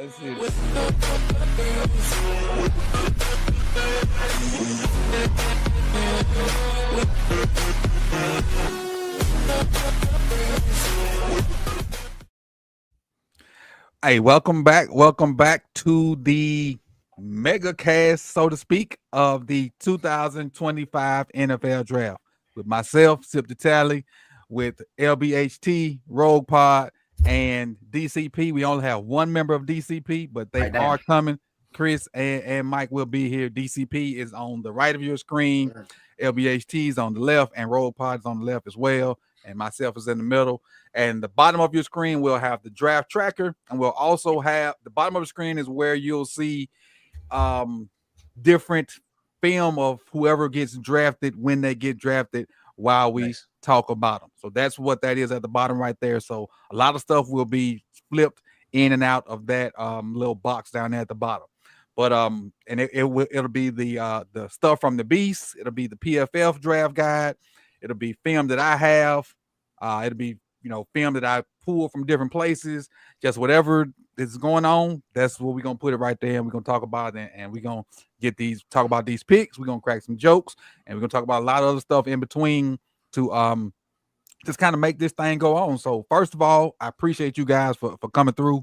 Let's see it. Hey, welcome back. Welcome back to the mega cast, so to speak, of the 2025 NFL Draft with myself, Sip the Tally, with LBHT, Rogue Pod, and DCP. We only have one member of DCP, but they are coming. Chris and Mike will be here. DCP is on the right of your screen. LBHT is on the left, and Rogue Pod is on the left as well. And myself is in the middle. And the bottom of your screen will have the draft tracker, and we'll also have the bottom of the screen is where you'll see different film of whoever gets drafted when they get drafted while we talk about them. So that's what that is at the bottom right there. So a lot of stuff will be flipped in and out of that little box down there at the bottom. But and it'll be the stuff from the Beast. It'll be the PFF draft guide. It'll be film that I have. It'll be film that I pull from different places. Just whatever is going on, that's what we're gonna put it right there, and we're gonna talk about it, and we're gonna talk about these picks. We're gonna crack some jokes, and we're gonna talk about a lot of other stuff in between to just kind of make this thing go on. So first of all, I appreciate you guys for coming through.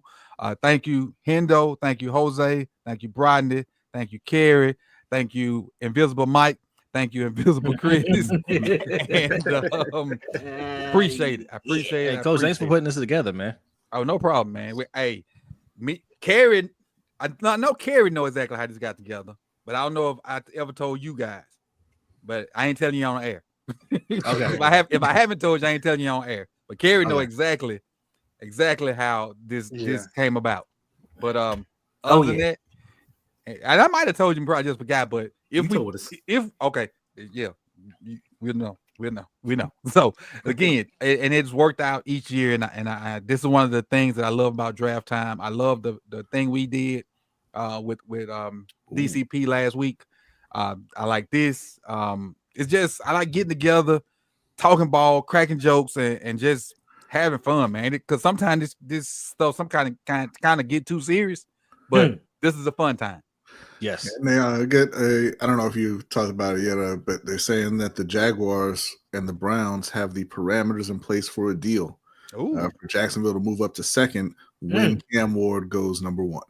Thank you, Hendo. Thank you, Jose. Thank you, Brodney. Thank you, Kerry. Thank you, Invisible Mike. Thank you, Invisible Chris. And appreciate it. I appreciate it. Hey, Coach, thanks for putting this together, man. Oh, no problem, man. Kerry, I know Kerry know exactly how this got together, but I don't know if I ever told you guys. But I ain't telling you on air. Okay. If I haven't told you, I ain't telling you on air. But Kerry know exactly how this came about. But other than that, and I might have told you, bro, I just forgot. But we know. So again, and it's worked out each year, and I this is one of the things that I love about draft time. I love the thing we did with DCP last week. I like this. It's just I like getting together, talking ball, cracking jokes, and just having fun, man. Because sometimes this stuff kind of get too serious, but this is a fun time. Yes. And they get I don't know if you talked about it yet, but they're saying that the Jaguars and the Browns have the parameters in place for a deal for Jacksonville to move up to second when Cam Ward goes number 1.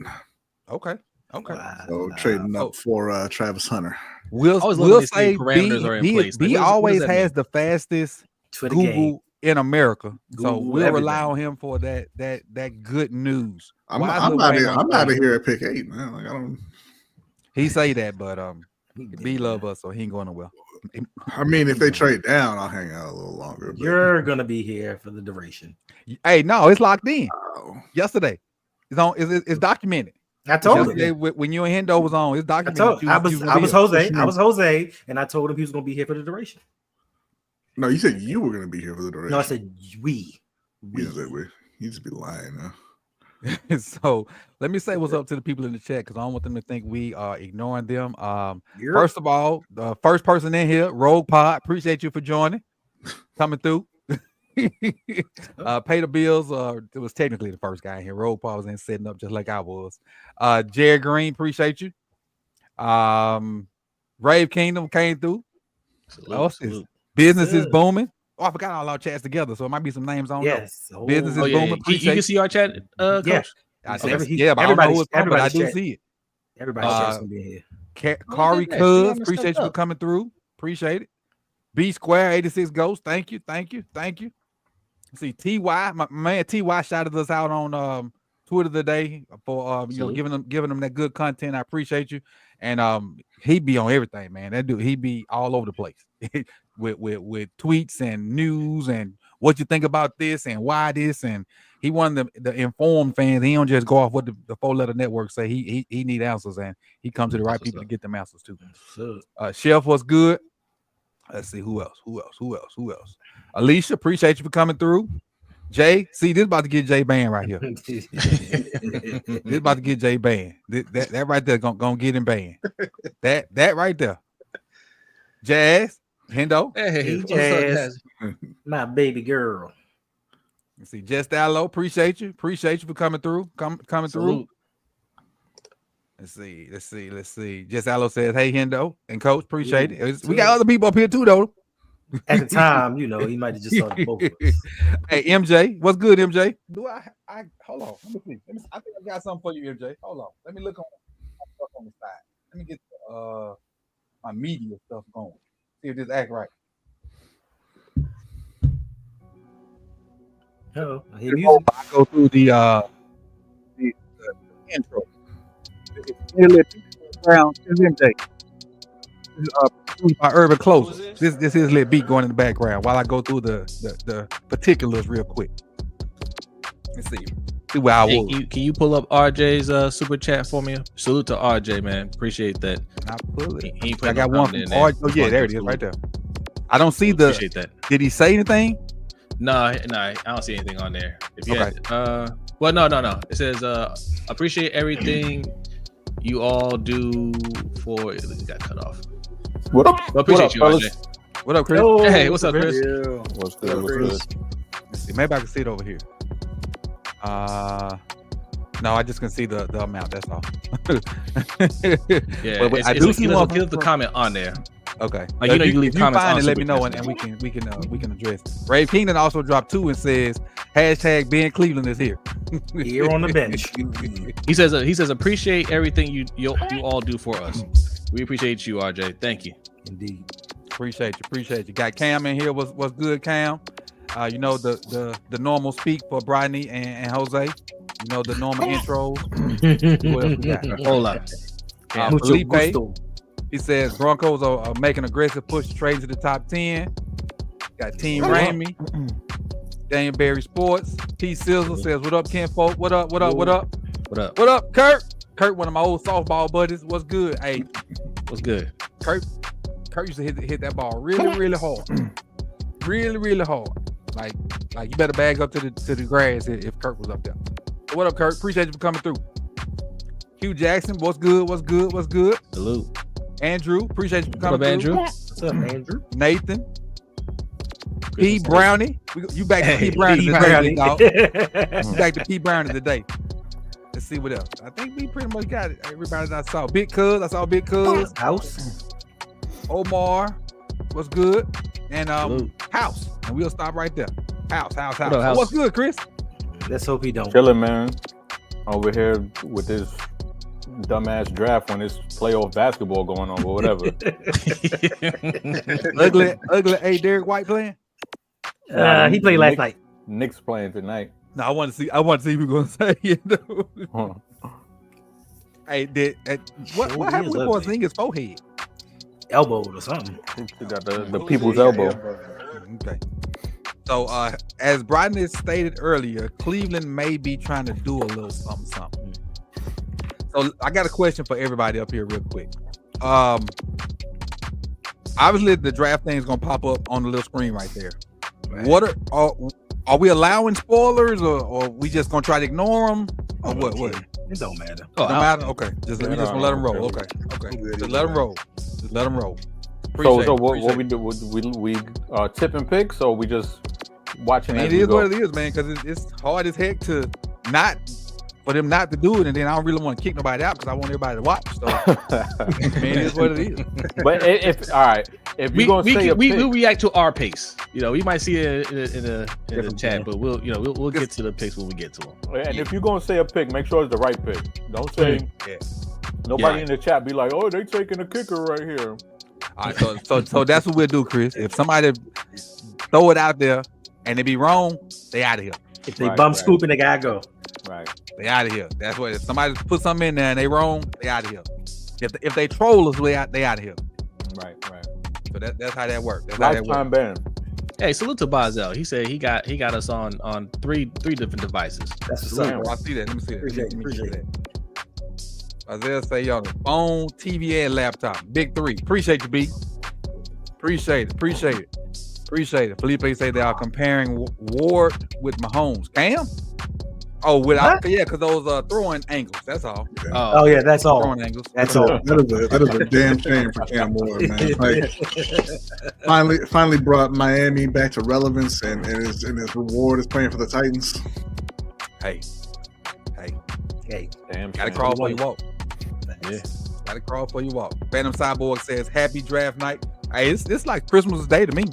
Okay. So trading up for Travis Hunter. We'll say B always has the fastest Google in America, so we'll rely on him for that good news. I'm out of here at pick 8, man. Like I don't. He say that, but B love us, so he ain't going nowhere. I mean, if they trade down, I'll hang out a little longer. But you're gonna be here for the duration. Hey, no, it's locked in. Yesterday, it's documented. I told him when you and Hendo was on, it's documented. I was Jose, and I told him he was gonna be here for the duration. No, you said you were gonna be here for the duration. No, I said we. You just be lying now. So let me say what's up to the people in the chat because I don't want them to think we are ignoring them. First of all, the first person in here, Rogue Pod, appreciate you for joining, coming through. Pay the bills. It was technically the first guy in here. Rogue Pod was in setting up just like I was. Jared Green, appreciate you. Rave Kingdom came through. Business is booming. Oh, I forgot all our chats together, so it might be some names on there. Yes. Business is booming. You can see our chat, Coach? Yeah. I but I don't know who it's from, but I do see it. Everybody's chat's gonna be here. Kari Cuz, appreciate you for coming through. Appreciate it. B Square 86 Ghost, thank you. Let's see, TY, my man TY shouted us out on Twitter today for giving them that good content. I appreciate you. And he be on everything, man. That dude, he be all over the place. with tweets and news and what you think about this and why this, and he one of the informed fans. He don't just go off what the 4-letter network say. He need answers, and he comes to the right people to get them answers too. Chef was good. Let's see who else. Alicia, appreciate you for coming through. Jay, see, this about to get Jay banned right here. This about to get Jay banned. That right there gonna get him banned. That right there. Jazz, Hendo. Hey, Jazz, my baby girl. Let's see, Just Allo, appreciate you for coming through. Coming through. Let's see. Just Allo says, "Hey, Hendo and Coach, appreciate it." We got other people up here too, though. At the time, he might have just saw the both of us. Hey, MJ, what's good, MJ? Do I hold on? Let me see. I think I got something for you, MJ. Hold on. Let me look on stuff on the side. Let me get my media stuff going. See if this act right. Oh, I hear Before music. I go through the intro. It's MJ. This is produced by Urban Closer. This is Lit Beat going in the background while I go through the particulars real quick. Let's see where I was. Can you pull up RJ's super chat for me? Salute to RJ, man. Appreciate that. I pull it. He I got one from RJ. Oh yeah, there it is, right there. I don't see Appreciate that. Did he say anything? No, I don't see anything on there. If you had, well, no. It says appreciate everything you all do for. It got cut off. What up? Well, appreciate you, fellas? RJ. What up, Chris? Yo, Hey, what's up, Chris? Yeah. What's good? Let's see. Maybe I can see it over here. No, I just can see the amount. That's all. Yeah, I do see one. Give the comment on there. Okay. Like, you leave comments find on it, let me Super know, Chats. and we can address it. Rave Kingdom also dropped 2 and says hashtag Ben Cleveland is here. Here on the bench. He says appreciate everything you all do for us. We appreciate you, RJ. Thank you. Indeed. Appreciate you. Got Cam in here. What's good, Cam? You know the normal speak for Brodney and Jose. You know the normal intros. What else we got? A whole lot. Felipe. He says Broncos are making aggressive push to trade into the top 10. Got Team Ramey. Daniel Berry Sports. T Sizzle says, "What up, Ken folk? What up? What up, Kurt? Kurt, one of my old softball buddies. What's good? Hey, What's good? Kurt used to hit that ball really hard. really hard. Like you better bag up to the grass if Kurt was up there. What up, Kurt? Appreciate you for coming through. Hugh Jackson, what's good? Salute. Andrew, appreciate you for coming What up, through. Andrew? What's up, Andrew? Nathan, P. Brownie. You back to P. Brownie P. today, dog. Brownie. You back to P. Brownie today. Let's see what else. I think we pretty much got it. Everybody I saw. Big Cuz. I saw Big Cuz. House. Omar. What's good? And Salute. House. And we'll stop right there. House. What up, House? What's good, Chris? Let's hope he don't. Chilling, man. Over here with this dumbass draft when it's playoff basketball going on, or whatever. ugly. Hey, Derek White playing? He played last night. Knicks playing tonight. No, I want to see what you're gonna say. You know? Hey, what happened with Porzingis' forehead? Elbowed or something. He got the people's elbow. Okay. So, as Brodney stated earlier, Cleveland may be trying to do a little something. So, I got a question for everybody up here, real quick. Obviously, the draft thing is gonna pop up on the little screen right there. Right. What are we allowing spoilers, or we just gonna try to ignore them, or what? What? It don't matter. Don't matter. Okay, just let them roll. Okay, just let them roll. So what we do? We tip and pick, so we just watching. It is what it is, man. Because it's hard as heck to for them not to do it, and then I don't really want to kick nobody out because I want everybody to watch. So, it is what it is. But if you're gonna say we'll react to our pace. You know, we might see it in the chat, but we'll get to the picks when we get to them. And if you're gonna say a pick, make sure it's the right pick. Don't say nobody in the chat be like, "Oh, they taking a kicker right here." All right, so that's what we'll do, Chris. If somebody throw it out there and they be wrong, they out of here. If they bum scooping, they gotta go. Right. They out of here. That's what. If somebody put something in there and they wrong, they out of here. If they troll us, they out of here. Right. So that's how that works. That's Lifetime ban. Hey, salute to Bazel. He said he got us on three different devices. That's what's Salute. up. I see that. Let me see that. Appreciate that. Isaiah say y'all the phone, TV, and laptop. Big 3. Appreciate you, B. Appreciate it. Felipe say they are comparing Ward with Mahomes. Cam? Oh, because those throwing angles. That's all. Oh yeah, that's all. Throwing angles. That's all. That is a damn shame for Cam Ward, man. Like, finally brought Miami back to relevance, and his reward is playing for the Titans. Hey. Hey, Damn. Gotta crawl before you walk. Yeah. Gotta crawl before you walk. Phantom Cyborg says, "Happy draft night." Hey, it's like Christmas Day to me.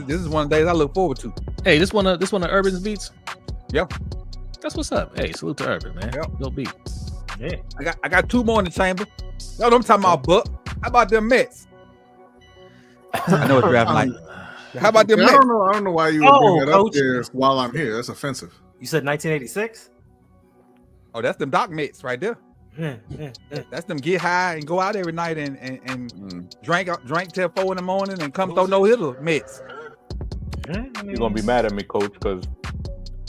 This is one of the days I look forward to. Hey, this one of Urban's beats. Yep. That's what's up. Hey, salute to Urban, man. Yep. No beat. Yeah. I got 2 more in the chamber. No, I'm talking about Buck. How about them Mets? I know it's draft night. How about them I Mets? don't know why you would bring that Coach. up there while I'm here. That's offensive. You said 1986? Oh, that's them Doc Mets right there. Yeah. That's them get high and go out every night and drink till 4 in the morning and come throw no hitter Mets. You're gonna be mad at me, Coach, because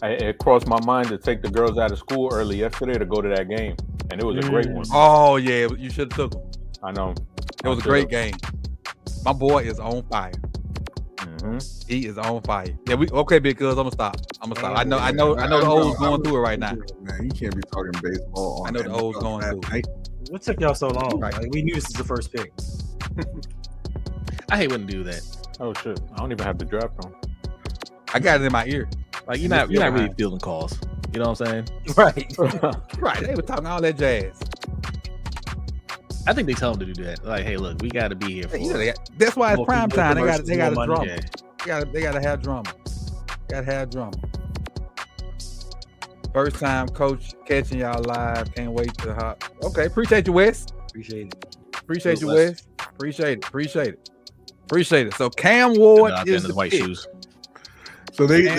it crossed my mind to take the girls out of school early yesterday to go to that game, and it was a great one. Oh yeah, you should have took them. I know. It was a great game. My boy is on fire. Mm-hmm. He is on fire. Yeah, okay, big cuz I'm gonna stop. I know the O's going through it right now. Man, you can't be talking baseball. I know the O's going through it. What took y'all so long? Right. Like, we knew this is the first pick. I hate when they do that. Oh shit! I don't even have the draft on. I got it in my ear. Like you're not really fielding calls. You know what I'm saying? Right. Right. They were talking all that jazz. I think they tell them to do that. Like, hey, look, we got to be here for. That's why it's More prime time. They got commercials, more drama. Yeah. They gotta have drama. Gotta have drama. First time coach catching y'all live. Can't wait to hop. Okay, appreciate you, Wes. Appreciate it. Appreciate you, Wes. Appreciate it. So Cam Ward is the the white pick. shoes. So they gave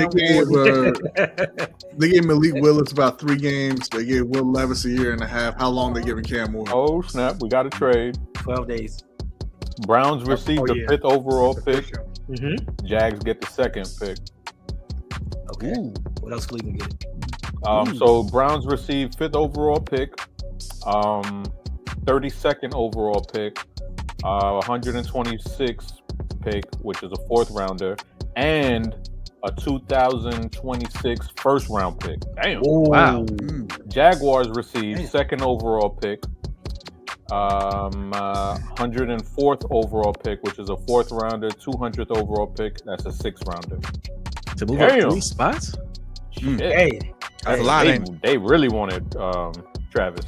Malik Willis about 3 games. They gave Will Levis a year and a half. How long they giving Cam Ward? Oh snap! We got a trade. 12 days. Browns received the 5th overall pick. Mm-hmm. Jags get the 2nd pick. Okay. Ooh. What else Cleveland get? So Browns received 5th overall pick, 32nd overall pick, 126th pick, which is a 4th rounder, and a 2026 first round pick. Damn! Wow. Jaguars received 2nd overall pick, 104th overall pick, which is a 4th rounder, 200th overall pick. That's a 6th rounder. To move up 3 spots? Hey, That's a lot. They really wanted Travis.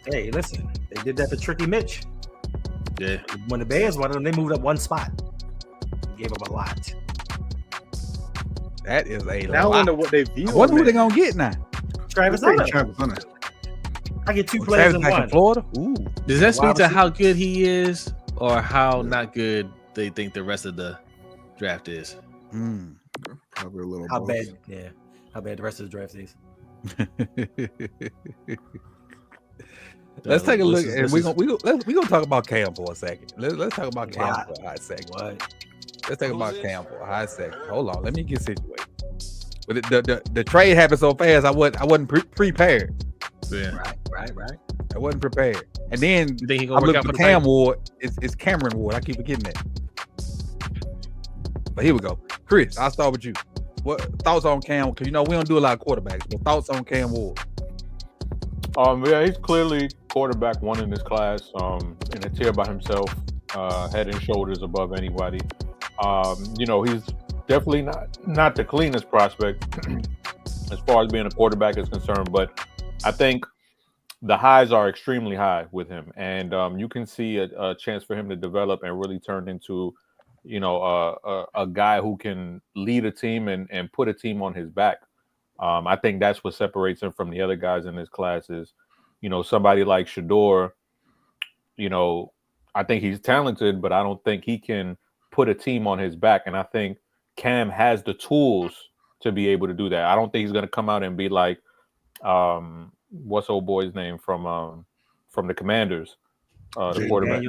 Hey, listen. They did that for Tricky Mitch. Yeah. When the Bears wanted them, they moved up 1 spot. Gave up a lot. That is a Now I lot. wonder what they view. I wonder who they gonna get now. Travis Hunter. Hunter. Travis Hunter. I get 2 players in Travis back one. in Florida. Ooh. Does that speak Wide to receiver. how good he is or how not good they think the rest of the draft is? Probably a little. How both. bad? Yeah. How bad the rest of the draft is. Let's take a look. This And is- we gonna talk about Cam for a second. Let's talk about Cam Wow. for a hot second. What? Let's talk about Cam for a hot second. Hold on, let me get situated. But the trade happened so fast. I wasn't prepared. Yeah. Right. I wasn't prepared. And then You think he I'm gonna work looking out for for the Cam Titans? Ward. It's Cameron Ward. I keep forgetting that. But here we go. Chris, I'll start with you. What thoughts on Cam? Because we don't do a lot of quarterbacks, but thoughts on Cam Ward. Yeah, he's clearly quarterback 1 in this class, in a tier by himself, head and shoulders above anybody. He's definitely not the cleanest prospect as far as being a quarterback is concerned, but I think the highs are extremely high with him, and you can see a chance for him to develop and really turn into, a guy who can lead a team and put a team on his back. I think that's what separates him from the other guys in this class is, somebody like Shador, I think he's talented, but I don't think he can put a team on his back. And I think Cam has the tools to be able to do that. I don't think he's going to come out and be like, what's old boy's name from the Commanders, the quarterback,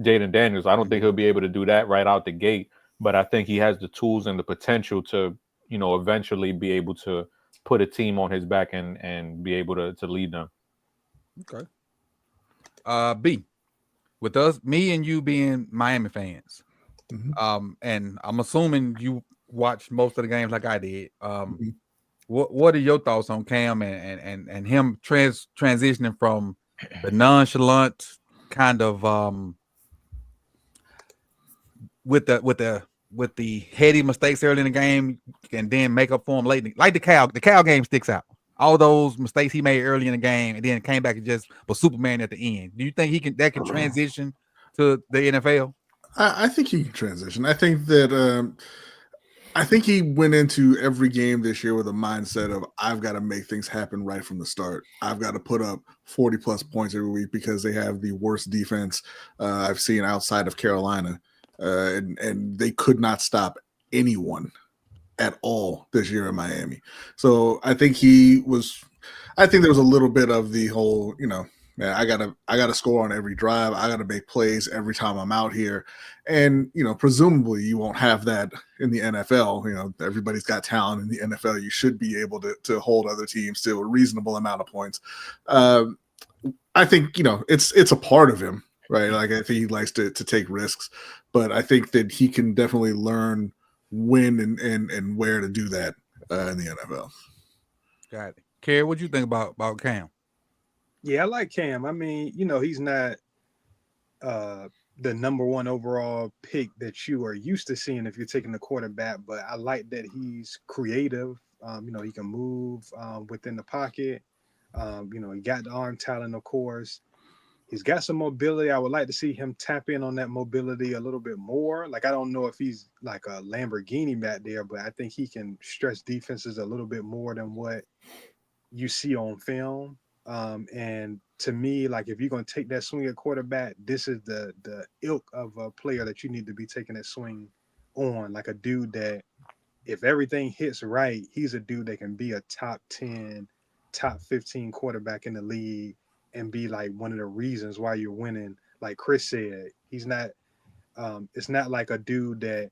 Jaden Daniels. I don't think he'll be able to do that right out the gate, but I think he has the tools and the potential to, eventually be able to put a team on his back and be able to lead them. Okay. B, with us, me and you being Miami fans, and I'm assuming you watched most of the games like I did. What are your thoughts on Cam and him transitioning from the nonchalant kind of with the heady mistakes early in the game and then make up for them late? Like the Cal game sticks out. all those mistakes he made early in the game, and then came back and just was Superman at the end. Do you think that can transition to the NFL? I think he can transition. I think that I think he went into every game this year with a mindset of I've got to make things happen right from the start. I've got to put up 40 plus points every week because they have the worst defense I've seen outside of Carolina, and they could not stop anyone at all this year in Miami. So I think there was a little bit of the whole, man, I gotta score on every drive. I gotta make plays every time I'm out here. And presumably you won't have that in the NFL. Everybody's got talent in the NFL. You should be able to hold other teams to a reasonable amount of points. I think it's a part of him, right? Like I think he likes to take risks, but I think that he can definitely learn when and where to do that in the NFL. Got it. Kerry, what do you think about Cam? Yeah, I like Cam. I mean, he's not the number one overall pick that you are used to seeing if you're taking the quarterback, but I like that he's creative. He can move within the pocket. He got the arm talent, of course. He's got some mobility. I would like to see him tap in on that mobility a little bit more. Like, I don't know if he's like a Lamborghini back there, but I think he can stretch defenses a little bit more than what you see on film. And to me, like, if you're going to take that swing at quarterback, this is the ilk of a player that you need to be taking that swing on. Like a dude that, if everything hits right, he's a dude that can be a top 10, top 15 quarterback in the league and be like one of the reasons why you're winning. Like Chris said, he's not, it's not like a dude that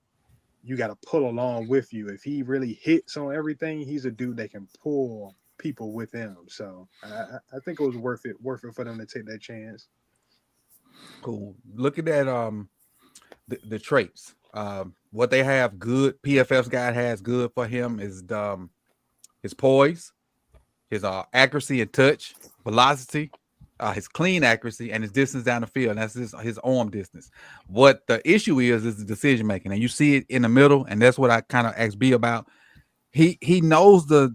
you got to pull along with you. If he really hits on everything, he's a dude that can pull people with him. So I think it was worth it for them to take that chance. Cool. Looking at the traits, what they have good, PFF's guide has good for him is his poise, his accuracy and touch, velocity, his clean accuracy, and his distance down the field. And that's his arm distance. What the issue is the decision making, and you see it in the middle. And that's what I kind of asked B about. He knows the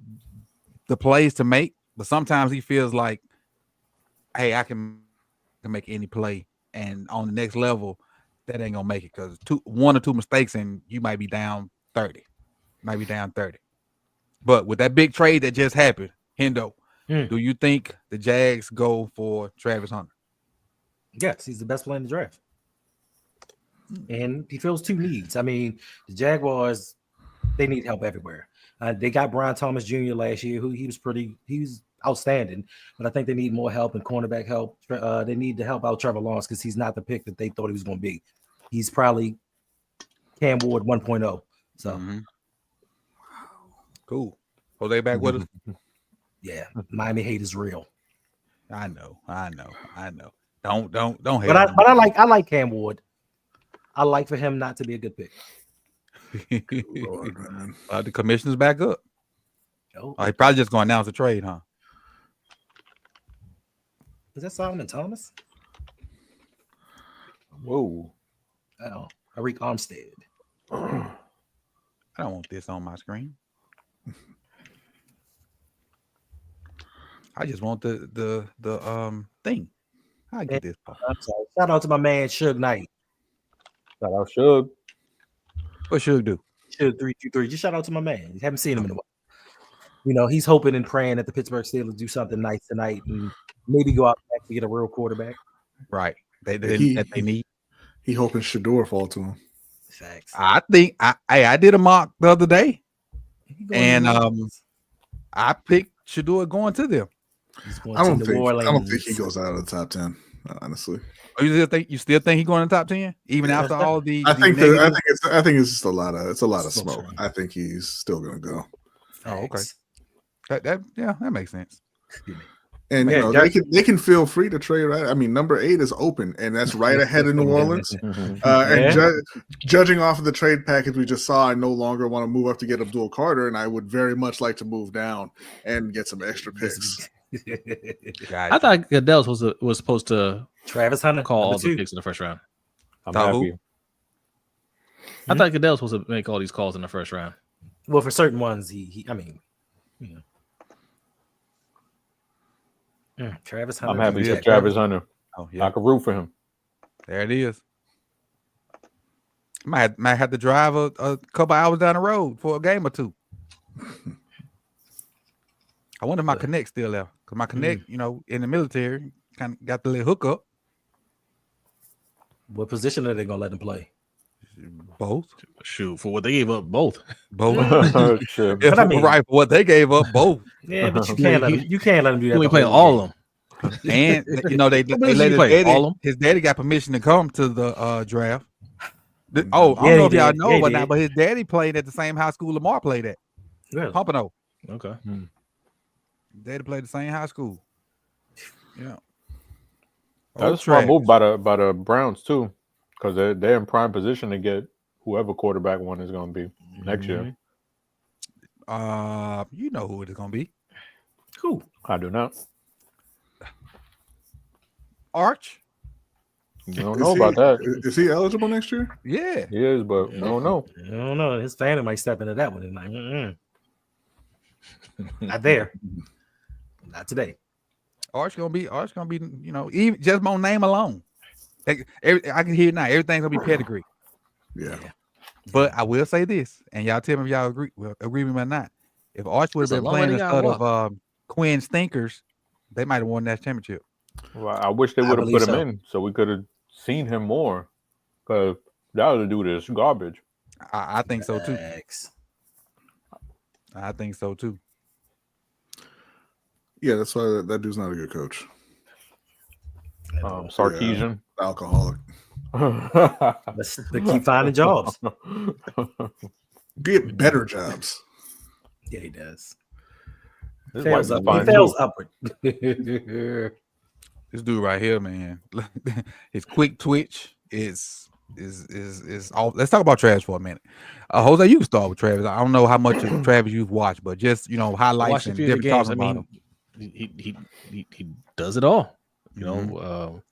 plays to make, but sometimes he feels like, hey, I can make any play, and on the next level, that ain't gonna make it because one or two mistakes and you might be down 30. But with that big trade that just happened, Hendo, do you think the Jags go for Travis Hunter? Yes, he's the best player in the draft. And he fills two needs. I mean, the Jaguars, they need help everywhere. They got Brian Thomas Jr. last year, who he was outstanding, but I think they need more help and cornerback help. They need to help out Trevor Lawrence because he's not the pick that they thought he was going to be. He's probably Cam Ward 1.0. So, cool. Jose back with us. Yeah, Miami hate is real. I know. Don't hate. But I like Cam Ward. I like for him not to be a good pick. Lord, man. The commissioner's back up. Oh, He probably just going to announce a trade, huh? is that Solomon Thomas? Whoa. Oh, Arik Armstead. I don't want this on my screen. I just want the thing. I get this part. I'm sorry. Shout out to my man Suge Knight. Shout out Suge. What should do? Suge 323. Just shout out to my man. You haven't seen him in a while. He's hoping and praying that the Pittsburgh Steelers do something nice tonight and maybe go out and actually get a real quarterback. Right. They need. He hoping Shador fall to him. Facts. I think I did a mock the other day, and I picked Shador going to them. I don't think he goes out of the top 10, honestly. Oh, you still think he's going to the top 10 even after all the? I think it's just a lot of smoke. I think he's still going to go. Facts. Oh, okay. That makes sense. And they can feel free to trade. Right? I mean, number 8 is open, and that's right ahead of New Orleans. And judging off of the trade package we just saw, I no longer want to move up to get Abdul Carter, and I would very much like to move down and get some extra picks. I thought Goodell was supposed to Travis Hunter call all the picks in the first round. I'm happy. I thought Goodell was supposed to make all these calls in the first round. Well, for certain ones, he Travis Hunter. I'm happy Yeah, for Travis Hunter. Oh I yeah, could root for him. there it is. Might have to drive a couple hours down the road for a game or two. I wonder if my Connect still there, because my Connect, in the military, kind of got the little hookup. What position are they gonna let him play? Both. Shoot, for what they gave up, both. Shit. Yeah, But I mean- right. For what they gave up, both. Yeah, but you can't let him. You can't let him do He that. only the playing whole all game. of them. And they What let position his you play? daddy. All of 'em? His daddy got permission to come to the draft. I Yeah, don't know he if y'all did. know Yeah, he or not, did. but his daddy played at the same high school Lamar played at. Really? Pompano. Okay. Daddy played the same high school. Yeah. That's a smart move by the Browns too, because they're in prime position to get whoever quarterback one is going to be next year. You know who it is gonna be. Who? I do not. Arch. You don't know about that. Is he eligible next year? Yeah. He is, but I don't know. I don't know. His family might step into that one and like, not there, not today. Arch gonna be, even just my name alone. I can hear it now. Everything's gonna be pedigree. Yeah. But I will say this, and y'all tell me if y'all agree with me or not. If Arch would have That's a been long playing way to instead go. of Quinn Stinkers, they might have won that championship. Well, I wish they I would have believe put him so. in so we could have seen him more. Because that other dude is garbage. I think so too. Facts. I think so too. Yeah, that's why that dude's not a good coach. Sarkeesian. Alcoholic. Let's keep finding jobs. Get better jobs. Yeah, he does. His Fails wife up. is fine, He fails too. upward. This dude right here, man. His quick twitch is all. Let's talk about Travis for a minute. Jose, you can start with Travis. I don't know how much of Travis you've watched, but just highlights Watch a and few of the different games. I talking about mean, him. he does it all. Mhm.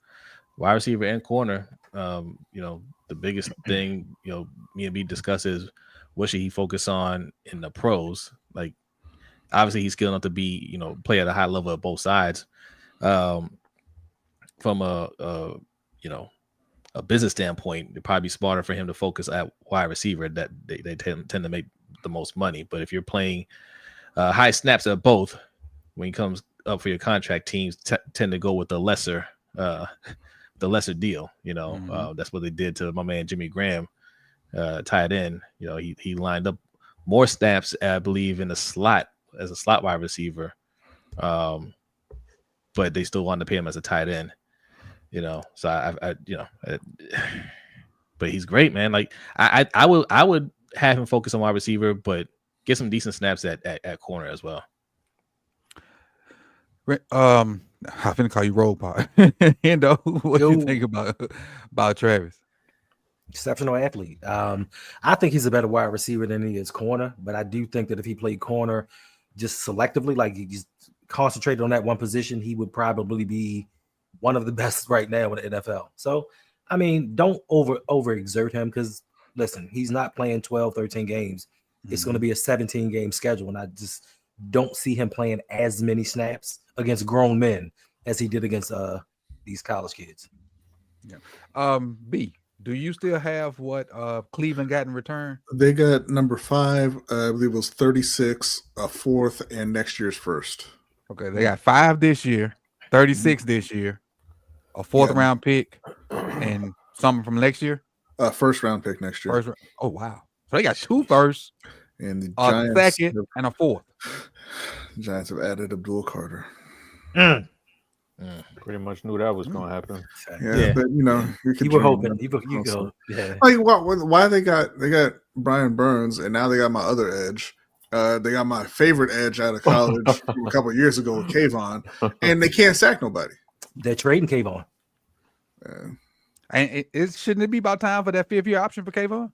Wide receiver and corner. The biggest thing me and B discuss is what should he focus on in the pros. Like, obviously he's skilled enough to be play at a high level at both sides. From a business standpoint, it'd probably be smarter for him to focus at wide receiver. That they tend to make the most money. But if you're playing high snaps at both, when he comes up for your contract, teams tend to go with the lesser deal. That's what they did to my man Jimmy Graham, tied in. He lined up more snaps, I believe, in the slot as a slot wide receiver, but they still wanted to pay him as a tight end. But he's great, man. Like I would have him focus on wide receiver, but get some decent snaps at corner as well. I'm finna call you Roll Pod. What do you think about Travis? Exceptional athlete. I think he's a better wide receiver than he is corner, but I do think that if he played corner just selectively, like he just concentrated on that one position, he would probably be one of the best right now in the NFL. So, I mean, don't overexert him, because listen, he's not playing 12, 13 games. It's going to be a 17 game schedule, and I just don't see him playing as many snaps against grown men as he did against these college kids. Yeah. B, do you still have what Cleveland got in return? They got number 5, I believe it was 36, a 4th, and next year's first. Okay, they got 5 this year, 36 this year, a 4th round pick, and something from next year. First round pick next year. Oh wow! So they got 2 firsts, And the a Giants, 2nd, and a 4th. Giants have added Abdul Carter. Pretty much knew that was going to happen. Yeah, but You were hoping. You go. Yeah. Like why they got Brian Burns, and now they got my other edge. They got my favorite edge out of college from a couple of years ago with Kayvon, and they can't sack nobody. They're trading Kayvon. And shouldn't it be about time for that 5th year option for Kayvon?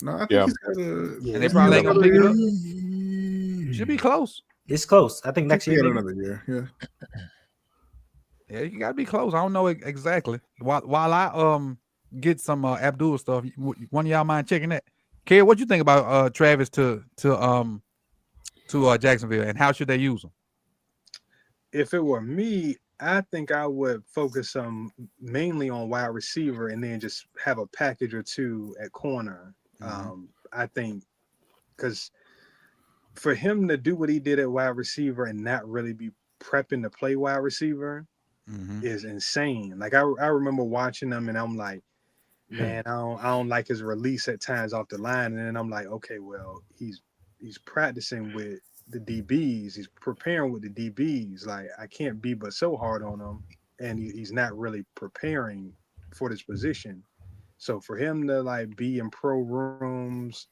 No, I think Yeah. he's got And they probably ain't gonna pick it up. Should be close. It's close. I think next He year. got maybe. another year. Yeah. Yeah, you gotta be close. I don't know exactly. While I get some Abdul stuff, one of y'all mind checking that? Kerry, what you think about Travis to Jacksonville, and how should they use him? if it were me, I think I would focus mainly on wide receiver and then just have a package or two at corner. I think because for him to do what he did at wide receiver and not really be prepping to play wide receiver is insane. Like I remember watching him and I'm like, man, I don't like his release at times off the line. And then I'm like, okay, well, he's practicing with the DBs. He's preparing with the DBs. Like I can't be but so hard on him, and he's not really preparing for this position. So for him to like be in pro rooms,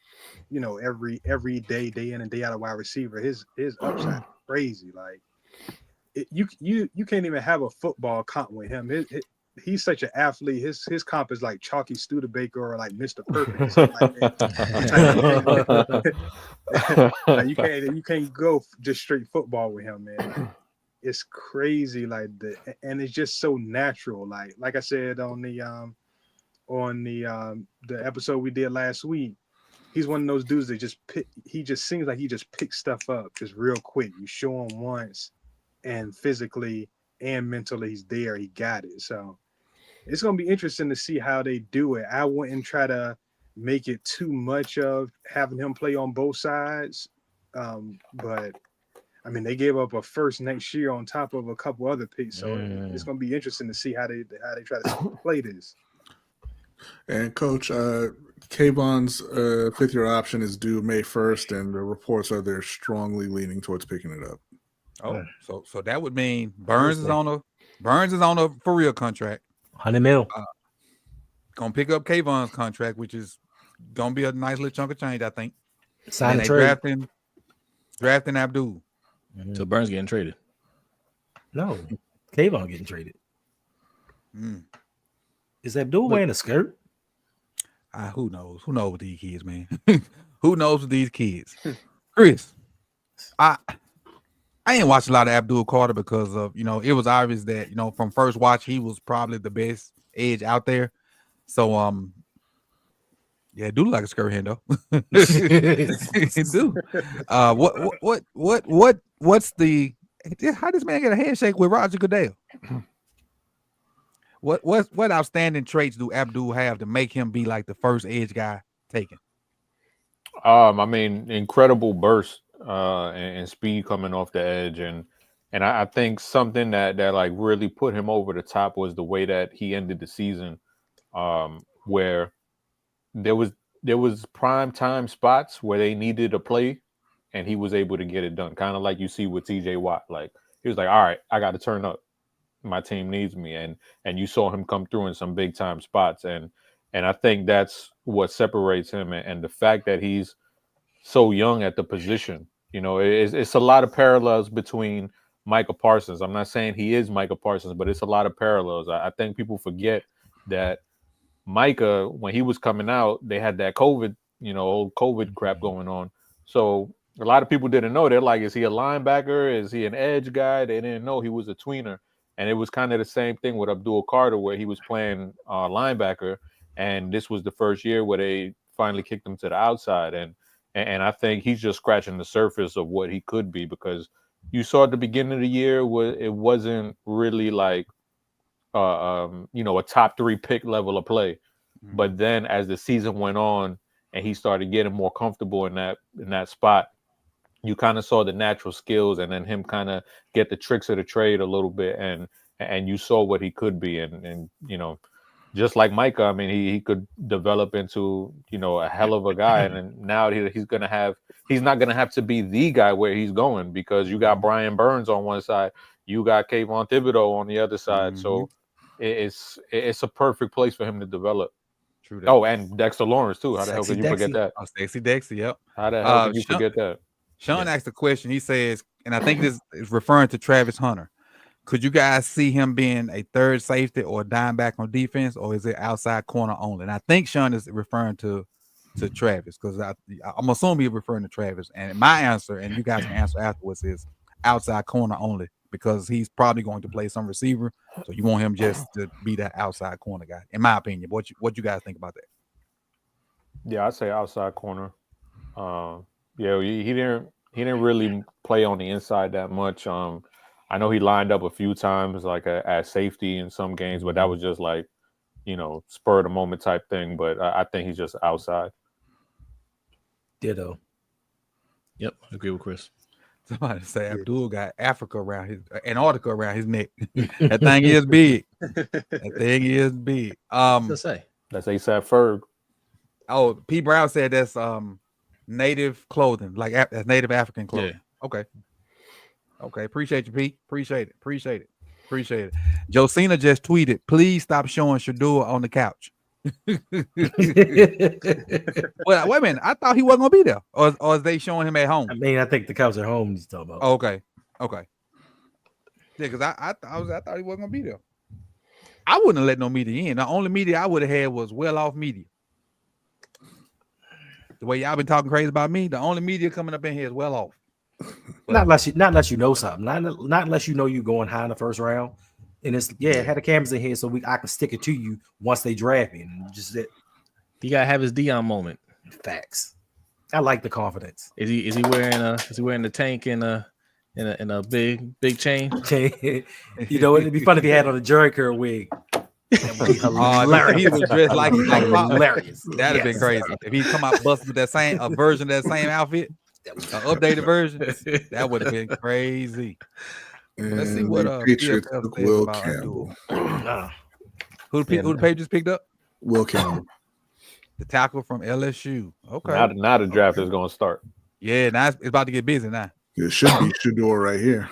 you know, every day in and day out of wide receiver, his upside crazy. Like you can't even have a football comp with him. He's such an athlete. His comp is like Chalky Studebaker or like Mr. Perkins. Like you can't go just straight football with him, man. Like, it's crazy, like and it's just so natural. Like I said on the episode we did last week, he's one of those dudes that he just seems like he just picks stuff up just real quick. You show him once, and physically and mentally he's there. He got it. So it's going to be interesting to see how they do it. I wouldn't try to make it too much of having him play on both sides. But I mean, they gave up a first next year on top of a couple other picks. So it's going to be interesting to see how they try to play this. And Coach, Kayvon's fifth-year option is due May 1st, and the reports are they're strongly leaning towards picking it up. Oh, so that would mean Burns is on a for real contract. $100 million. Gonna pick up Kayvon's contract, which is gonna be a nice little chunk of change, I think. Sign the trade. Drafting Abdul. So Burns getting traded. No, Kayvon getting traded. Is Abdul wearing a skirt? Who knows? Who knows with these kids, man? Who knows with these kids? Chris, I ain't watched a lot of Abdul Carter because of, it was obvious that, from first watch, he was probably the best edge out there. So, yeah, do look like a skirt hand though. It do. What's the, how does man get a handshake with Roger Goodell? What outstanding traits do Abdul have to make him be like the first edge guy taken? I mean, incredible burst and speed coming off the edge, and I think something that like really put him over the top was the way that he ended the season, where there was prime time spots where they needed a play, and he was able to get it done. Kind of like you see with TJ Watt, like he was like, all right, I got to turn up. My team needs me, and you saw him come through in some big time spots, and I think that's what separates him, and the fact that he's so young at the position. It's a lot of parallels between Micah Parsons. I'm not saying he is Micah Parsons, but it's a lot of parallels. I think people forget that Micah, when he was coming out, they had that COVID, old COVID crap going on. So a lot of people didn't know. They're like, is he a linebacker? Is he an edge guy? They didn't know he was a tweener. And it was kind of the same thing with Abdul Carter, where he was playing linebacker, and this was the first year where they finally kicked him to the outside. And I think he's just scratching the surface of what he could be, because you saw at the beginning of the year it wasn't really like a top 3 pick level of play. But then as the season went on and he started getting more comfortable in that spot, you kind of saw the natural skills, and then him kind of get the tricks of the trade a little bit, and you saw what he could be, and just like Micah, I mean, he could develop into a hell of a guy, and then now he's not gonna have to be the guy where he's going, because you got Brian Burns on one side, you got Kayvon Thibodeau on the other side, so it's a perfect place for him to develop. True that. Oh, and Dexter Lawrence too. How the hell Sexy could you forget that? Oh, Sexy Dexter, yep. How the hell could you forget that? Sean asked a question. He says, and I think this is referring to Travis Hunter. Could you guys see him being a third safety or a dime back on defense, or is it outside corner only? And I think Sean is referring to Travis, because I'm assuming he's referring to Travis. And my answer, and you guys can answer afterwards, is outside corner only, because he's probably going to play some receiver. So you want him just to be that outside corner guy, in my opinion. What you guys think about that? Yeah, I'd say outside corner. Yeah, he didn't really play on the inside that much. I know he lined up a few times like at safety in some games, but that was just like, spur of the moment type thing. But I think he's just outside. Ditto. Yep, I agree with Chris. Somebody say Abdul got Africa around his Antarctica around his neck. That thing is big. That thing is big. Let's say That's ASAP Ferg. Oh, P. Brown said that's native clothing, like that's native African clothing. Yeah. Okay. Appreciate you, P. Appreciate it. Josina just tweeted, please stop showing Shadua on the couch. Well, wait a minute. I thought he wasn't gonna be there, or is they showing him at home? I mean, I think the couch at home he's talking about. Okay. Yeah, because I thought he wasn't gonna be there. I wouldn't have let no media in. The only media I would have had was well off media. The way y'all been talking crazy about me, the only media coming up in here is well off. Not unless you know something. Not unless you know you're going high in the first round. And it's had the cameras in here so I can stick it to you once they draft me. And just that. He gotta have his Dion moment. Facts. I like the confidence. Is he wearing the tank in a big chain? You know, it'd be fun if he had on a Jerry curl wig. Hilarious. He was dressed like hilarious. That'd have been crazy. If he come out busting with a version of that same outfit, an updated version, that would have been crazy. Let's see what Patriots PFF took says Will about Campbell. Who the Patriots picked up? Will Campbell, the tackle from LSU. Okay. Now the draft is going to start. Yeah, now it's about to get busy now. It should be Shador right here.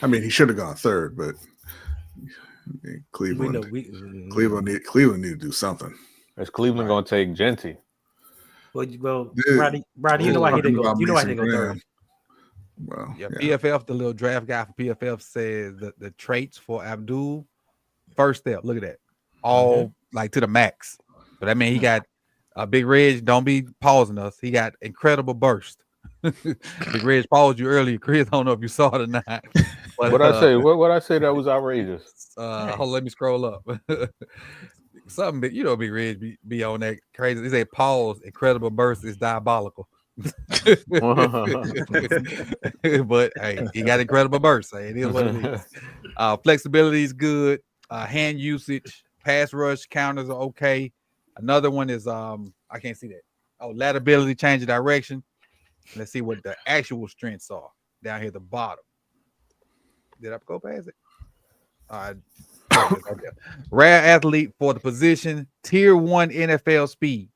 I mean, he should have gone third, but Cleveland need to do something. Is Cleveland going to take Genty? Well, Brady, you know why he didn't go. You know why he didn't go third. Well, yeah. PFF, the little draft guy for PFF says that the traits for Abdul, first step. Look at that, all like to the max. So that means he got a Big Reg. Don't be pausing us. He got incredible burst. Big Reg paused you earlier, Chris. I don't know if you saw it or not. But, what I say? What I say that was outrageous? Hold on, let me scroll up. Something big, Big Reg be on that crazy. They say pause. Incredible burst is diabolical. But hey, he got incredible burst. It is what it is. Flexibility is good. Hand usage, pass rush counters are okay. Another one is I can't see that. Lat ability, change of direction. Let's see what the actual strengths are down here at the bottom. Did I go past it? Rare athlete for the position, tier 1 NFL speed,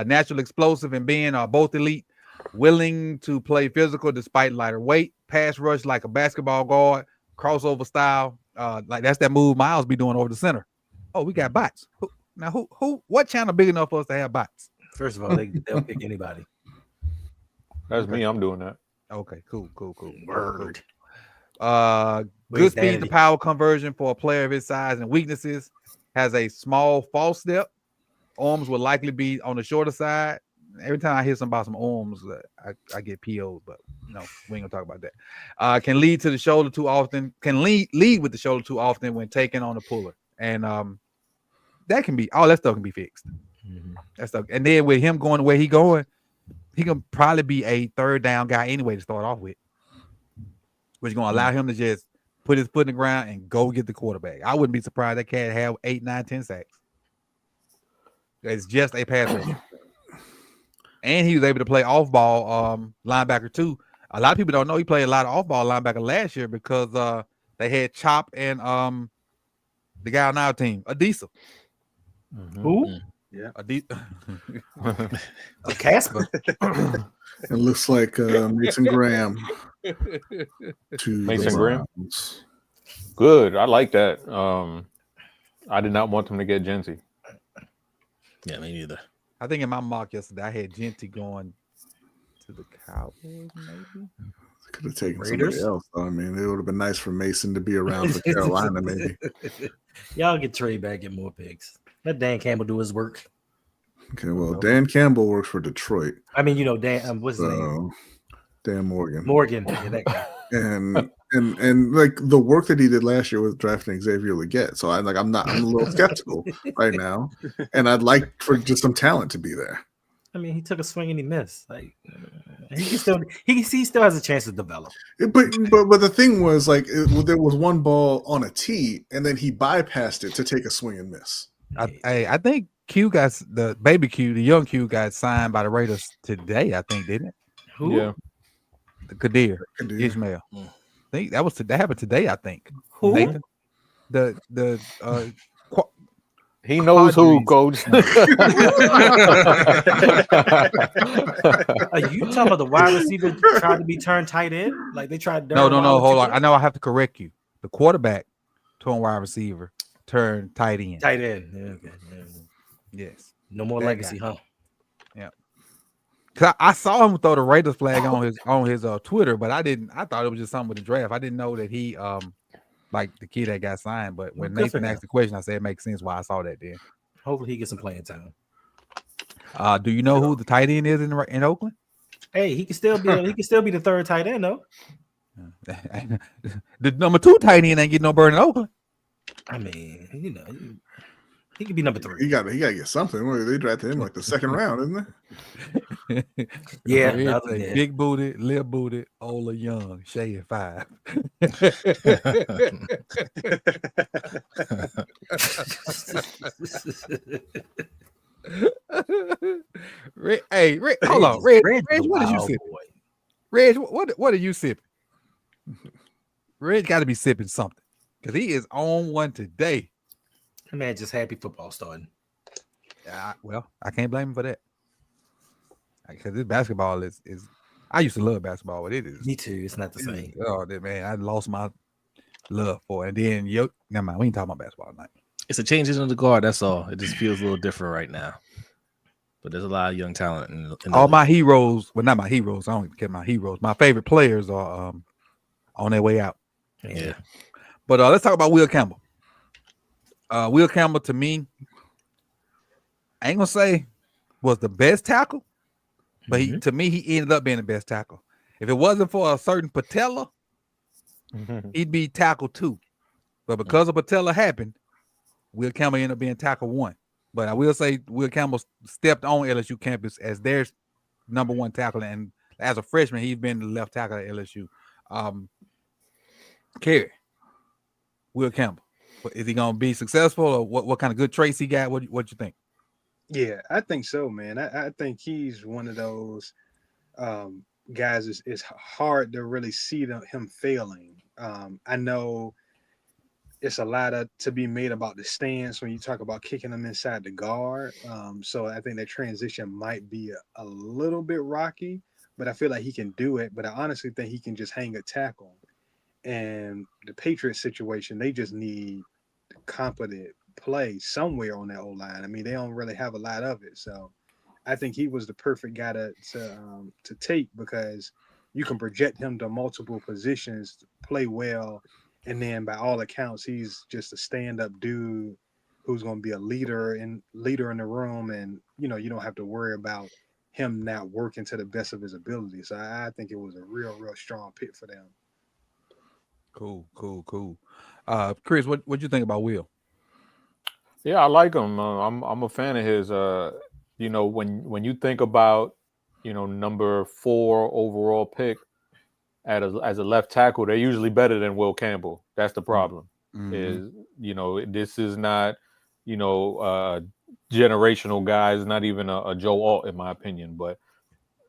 natural explosive and being both elite, willing to play physical despite lighter weight, pass rush like a basketball guard, crossover style. Like that's that move Miles be doing over the center. Oh, we got bots. What channel big enough for us to have bots? First of all, they'll pick anybody. That's me. I'm doing that. Okay, cool. Word. Good speed to power conversion for a player of his size and weaknesses. Has a small false step. Arms will likely be on the shorter side. Every time I hear something about some arms, I get PO'd, but no, we ain't gonna talk about that. Can lead to the shoulder too often. Can lead with the shoulder too often when taken on a puller, and that can be all that stuff can be fixed. That stuff, and then with him going the way he going, he can probably be a third down guy anyway to start off with, which is gonna allow him to just put his foot in the ground and go get the quarterback. I wouldn't be surprised that cat have 8, 9, 10 sacks. It's just a pass rusher. And he was able to play off ball linebacker too. A lot of people don't know he played a lot of off ball linebacker last year because they had Chop and the guy on our team, Adisa. Who? Yeah, Casper. It looks like Mason Graham. Mason Graham. Good. I like that. I did not want them to get Genty. Yeah, me neither. I think in my mock yesterday, I had Genty going to the Cowboys, maybe. Could have taken somebody else. I mean, it would have been nice for Mason to be around for Carolina, maybe. Y'all get Trey back, get more picks. Let Dan Campbell do his work. Okay, well, Dan Campbell works for Detroit. I mean, Dan, what's his name? Dan Morgan. Yeah, that guy. And like the work that he did last year with drafting Xavier Legette. So I'm a little skeptical right now. And I'd like for just some talent to be there. I mean, he took a swing and he missed. Like he still has a chance to develop. But the thing was like there was one ball on a tee, and then he bypassed it to take a swing and miss. I think Q got the baby Q, the young Q got signed by the Raiders today. I think, didn't it? Who? Yeah. The Kadir Ishmael. I think that happened today. I think. Who? Nathan? He knows who, Padres. Coach. Are you talking about the wide receiver tried to be turned tight end? Like they tried to No. Hold on. I know I have to correct you. The quarterback turned wide receiver turned tight end. Tight end. Yeah, okay. Yeah. Yes. No more That legacy, guy. huh? Yeah. Cause I saw him throw the Raiders flag on his Twitter, but I thought it was just something with the draft. I didn't know that he like the kid that got signed. But when Good for Nathan him. asked the question, I said it makes sense why I saw that then. Hopefully he gets some playing time. Do you know who the tight end is in Oakland? Hey, he can still be the third tight end though. The number 2 tight end ain't getting no burn in Oakland. I mean, he could be number 3. He got to get something. Well, they drafted him like the second round, isn't it? Yeah, It's a yeah. big booted, lip booted, Ola Young, Shea 5. Hey, Reg, hold on, Reg, what did you sip? Reg, what are you sipping? Reg got to be sipping something because he is on one today. That man just happy football starting. Well, I can't blame him for that. Because this basketball is I used to love basketball, but it is. Me too. It's not the same. Oh, man, I lost my love for it. And then, never mind, we ain't talking about basketball tonight. It's a changes in the guard. That's all. It just feels a little different right now. But there's a lot of young talent in the All league. my heroes, well, not my heroes. I don't even care my heroes. My favorite players are on their way out. Yeah. But let's talk about Will Campbell. Will Campbell, to me, I ain't gonna say was the best tackle, but to me, he ended up being the best tackle. If it wasn't for a certain patella, he'd be tackle 2. But because of patella happened, Will Campbell ended up being tackle 1. But I will say Will Campbell stepped on LSU campus as their number 1 tackle, and as a freshman, he's been the left tackle at LSU. Kerry, Will Campbell, is he gonna be successful, or what kind of good traits he got? What you think? Yeah, I think so, man. I think he's one of those guys. It's hard to really see him failing. I know it's a lot to be made about the stance when you talk about kicking him inside the guard. So I think that transition might be a little bit rocky, but I feel like he can do it. But I honestly think he can just hang a tackle. And the Patriots situation, they just need competent play somewhere on that O-line. I mean, they don't really have a lot of it. So I think he was the perfect guy to take, because you can project him to multiple positions, play well, and then by all accounts, he's just a stand-up dude who's going to be a leader in the room, and you don't have to worry about him not working to the best of his ability. So I think it was a real strong pick for them. Cool. Chris, what you think about Will? Yeah, I like him. I'm a fan of his. When you think about number 4 overall pick as a left tackle, they're usually better than Will Campbell. That's the problem. Is this is not generational guys, not even a Joe Alt in my opinion, but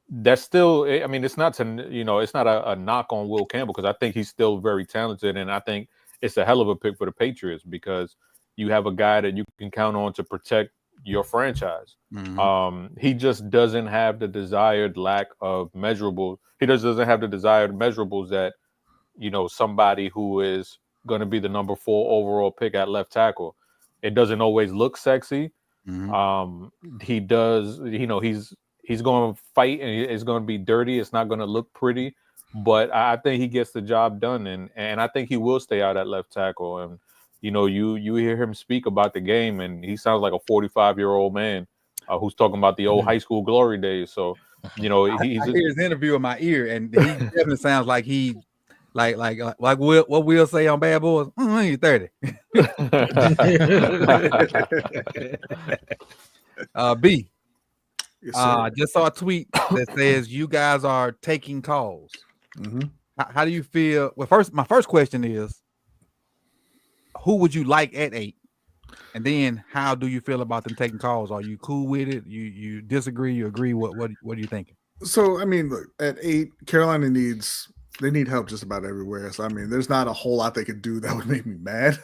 that's still, I mean, it's not it's not a knock on Will Campbell, because I think he's still very talented, and I think it's a hell of a pick for the Patriots because you have a guy that you can count on to protect your franchise. He just doesn't have the desired lack of measurables. He just doesn't have the desired measurables that somebody who is going to be the number 4 overall pick at left tackle. It doesn't always look sexy. He does, he's going to fight, and it's going to be dirty. It's not going to look pretty, but I think he gets the job done, and I think he will stay out at left tackle. And you hear him speak about the game, and he sounds like a 45-year-old man who's talking about the old high school glory days. So I hear his interview in my ear, and he definitely sounds like he like what Will say on Bad Boys. He's 30. B. Yes, I just saw a tweet that says you guys are taking calls. Mm-hmm. How do you feel? Well, my first question is, who would you like at 8? And then how do you feel about them taking calls? Are you cool with it? You disagree? You agree? What are you thinking? So I mean, look, at 8, Carolina they need help just about everywhere. So I mean, there's not a whole lot they could do that would make me mad.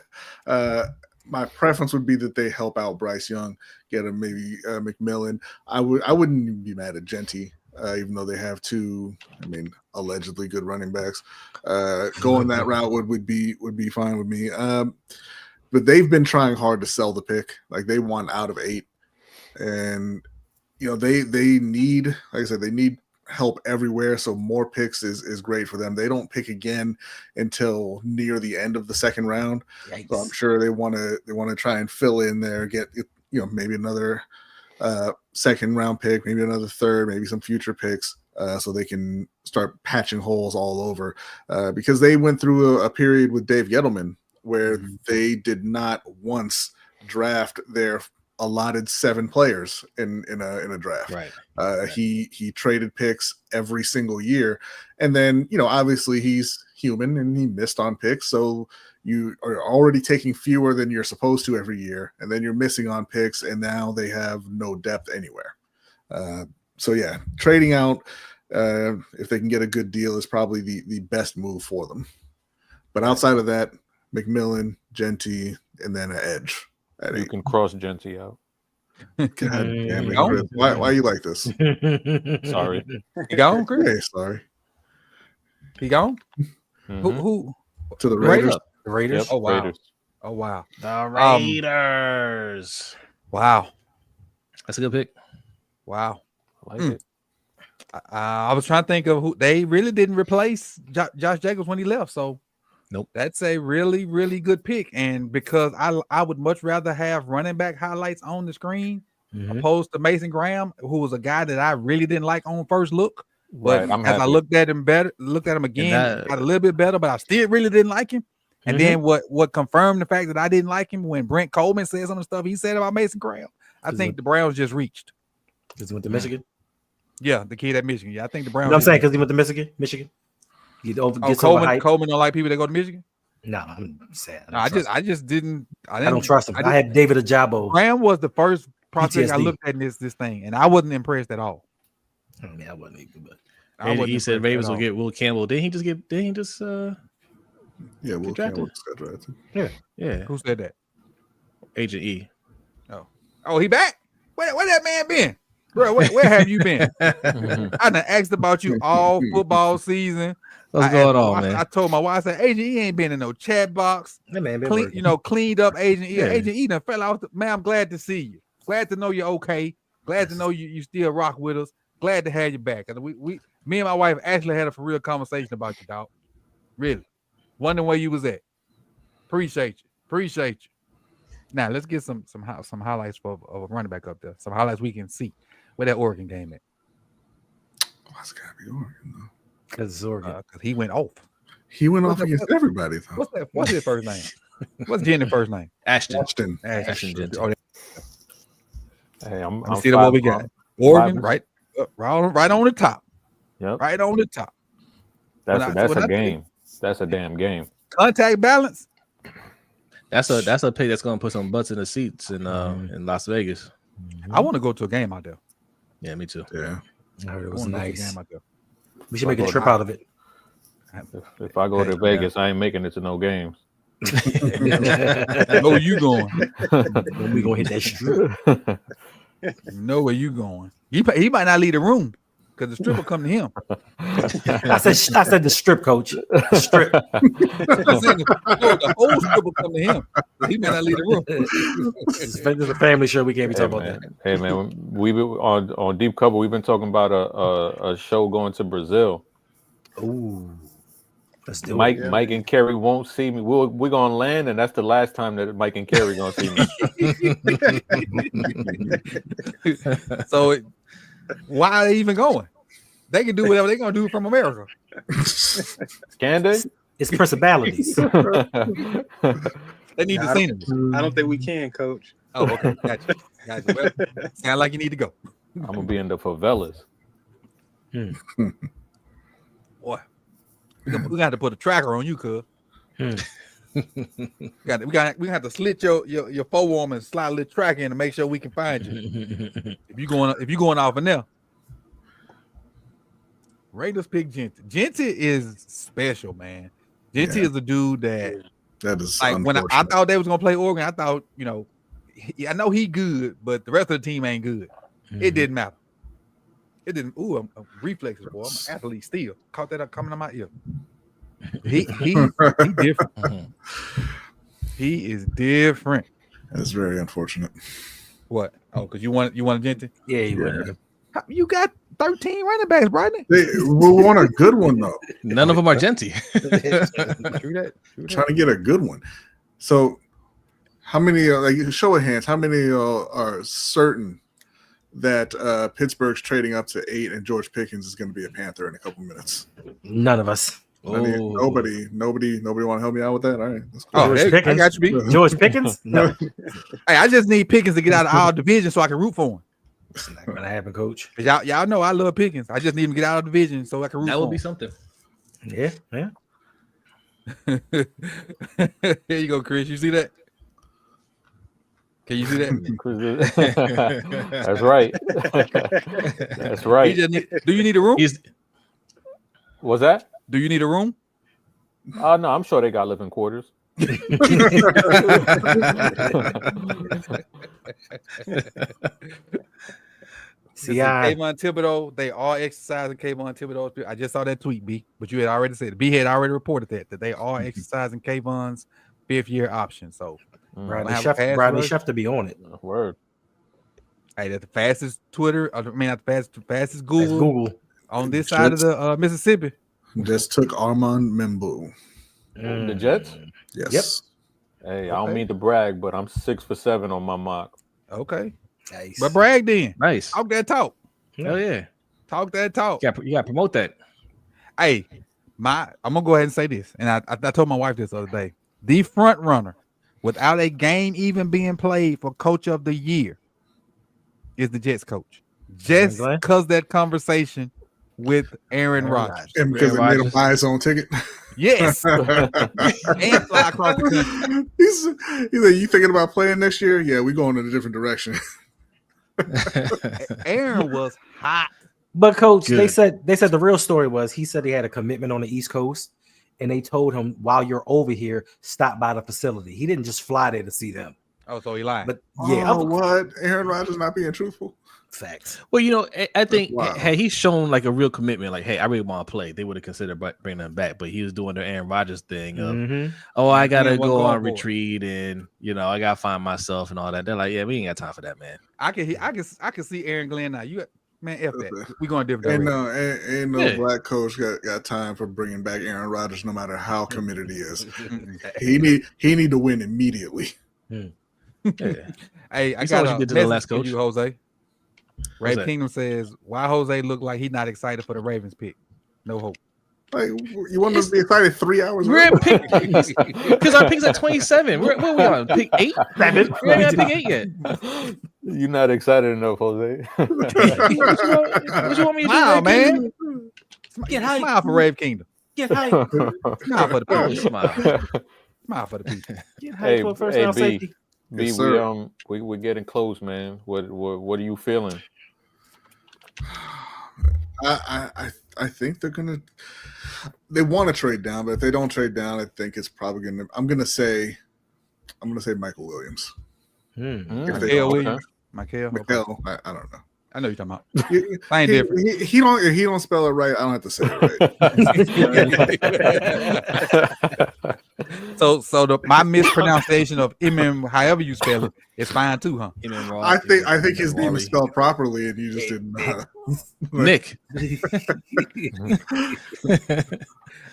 My preference would be that they help out Bryce Young, get him maybe McMillan. I wouldn't even be mad at Genty, even though they have 2, I mean, allegedly good running backs. Going that route would be fine with me. But they've been trying hard to sell the pick. Like they want out of 8, and they need, like I said, they need help everywhere. So more picks is great for them. They don't pick again until near the end of the second round. Yikes. So I'm sure they want to try and fill in there, get maybe another second round pick, maybe another third, maybe some future picks, so they can start patching holes all over. Because they went through a period with Dave Gettleman where they did not once draft their allotted 7 players in a draft. Right. He traded picks every single year, and then obviously he's human and he missed on picks, so you are already taking fewer than you're supposed to every year, and then you're missing on picks, and now they have no depth anywhere. So yeah, trading out if they can get a good deal is probably the best move for them. But outside of that, McMillan, Genty, and then an edge. You can cross Genty out. God damn it, Chris. Why you like this? Sorry. He gone, Chris? Hey, sorry. He gone? Mm-hmm. Who? To the Raiders? The Raiders? Yep, Oh, wow. Raiders. Oh, wow. The Raiders. Wow. That's a good pick. Wow. I like it. I was trying to think of who they really didn't replace Josh Jacobs when he left. So nope. That's a really, really good pick. And because I would much rather have running back highlights on the screen opposed to Mason Graham, who was a guy that I really didn't like on first look. But Right, as I looked at him again, got a little bit better, but I still really didn't like him. And then what confirmed the fact that I didn't like him when Brent Coleman said some of the stuff he said about Mason Graham, I think the Browns just reached. Because he went to Michigan? Yeah, the kid at Michigan. Yeah, I think the Browns. You know what I'm saying? Because he went to Michigan. Coleman don't like people that go to Michigan. No, I'm sad. I just didn't. I don't trust him. I had David Ajabo. Graham was the first prospect I looked at in this thing, and I wasn't impressed at all. I mean, I wasn't either, but he said Ravens will get Will Campbell. Didn't he just yeah, Will Campbell just got drafted. Yeah. Who said that? Agent E. Oh, he back? Where that man been? Bro, where have you been? I done asked about you all football season. What's going on, man? I told my wife, I said, Agent E ain't been in no chat box. That man been cleaned up Agent E. Yeah. Agent E done fell out. Man, I'm glad to see you. Glad to know you're okay. Glad to know you still rock with us. Glad to have you back. Me and my wife actually had a for real conversation about you, dog. Really. Wondering where you was at. Appreciate you. Now let's get some highlights of a running back up there. Some highlights we can see. Where that Oregon game at? Why it's gotta be Oregon though? Because it's Oregon. Because he went off. He went off against everybody though. What's his first name? What's Jenny's first name? Ashton. Oh, hey, I'm see what we got. Oregon, right on the top. Yep. Right on the top. That's a game. That's a damn game. Contact balance. That's a pick that's gonna put some butts in the seats in Las Vegas. I want to go to a game out there. Yeah, me too. Yeah. I heard it was nice. Out there. We should make a trip out of it. If I go to Vegas, I ain't making it to no games. Know where you going? We gonna hit that strip. Know where you going? He might not leave the room because the strip will come to him. I said the strip, coach. The strip. The whole strip will come to him. He might not leave the room. This is a family show. We can't be talking about that. Hey man, we've been on Deep Cover. We've been talking about a show going to Brazil. Ooh. Let's do Mike, it. Mike and Kerry won't see me. We're gonna land, and that's the last time that Mike and Kerry gonna see me. So, why are they even going? They can do whatever they're gonna do from America. Can they? It's principalities. They need the scenery. I don't think we can, Coach. Oh, okay, gotcha. Well, sound like you need to go. I'm gonna be in the favelas. Boy, we got to put a tracker on you, cuz. we got to have to slit your forearm and slide a little tracker in to make sure we can find you. if you going off in there. Raiders pick Genty. Genty is special, man. Genty is a dude that is like when I thought they was gonna play Oregon, I thought, I know he good, but the rest of the team ain't good. It didn't matter. It didn't. Ooh, I'm reflexes, boy. I'm an athlete still. Caught that up coming out my ear. He different. He is different. That's very unfortunate. What? Oh, because you want a Genty? Yeah, You got 13 running backs, Brian. We want a good one though. None of them are Genty. True that. Trying to get a good one. So, how many? Show of hands. How many are certain that Pittsburgh's trading up to 8 and George Pickens is going to be a Panther in a couple minutes? None of us. Nobody want to help me out with that? All right. George Pickens. I got you, B. George Pickens? No. Hey, I just need Pickens to get out of our division so I can root for him. It's not gonna happen, Coach. Y'all know I love Pickens. I just need him to get out of the division so I can root for him. That would be something. Yeah. Here you go, Chris. You see that? Can you see that? That's right. That's right. Do you need a room? What's that? Do you need a room? No, I'm sure they got living quarters. See, Kayvon Thibodeau, they are exercising Kayvon Thibodeau. I just saw that tweet, B, but you had already said B had already reported that they are exercising Kayvon's 5th-year option. So Bradley Schefter be on it. Word. Hey, that's the fastest Twitter. The fastest Google on this side of the Mississippi. Just took Armand Membu. The Jets? Yes. Yep. Hey, I don't mean to brag, but I'm 6 for 7 on my mock. Okay. Nice. But brag then. Nice. Talk that talk. Hell yeah. Talk that talk. You got to promote that. Hey, I'm going to go ahead and say this. And I told my wife this the other day. The front runner, without a game even being played for Coach of the Year, is the Jets coach. Just because that conversation with Aaron Rodgers. And because they made him buy his own ticket. Yes. And fly across the country. He's like, you thinking about playing next year? Yeah, we're going in a different direction. Aaron was hot. But Coach, they said the real story was he said he had a commitment on the East Coast, and they told him while you're over here, stop by the facility. He didn't just fly there to see them. Oh, so he lied. But yeah, what? Aaron Rodgers not being truthful? Facts. Well, I think had he shown like a real commitment, like, hey, I really want to play, they would have considered bringing him back. But he was doing the Aaron Rodgers thing of, I gotta go on retreat, and I gotta find myself and all that. They're like, yeah, we ain't got time for that, man. I can see Aaron Glenn now. Man, F that. We're going different. Ain't no black coach got time for bringing back Aaron Rodgers, no matter how committed he is. he need to win immediately. Yeah. Hey, I got a message for you, Jose. Rave Kingdom says, why Jose look like he's not excited for the Ravens pick? No hope. Like, you want us to be excited 3 hours? We're at pick because our pick's at 27. Where are we on? Pick 8? 7? We're not pick 8 yet. You're not excited enough, Jose. What you want me to do? Wow, man. Get hype. Smile for Rave Kingdom. Get hype. Smile for the people. Smile for the people. Get hype for first round safety. B, yes, we're getting close, man. What are you feeling? I think they want to trade down, but if they don't trade down, I think it's probably I'm gonna say Michael Williams. Michael Williams. Michael. I don't know. I know you're talking about. I ain't different. He don't spell it right. I don't have to say it right. So my mispronunciation of Imam, however you spell it, is fine too, huh? I think his name is spelled properly, and you just didn't. Nick.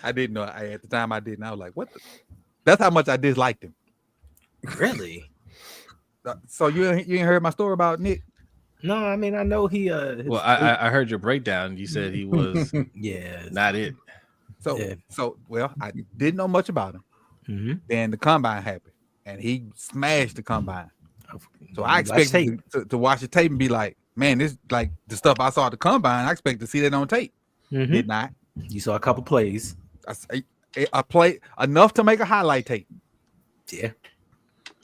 I didn't know. At the time, I didn't. I was like, "What?" That's how much I disliked him. Really? So you ain't heard my story about Nick? No, I mean I know he. Well, I heard your breakdown. You said he was not it. So I didn't know much about him. Then the combine happened, and he smashed the combine. So I expected to watch the tape and be like, man, this like the stuff I saw at the combine. I expect to see that on tape. Mhm. Did not. You saw a couple plays. I played enough to make a highlight tape. Yeah.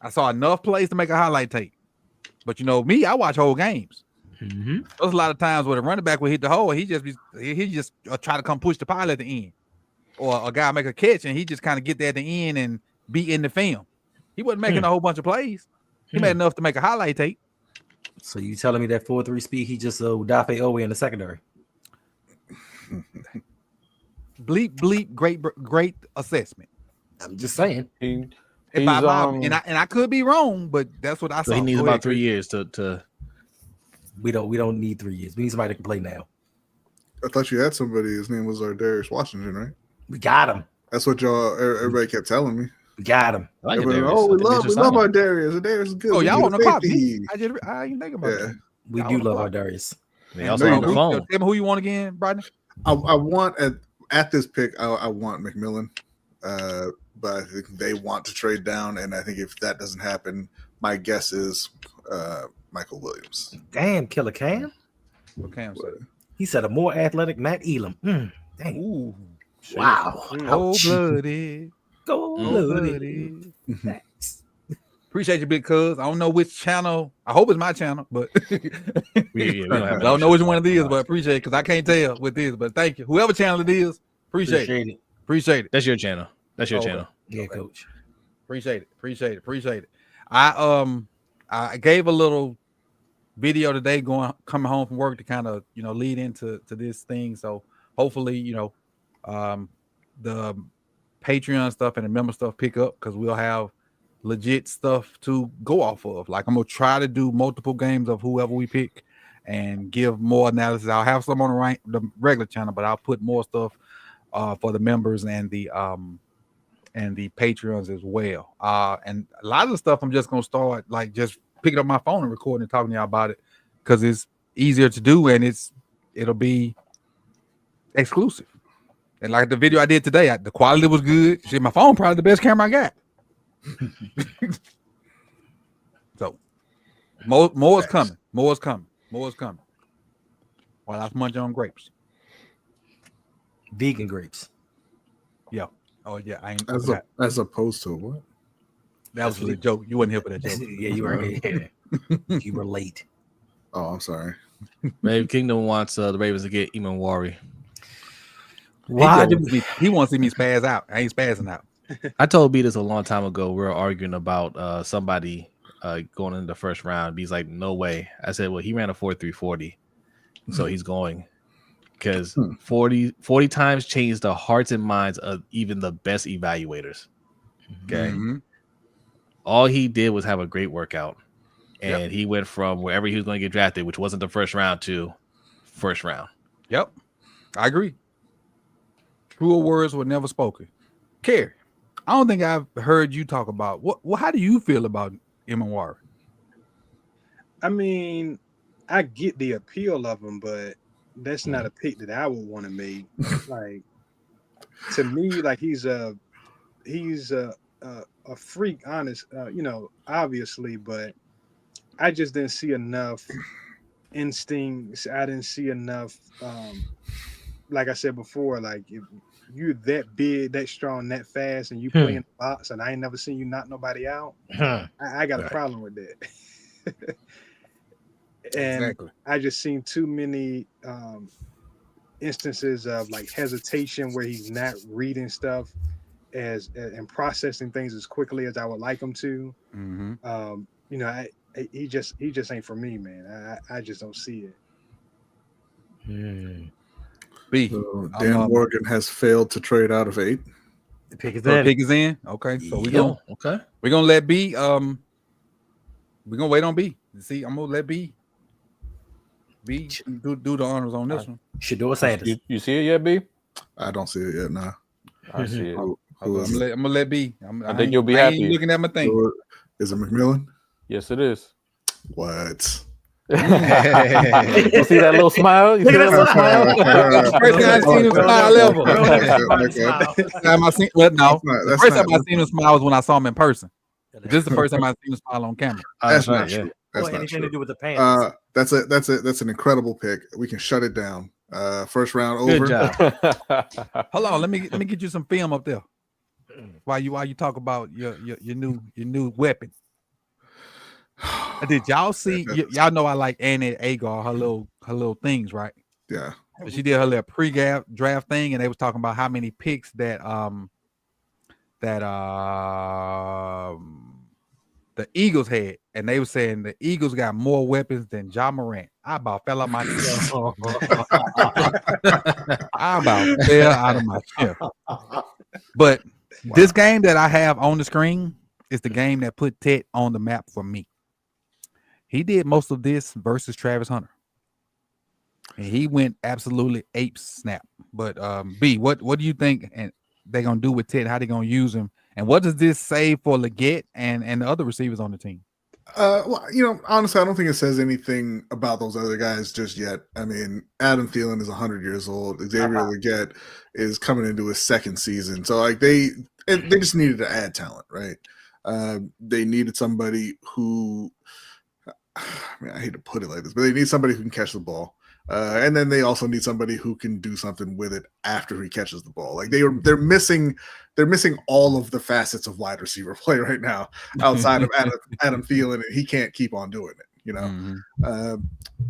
I saw enough plays to make a highlight tape. But you know me, I watch whole games. Mm-hmm. There's a lot of times where the running back will hit the hole, he just try to come push the pile at the end, or a guy make a catch and he just kind of get there at the end and be in the film. He wasn't making a whole bunch of plays. He made enough to make a highlight tape. So you telling me that 4-3 speed he just Dafe Owe in the secondary? Bleep, great assessment. I'm just saying. He's, and I could be wrong, but that's what I saw. So he needs about 3 years to. We don't need 3 years. We need somebody that can play now. I thought you had somebody. His name was Darius Washington, right? We got him. That's what everybody kept telling me. We got him. I like Everybody, oh, we love our Darius. Darius is good. Oh, y'all want to pop? I didn't think about Yeah. that. We do love our Darius. They also on the phone. Tell me who you want again, Brian. I want at this pick. I want McMillan, but I think they want to trade down, and I think if that doesn't happen, my guess is Michael Williams. Damn, Killer Cam. What Cam said? He said a more athletic Matt Elam. Dang. Ooh, Wow. cold blooded. Cold-blooded. Thanks. Appreciate you, big cuz. I don't know which channel. I hope it's my channel, but We don't have I don't know which one it is, but appreciate it because I can't tell with this. But thank you, whoever channel it is. Appreciate it. Appreciate it. That's your channel. That's your channel. Yeah, coach. Appreciate it. I gave a little video today coming home from work to kind of lead into this thing. So hopefully the Patreon stuff and the member stuff pick up because we'll have legit stuff to go off of. Like I'm gonna try to do multiple games of whoever we pick and give more analysis. I'll have some on the regular channel, but I'll put more stuff for the members and the Patreons as well. And a lot of the stuff I'm just gonna start like just picking up my phone and recording and talking to y'all about it because it's easier to do and it'll be exclusive. And like the video I did today, the quality was good. Shit, my phone probably the best camera I got. So more is coming. More is coming. While I was munching on grapes. Vegan grapes. Yeah. Oh yeah. I ain't As opposed to what? that was a joke. You wasn't here for that joke. Yeah, you were. Yeah. You were late. Oh, I'm sorry. Maybe Kingdom wants the Ravens to get Eamon Wari. Why He wants to see me spaz out. I ain't spazzing out. I told B this a long time ago. We were arguing about somebody going in the first round. B's like, no way. I said, well, he ran a 4.340, so he's going because 40 times changed the hearts and minds of even the best evaluators. Okay, all he did was have a great workout, and he went from wherever he was going to get drafted, which wasn't the first round, to first round. Yep, I agree. Truer words were never spoken. Kerry, I don't think I've heard you talk about what. How do you feel about Eamon Wari? I mean, I get the appeal of him, but that's not a pick that I would want to make. Like to me, like he's a freak, honest, obviously, but I just didn't see enough instincts. I didn't see enough. Like I said before, like if you're that big, that strong, that fast, and you play in the box, and I ain't never seen you knock nobody out, I got a problem with that. And exactly. I just seen too many instances of like hesitation where he's not reading stuff and processing things as quickly as I would like him to. He just ain't for me, man. I just don't see it. B. So Dan Morgan has failed to trade out of 8. The pick is The in. pick is in. Okay, so we're gonna let B. We're gonna wait on B. See, I'm gonna let B do the honors on this one. Shador Sanders. You see it yet, B? I don't see it yet. Nah. I see it. I'm gonna let B. I think you'll be I ain't happy. looking at my thing. So, is it McMillan? Yes, it is. What? You see that little smile? You see that little smile? First time I seen him smile ever. First time I seen him smile was when I saw him in person. This is the first time I seen him smile on camera. That's not true. That's or not anything true. to do with the Panthers. That's an incredible pick. We can shut it down. First round Good over. job. Hold on, let me get you some film up there. While you talk about your new weapon. Did y'all see? Y'all know I like Annie Agar, her little things, right? Yeah. So she did her little pre-draft thing, and they was talking about how many picks that the Eagles had, and they were saying the Eagles got more weapons than Ja Morant. I about fell out my chair. I about fell out of my chair. But this game that I have on the screen is the game that put Ted on the map for me. He did most of this versus Travis Hunter. And he went absolutely ape snap. But B, what do you think and they're gonna do with Ted? How they gonna use him? And what does this say for Leggett and the other receivers on the team? Well, honestly, I don't think it says anything about those other guys just yet. I mean, Adam Thielen is 100 years old. Xavier Leggett is coming into his second season. So like they just needed to add talent, right? They needed somebody who, I hate to put it like this, but they need somebody who can catch the ball. And then they also need somebody who can do something with it after he catches the ball. Like they're missing all of the facets of wide receiver play right now outside of Adam Thielen, and he can't keep on doing it, Mm-hmm.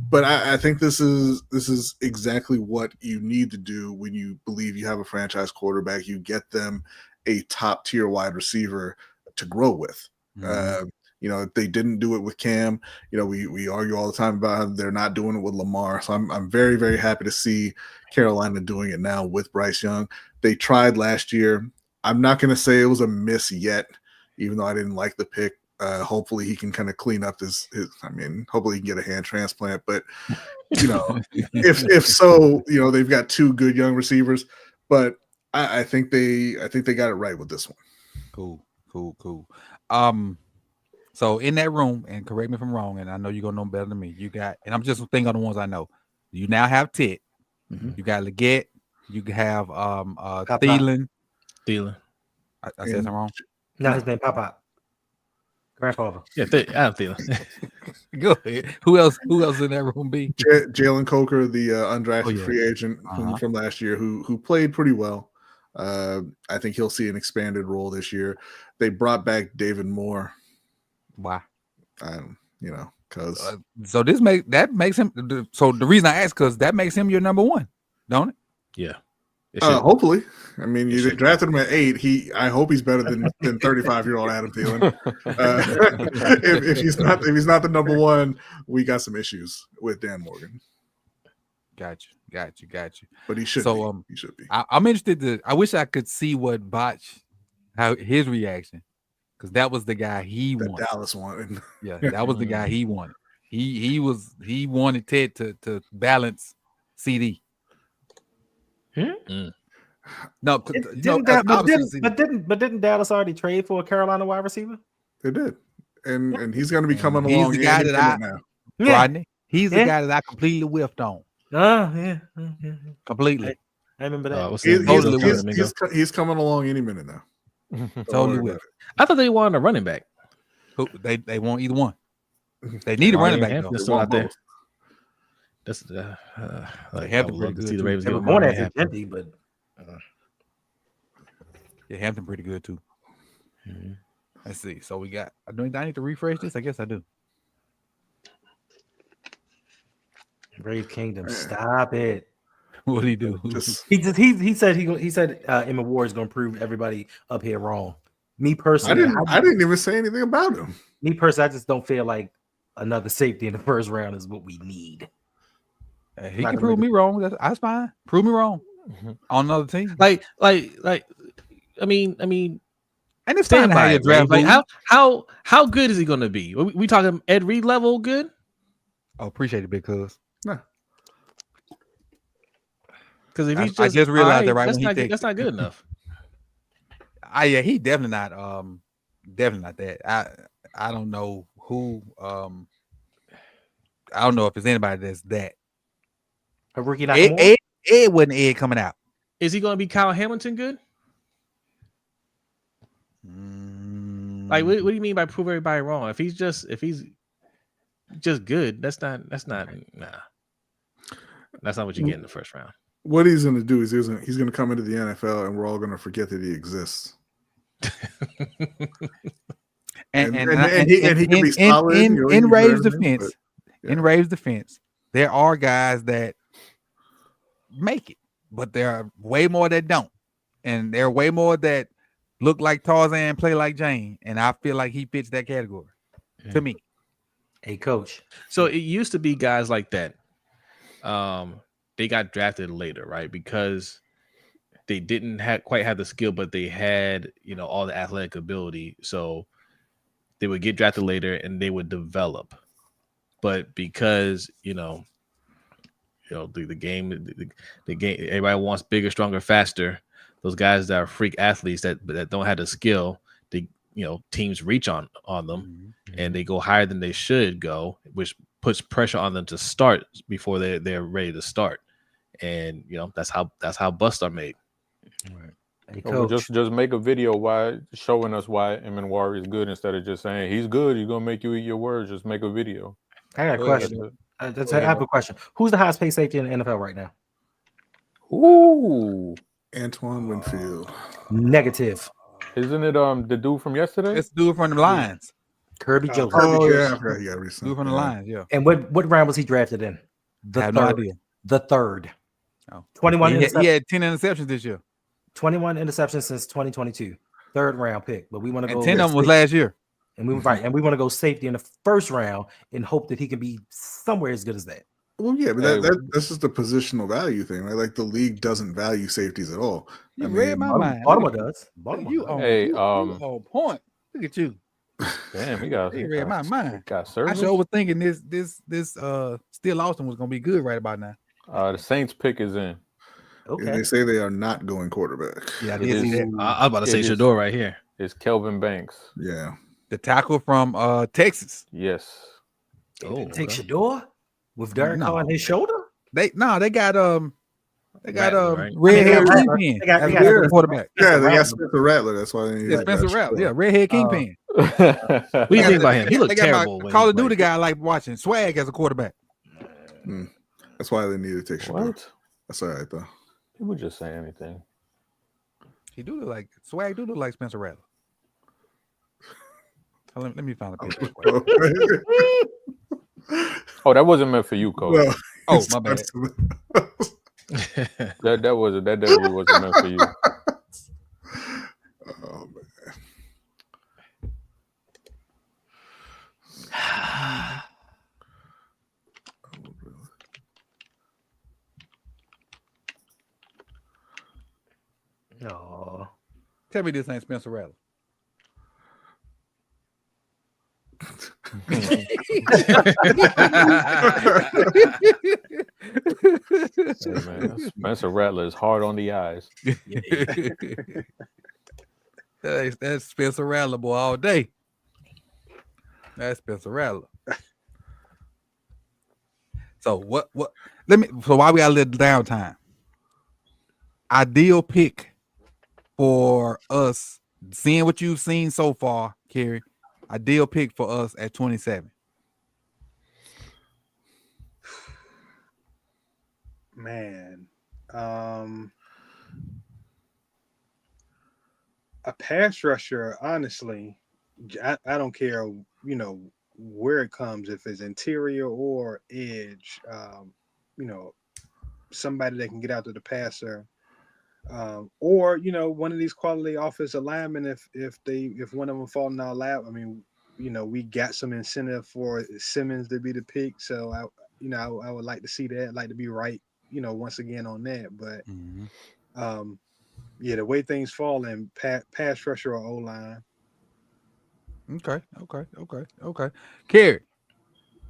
But I think this is exactly what you need to do when you believe you have a franchise quarterback. You get them a top tier wide receiver to grow with. Mm-hmm. They didn't do it with Cam. We argue all the time about how they're not doing it with Lamar. So I'm very, very happy to see Carolina doing it now with Bryce Young. They tried last year. I'm not going to say it was a miss yet, even though I didn't like the pick. Hopefully he can kind of clean up his hopefully he can get a hand transplant. But, if so, they've got two good young receivers. But I think they got it right with this one. Cool. So in that room, and correct me if I'm wrong, and I know you're gonna know better than me. You got, and I'm just thinking on the ones I know. You now have Tit. Mm-hmm. You got Leggett. You have Thielen. I said something wrong. No, his name Pop. Grandfather. Yeah, Adam Thielen. Go ahead. Who else in that room? B. Jalen Coker, the undrafted free agent from last year, who played pretty well. I think he'll see an expanded role this year. They brought back David Moore. Why? Because so makes him. So the reason I ask, because that makes him your number one, don't it? Yeah. Hopefully. I mean, you drafted him at 8. I hope he's better than 35-year-old Adam Thielen. If he's not the number one, we got some issues with Dan Morgan. Got you. But he should. So he should be. I'm interested I wish I could see what Botch, how his reaction, because that was the guy he wanted. Dallas wanted. Yeah, that was the guy he wanted. He wanted Ted to balance CD. No, didn't Dallas already trade for a Carolina wide receiver? They did, and he's going to be coming along. He's the guy that now. Rodney. He's the guy that I completely whiffed on. Completely. I remember that. He's coming along any minute now. Totally whiffed. I thought they wanted a running back. They want either one. They need a running back. Still out there. That's Hampton pretty good. See the Ravens give more than Hampton, but Hampton pretty good too. Mm-hmm. Let's see. So we got. I need to refresh this. I guess I do. Brave Kingdom, stop it. What did he do? He said Emma Ward is going to prove everybody up here wrong. Me personally, I didn't even say anything about him. Me personally, I just don't feel like another safety in the first round is what we need. He can prove me wrong. That's fine. Prove me wrong on another team. Like, I mean, and it's fine how you draft. Like, how good is he going to be? We talking Ed Reed level good? Oh, appreciate it, big cuz. No. Because if he's I just realized that right that's when not, he that's not good enough. He definitely not that. I don't know who. I don't know if there's anybody that's that. A rookie Ed wasn't Ed coming out. Is he going to be Kyle Hamilton good? Like, what do you mean by prove everybody wrong? If he's just good. That's not nah. That's not what you get in the first round. What he's going to do is he's going to come into the NFL and we're all going to forget that he exists. and he can be solid in Rave's defense. In Rave's defense, there are guys that make it, but there are way more that don't, and there are way more that look like Tarzan, play like Jane, and I feel like he fits that category to me. Hey, coach. So it used to be guys like that. They got drafted later, right? Because they didn't quite have the skill, but they had, all the athletic ability. So they would get drafted later and they would develop. But because, the game, everybody wants bigger, stronger, faster. Those guys that are freak athletes that don't have the skill, teams reach on them and they go higher than they should go, which puts pressure on them to start before they're ready to start. And that's how busts are made. Right. Hey, so just make a video showing us why Emanwari is good instead of just saying he's good. He's gonna make you eat your words. Just make a video. I got a question. I have a question. Who's the highest paid safety in the NFL right now? Ooh, Antoine Winfield. Negative. Isn't it the dude from yesterday? It's the dude from the Lions. Kirby Joseph. Oh yeah, recently. Dude from the Lions, yeah. And what round was he drafted in? I have no idea. The third. Oh. 21. He had 10 interceptions this year. 21 interceptions since 2022. Third round pick, but we want to go. 10 of them was last year. And we want to go safety in the first round and hope that he can be somewhere as good as that. Well, yeah, but that's just the positional value thing, right? Like the league doesn't value safeties at all. You read my mind. Baltimore does. You on point. Look at you. Damn, he read my mind. Got service. I sure was thinking this Still Austin was gonna be good right about now. The Saints pick is in. Okay. And they say they are not going quarterback. Yeah, I did see that. I was about to say Shador right here. It's Kelvin Banks. Yeah. The tackle from Texas. Yes. Take Shador with Derek Carr on his shoulder? They got Rattler, right? Redhead Kingpin. They got quarterback. Yeah, they got Spencer Rattler. That's why they need Spencer Rattler. Yeah, Redhead Kingpin. What do you think about him? He looked terrible. Call of Duty guy I like watching. Swag as a quarterback. That's why they needed to take Shador. That's all right though. People just say anything. He do look like Swag. Do look like Spencer Rattler. Let me find a picture. Oh, that wasn't meant for you, Coach. Well, oh, my bad. that definitely wasn't meant for you. Oh man. No. Tell me this ain't Spencer Rattler. Hey, man, Spencer Rattler is hard on the eyes. That's Spencer Rattler, boy, all day. That's Spencer Rattler. So what? So why we got a little downtime? Ideal pick for us, seeing what you've seen so far, Kerry. Ideal pick for us at 27. Man, a pass rusher, honestly, I don't care, where it comes, if it's interior or edge, somebody that can get out to the passer, or one of these quality offensive linemen. If one of them fall in our lap, I mean, we got some incentive for Simmons to be the pick. So I would like to see that. I'd like to be right, once again on that. But the way things fall in pass rusher or O line. Okay. Kerry,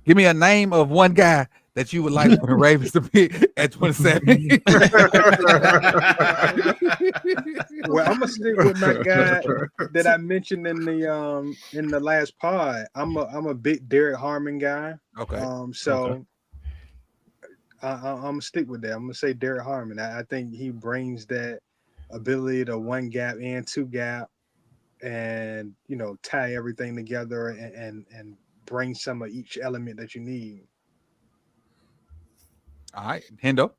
give me a name of one guy that you would like for the Ravens to pick at 27. Well, I'm gonna stick with my guy that I mentioned in the last pod. I'm a big Derek Harmon guy. Okay. I'm gonna stick with that. I'm gonna say Derek Harmon. I think he brings that ability to one gap and two gap, and tie everything together and bring some of each element that you need. All right, Hendo.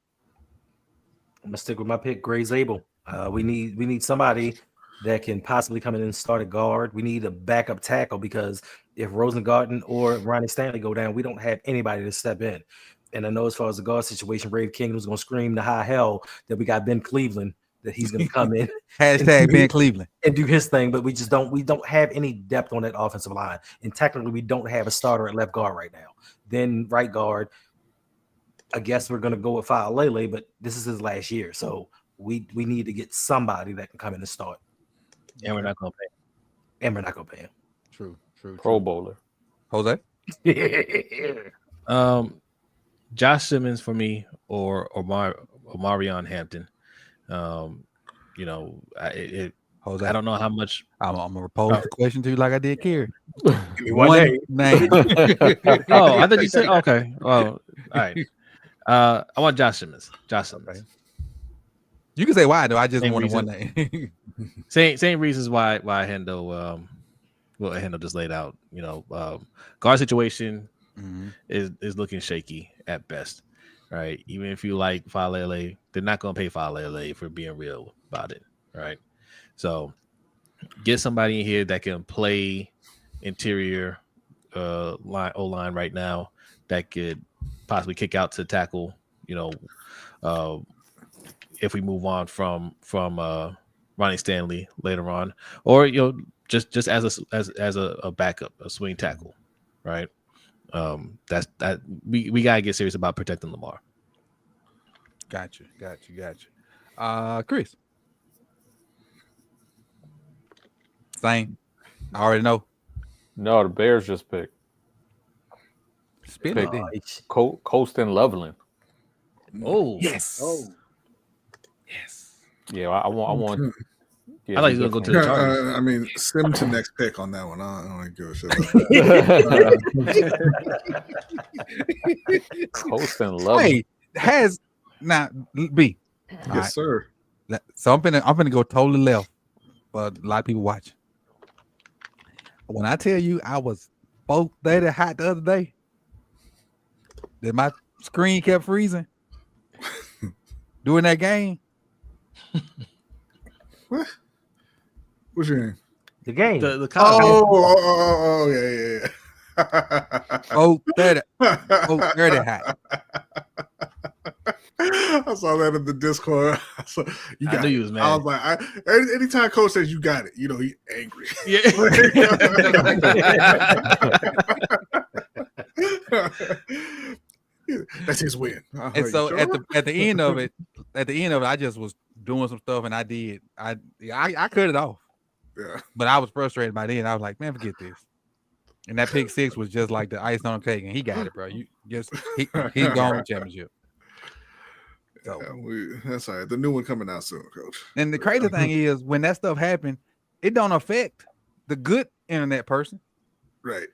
I'm gonna stick with my pick, Gray Zabel. We need somebody that can possibly come in and start a guard. We need a backup tackle because if Rosengarten or Ronnie Stanley go down, we don't have anybody to step in. And I know as far as the guard situation, Brave Kingdom was gonna scream to high hell that we got Ben Cleveland, that he's gonna come in Hashtag Ben Cleveland and do his thing, but we don't have any depth on that offensive line. And technically, we don't have a starter at left guard right now. Then right guard, I guess we're gonna go with Faalele, but this is his last year, so we need to get somebody that can come in and start. And we're not gonna pay him. True. Pro Bowler. Jose. Josh Simmons for me, or Marion Hampton. Jose, I don't know how much. I'm gonna pose the question to you like I did Kerry. Give me one name. Oh, I thought you said okay. Well, all right. I want Josh Simmons. Okay. You can say why though. I just Same wanted reason. one name. Same reasons why Hendo Hendo just laid out. Guard situation is looking shaky at best. Right. Even if you like Faalele, they're not gonna pay Faalele for being real about it. Right. So get somebody in here that can play interior O-line right now that could possibly kick out to tackle, if we move on from Ronnie Stanley later on, or just as a backup, a swing tackle, right? That's that we gotta get serious about protecting Lamar. Got you. Chris. Same. I already know. No, the Bears just picked. Spin it. Colston Loveland. Oh Yes. Yeah, I want. Yeah, I thought you were gonna go to the Chargers. I mean, sim to next pick on that one. I don't give a shit about that. Colston Loveland. Wait, has not B. Yes, sir. So I'm gonna go totally left, but a lot of people watching. When I tell you I was both that hot the other day, that my screen kept freezing during that game. What? What's your name? The game. The college. Oh, yeah. Oh, that hot. I saw that in the Discord. I knew you was mad. I was like, anytime coach says you got it, he's angry. Yeah. That's his win. And so at the end of it, I just was doing some stuff, and I cut it off. Yeah. But I was frustrated by then. I was like, man, forget this. And that pick six was just like the ice on the cake, and he got it, bro. He's gone with championship. So that's all right. The new one coming out soon, coach. And the crazy thing is, when that stuff happened, it don't affect the good internet person. Right.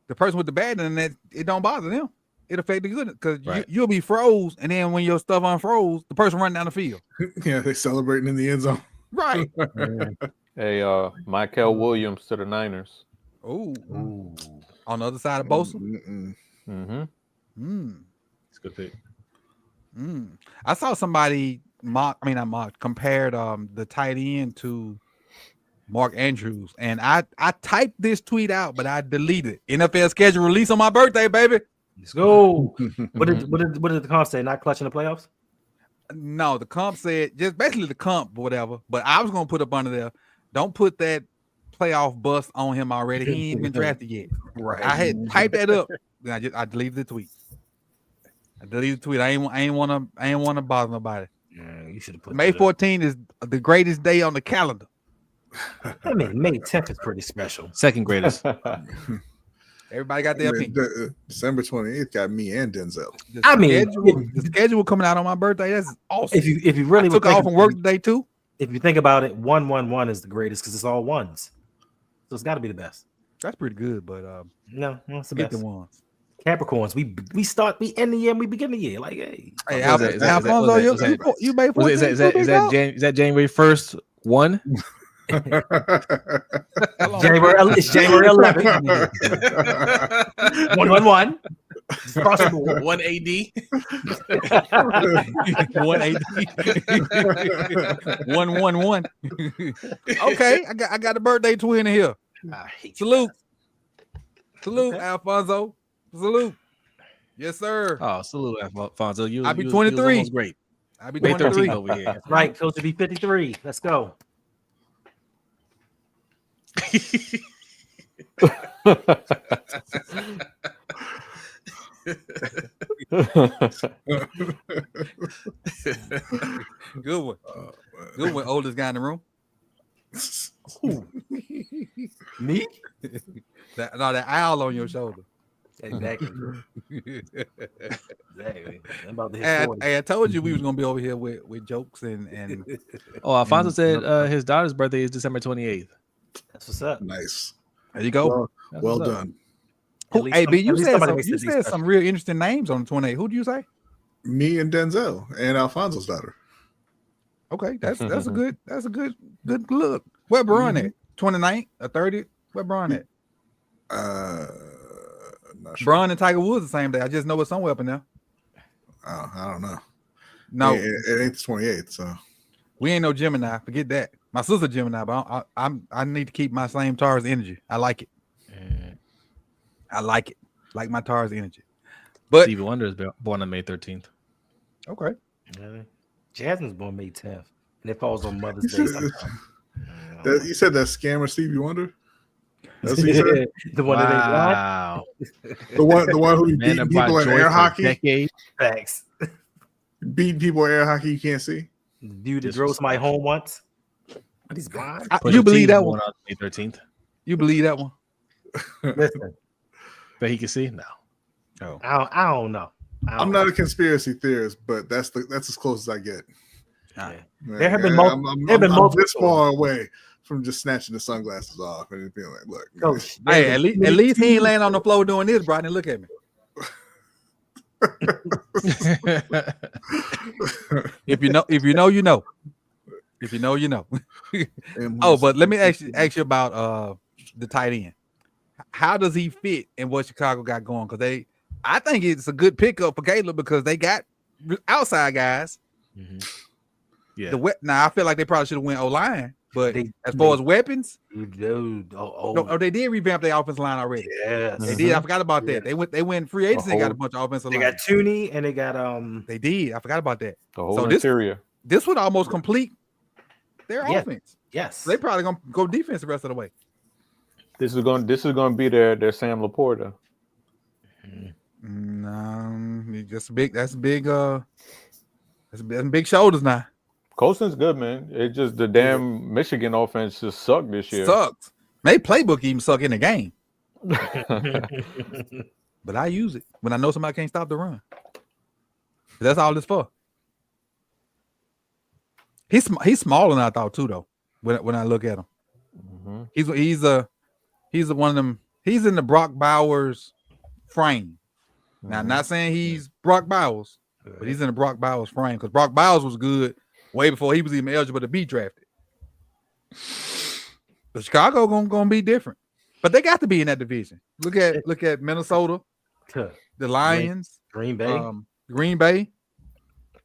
The person with the bad internet, it don't bother them. It affect the good because right. You'll be froze, and then when your stuff unfroze, the person running down the field. Yeah, they celebrating in the end zone. Right. Hey, Michael Williams to the Niners. Oh, on the other side of Bosa. It's a good pick. I saw somebody compared the tight end to Mark Andrews, and I typed this tweet out, but I deleted it. NFL schedule release on my birthday, baby. Let's go. What did the comp say? Not clutching the playoffs? No, the comp said just basically the comp, whatever. But I was gonna put up under there. Don't put that playoff bust on him already. He ain't even been drafted yet. Right. I had typed that up. Then I deleted the tweet. I ain't want to bother nobody. Yeah, you should have put May 14th is the greatest day on the calendar. I mean, May 10th is pretty special. Second greatest. Everybody got their opinion. December 28th got me and Denzel. The schedule coming out on my birthday. That's awesome. If you really took off from work today too. If you think about it, 1-1-1 is the greatest because it's all ones. So it's got to be the best. That's pretty good, but no, it's the get best. the ones. Capricorns, we end the year and we begin the year. Like, hey, Alfonso, you made 14. Is that January 1st? 1? It's January 11th. 111. Just cross the board. 1 AD. 180. 111. Okay, I got a birthday twin in here. Salute. Salute, Okay. Alfonso. Salute. Yes, sir. Oh, salute, Alfonso. I'll be you 23. almost great. I'll be May 23. 13th over here. Right, Coach to be 53. Let's go. Good one. Good one. Oldest guy in the room. Me? That owl on your shoulder. Exactly. Exactly. I'm about to hit And 40. I told you we was gonna be over here with jokes and Oh, Alfonso said his daughter's birthday is December 28th. That's what's up. Nice. there you go. That's Well what's up. done. Who, least hey, some- B, you at least said somebody some, makes you it said special. some real interesting names on the 28. Who do you say? Me and Denzel and Alfonso's daughter. Okay, that's a good look. Where Braun at? 29th or 30th? Where Braun at? Not sure. Braun and Tiger Woods the same day. I just know it's somewhere up in there. Oh, I don't know. No, it ain't the 28th. So we ain't no Gemini. Forget that. My sister Gemini, but I need to keep my same Taurus energy. I like it. I like it. Like my Taurus energy. But Stevie Wonder is born on May 13th. okay. Jasmine's born May 10th. And it falls on Mother's Day. sometime. you said that scammer Stevie Wonder. That's what you said? The one that ain't blind? Wow. The one who Man beat that brought people in joy air for hockey. decades. Facts. Beating people in air hockey you can't see. The dude that drove somebody home once. But he's blind. Pusha You T believe is that born one? on May 13th. You believe that one? Listen, But he can see? No. Oh. I don't know. I'm not a conspiracy theorist, but that's as close as I get. Ah. There have been Yeah, multiple. I'm there have been multiple. this far away from just snatching the sunglasses off and being like, "Look, man, Coach, Hey, there at have been least he ain't laying on the floor doing this, Brian. Look at me. If you know, you know. If you know, you know. Oh, but let me ask you about the tight end. How does he fit in what Chicago got going? Because I think it's a good pickup for Caleb because they got outside guys. Yeah. Now I feel like they probably should have went O-line, but They- as far as weapons, Dude, no, they did revamp their offensive line already. yes. They did. I forgot about Yeah. that. They went free agency. They got a bunch of offensive They line. got Tooney and they got They did. I forgot about that. The whole So this- interior. This would almost complete their Yeah. offense. yes. So they probably gonna go defense the rest of the way. This is going to be their Sam Laporta. That's big. That's big shoulders now. Colston's good, man. It just the damn Michigan offense just sucked this year. Sucks. Maybe playbook even suck in the game, but I use it when I know somebody can't stop the run. That's all it's for. He's smaller than I thought too, though. When I look at him, he's one of them. He's in the Brock Bowers frame. Now, I'm not saying he's Brock Bowers, but he's in the Brock Bowers frame because Brock Bowers was good way before he was even eligible to be drafted. But Chicago gonna be different, but they got to be in that division. Look at Minnesota, the Lions, Green Bay. Green Bay.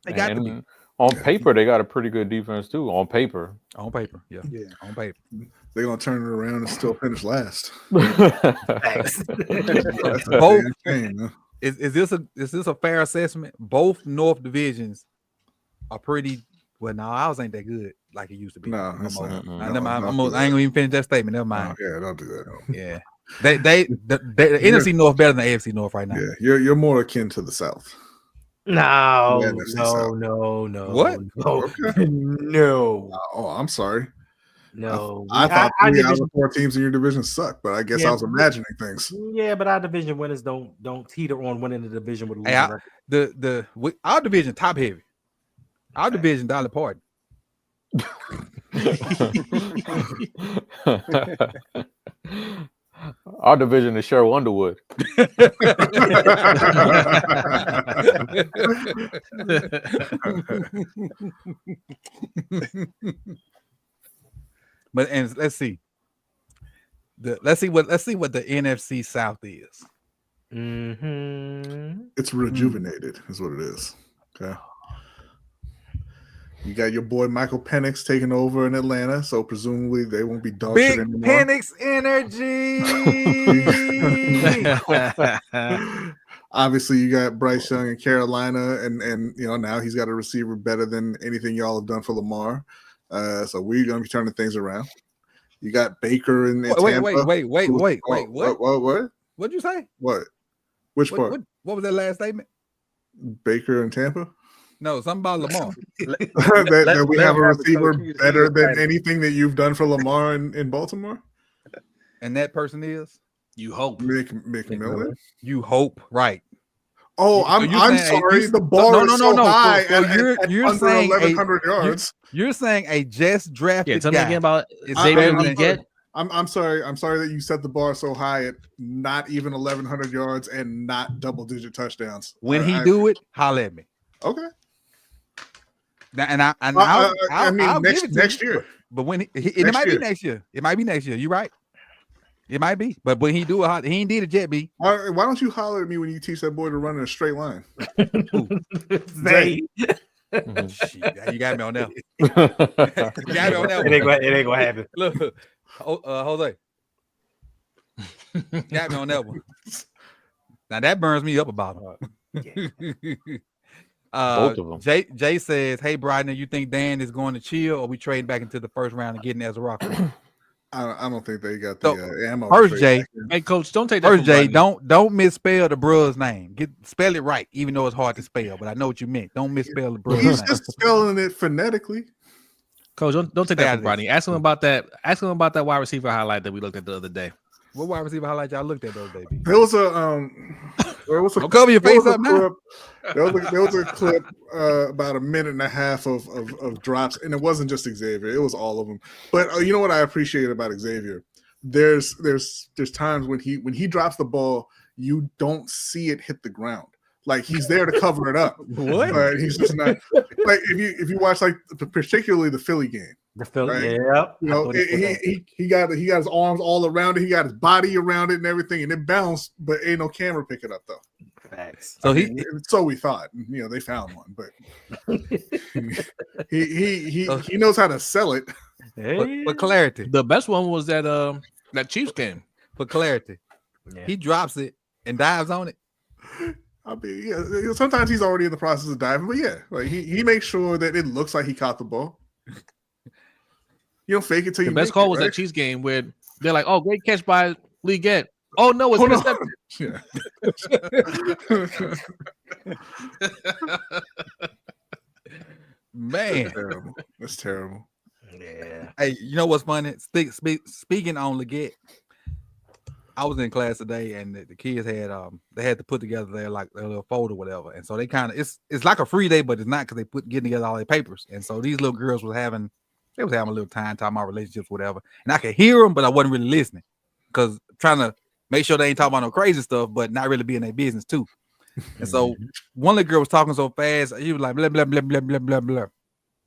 They got to be And on paper, they got a pretty good defense too. On paper. on paper. Yeah, Yeah. on paper. they're gonna turn it around and still finish last. Facts. That's Both- a shame, huh? Is this a fair assessment? Both North divisions are pretty. Well, no, ours ain't that good like it used to be. No, No it's more. not. I No, ain't don't do gonna even finish that statement. Never that. mind. Yeah, don't do that. Yeah, the NFC North better than the AFC North right now. Yeah, you're more akin to the South. No, Yeah, that's no. What? No, Okay. no, Oh, I'm sorry. no. I thought Our 3 out of division- the 4 teams in your division suck, but I guess I Yeah. was imagining things. Yeah, but our division winners don't teeter on winning the division with a losing Hey, record. Our division top heavy. Our division Dolly Parton. Our division is Cheryl Underwood. But and let's see what the NFC South is. It's rejuvenated, is what it is. Okay. You got your boy Michael Penix taking over in Atlanta, so presumably they won't be dog shit Big anymore. Penix energy. Obviously, you got Bryce Young in Carolina, and now he's got a receiver better than anything y'all have done for Lamar. So we're gonna be turning things around. You got Baker in Tampa. Wait. What? What'd you say? What? Which part? What was that last statement? Baker in Tampa. No, something about Lamar. that we have a receiver Coach better than anything that you've done for Lamar in Baltimore. And that person is You hope. McMillan. you hope, right? Oh, I'm saying sorry. The bar is so high. So you're under saying 1,100 yards. You're saying a just drafted Tell me guy. again about is Xavier better than- Legette. I'm sorry. I'm sorry that you set the bar so high at not even 1,100 yards and not double-digit touchdowns. When he do it, holler at me. Okay. Now, I'll next give it to next you. year. But when it Next might year. be next year. It might be next year. You're right. It might be. But when he do it, he ain't did a jet B. Why don't you holler at me when you teach that boy to run in a straight line? Zay. Shit, you got me on that. You got me on that one. It ain't gonna happen. Look, Jose. Got me on that one. Now that burns me up about him. Both of them. Jay says, "Hey, Bryden, you think Dan is going to chill, or we trade back into the first round and getting as a rocker?" I don't think they got the ammo. First, Jay. Hey, coach, don't take that. First, from Jay, Rodney. don't misspell the brother's name. Spell it right, even though it's hard to spell. But I know what you meant. Don't misspell the brother's He's name. just spelling it phonetically. Coach, don't take that from Saturdays. Rodney. Ask him about that. Ask him about that wide receiver highlight that we looked at the other day. What wide receiver highlight y'all looked at those days? There was a Don't cover your face up now. There was a clip about a minute and a half of drops, and it wasn't just Xavier; it was all of them. But you know what I appreciate about Xavier? There's times when he drops the ball, you don't see it hit the ground. Like he's there to cover it up. What? But he's just not. Like if you watch particularly the Philly game. The Philly, Right. yep. You know, he got his arms all around it. He got his body around it and everything, and it bounced, but ain't no camera pick it up though. Facts. So So we thought. You know, they found one, but he knows how to sell it. for clarity, The best one was that Chiefs game. for clarity, Yeah. he drops it and dives on it. I mean, yeah, sometimes he's already in the process of diving, but yeah, like he makes sure that it looks like he caught the ball. You don't fake it till The you best make call it, was right? that Chiefs game where they're like, "Oh, great catch by Legette." Oh no, it's Oh, no. intercepted. Yeah. Man, Terrible. That's terrible. Yeah. hey, you know what's funny? Speaking on Leggett, I was in class today, and the kids had they had to put together their little folder, or whatever, and so they kind of it's like a free day, but it's not because they getting together all their papers, and so these little girls was having a little time talking about relationships, whatever, and I could hear them, but I wasn't really listening because trying to make sure they ain't talking about no crazy stuff, but not really being their business too. And so one little girl was talking so fast, she was like blah blah blah blah blah blah blah.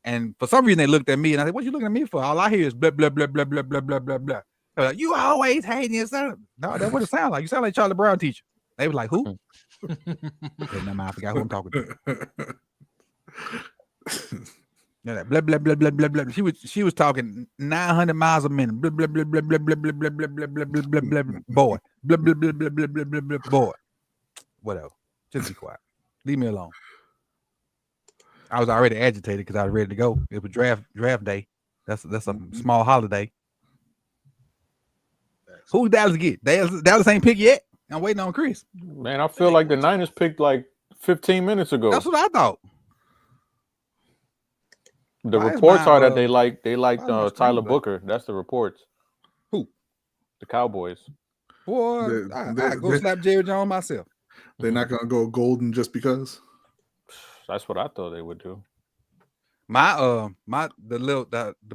And for some reason they looked at me and I said, "What you looking at me for?" All I hear is blah blah blah blah blah blah blah blah blah. They're like, "You always hating yourself." No, that's what it sounds like. You sound like Charlie Brown teacher. They was like, "Who?" Okay, never mind, I forgot who I'm talking to. Yeah, blah blah blah blah blah blah. She was talking 900 miles a minute. Blah blah blah blah blah blah blah blah blah blah blah blah blah blah blah boy. Blah blah blah blah blah blah blah blah boy. Whatever. Just be quiet. Leave me alone. I was already agitated because I was ready to go. It was draft day. That's a small holiday. Who Dallas get? Dallas ain't picked yet. I'm waiting on Chris. Man, I feel like the Niners picked like 15 minutes ago. That's what I thought. The Why is reports my, are that they why like is my Tyler screen Booker. That's the reports. Who? The Cowboys. Boy, I go slap Jerry Jones myself. They're not gonna go golden just because. That's what I thought they would do. The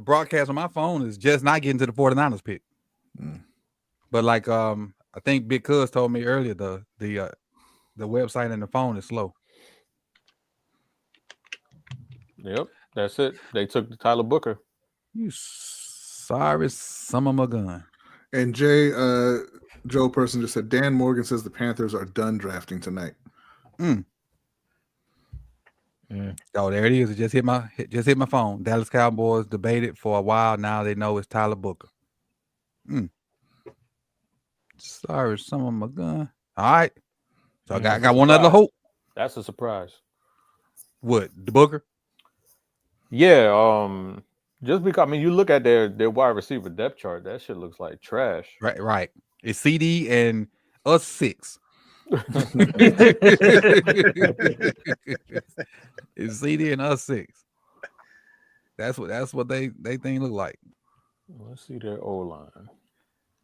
broadcast on my phone is just not getting to the 49ers pick. But like I think Big Cuz told me earlier, the website and the phone is slow. Yep, that's it. They took the Tyler Booker. You Sorry, some of my gun. And Joe Person just said Dan Morgan says the Panthers are done drafting tonight. Oh, there it is. It just hit my phone. Dallas Cowboys debated for a while. Now they know it's Tyler Booker. Sorry, some of my gun. All right. So I got one other hope. That's a surprise. What, the Booker? Yeah. Just because you look at their wide receiver depth chart, that shit looks like trash. Right. It's CD and us 6. It's CD and us 6. That's what they think look like. Let's see their O line.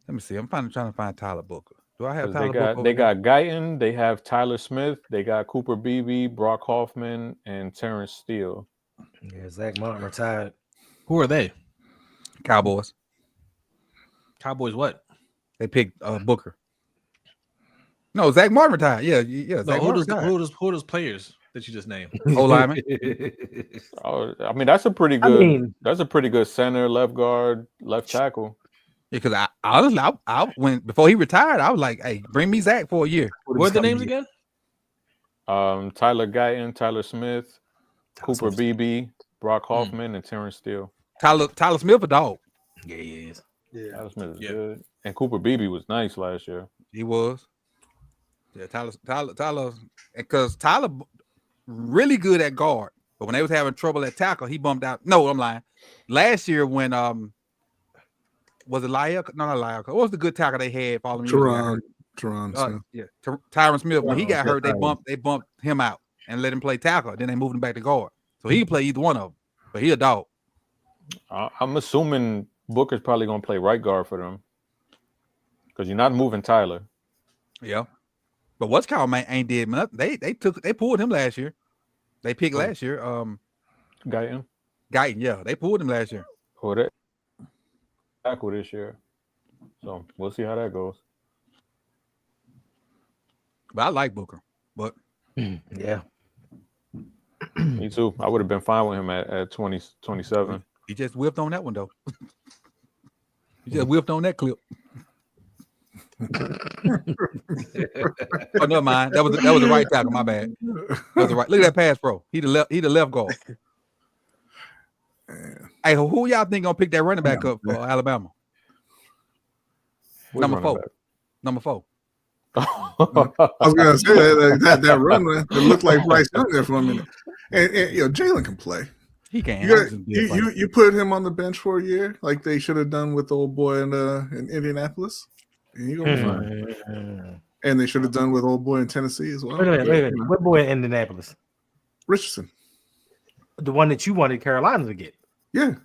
Let me see. I'm trying to find Tyler Booker. Do I have Tyler Booker? They got Guyton, they have Tyler Smith, they got Cooper Beebe, Brock Hoffman, and Terrence Steele. Yeah, Zach Martin retired. Who are they? Cowboys. Cowboys what? They picked Booker. No, Zach Martin retired. Yeah. No, Zach who Martin are those players that you just named? O-lineman. I mean, that's a pretty good. That's a pretty good center, left guard, left tackle. Yeah, because I honestly, I went before he retired. I was like, "Hey, bring me Zach for a year." What are the names again? Tyler Guyton, Tyler Smith, Cooper Beebe, Brock Hoffman, and Terrence Steele. Tyler Smith a dog. Yeah, he is. Yeah. Tyler Smith is good, and Cooper Beebe was nice last year. He was. Yeah, Tyler, because Tyler really good at guard, but when they was having trouble at tackle, he bumped out. No, I'm lying. Last year when was it Lyle? No, not Lyle. What was the good tackle they had following Tyron Smith. Tyron Smith. When he got hurt, they bumped him out and let him play tackle. Then they moved him back to guard, so he can play either one of them. But he a dog. I'm assuming Booker's probably going to play right guard for them because you're not moving Tyler. Yeah, but what's called man ain't did nothing. They pulled him last year. They picked last year. Guyton, yeah, they pulled him last year. Oh, that tackle this year. So we'll see how that goes. But I like Booker. But yeah, me too. I would have been fine with him at 27. He just whiffed on that one though. He just whiffed on that clip. Oh, never mind. That was the right tackle. My bad. That was the right. Look at that pass, bro. He the left guard. Hey, who y'all think gonna pick that running back up for Alabama? Number 4. Number 4. I was gonna say that run it looked like Bryce Young there for a minute. And Jalen can play. He can. You put him on the bench for a year, like they should have done with the old boy in Indianapolis. And he gonna be fine. And they should have done with old boy in Tennessee as well. Wait a minute. What boy in Indianapolis? Richardson. The one that you wanted Carolina to get. Yeah.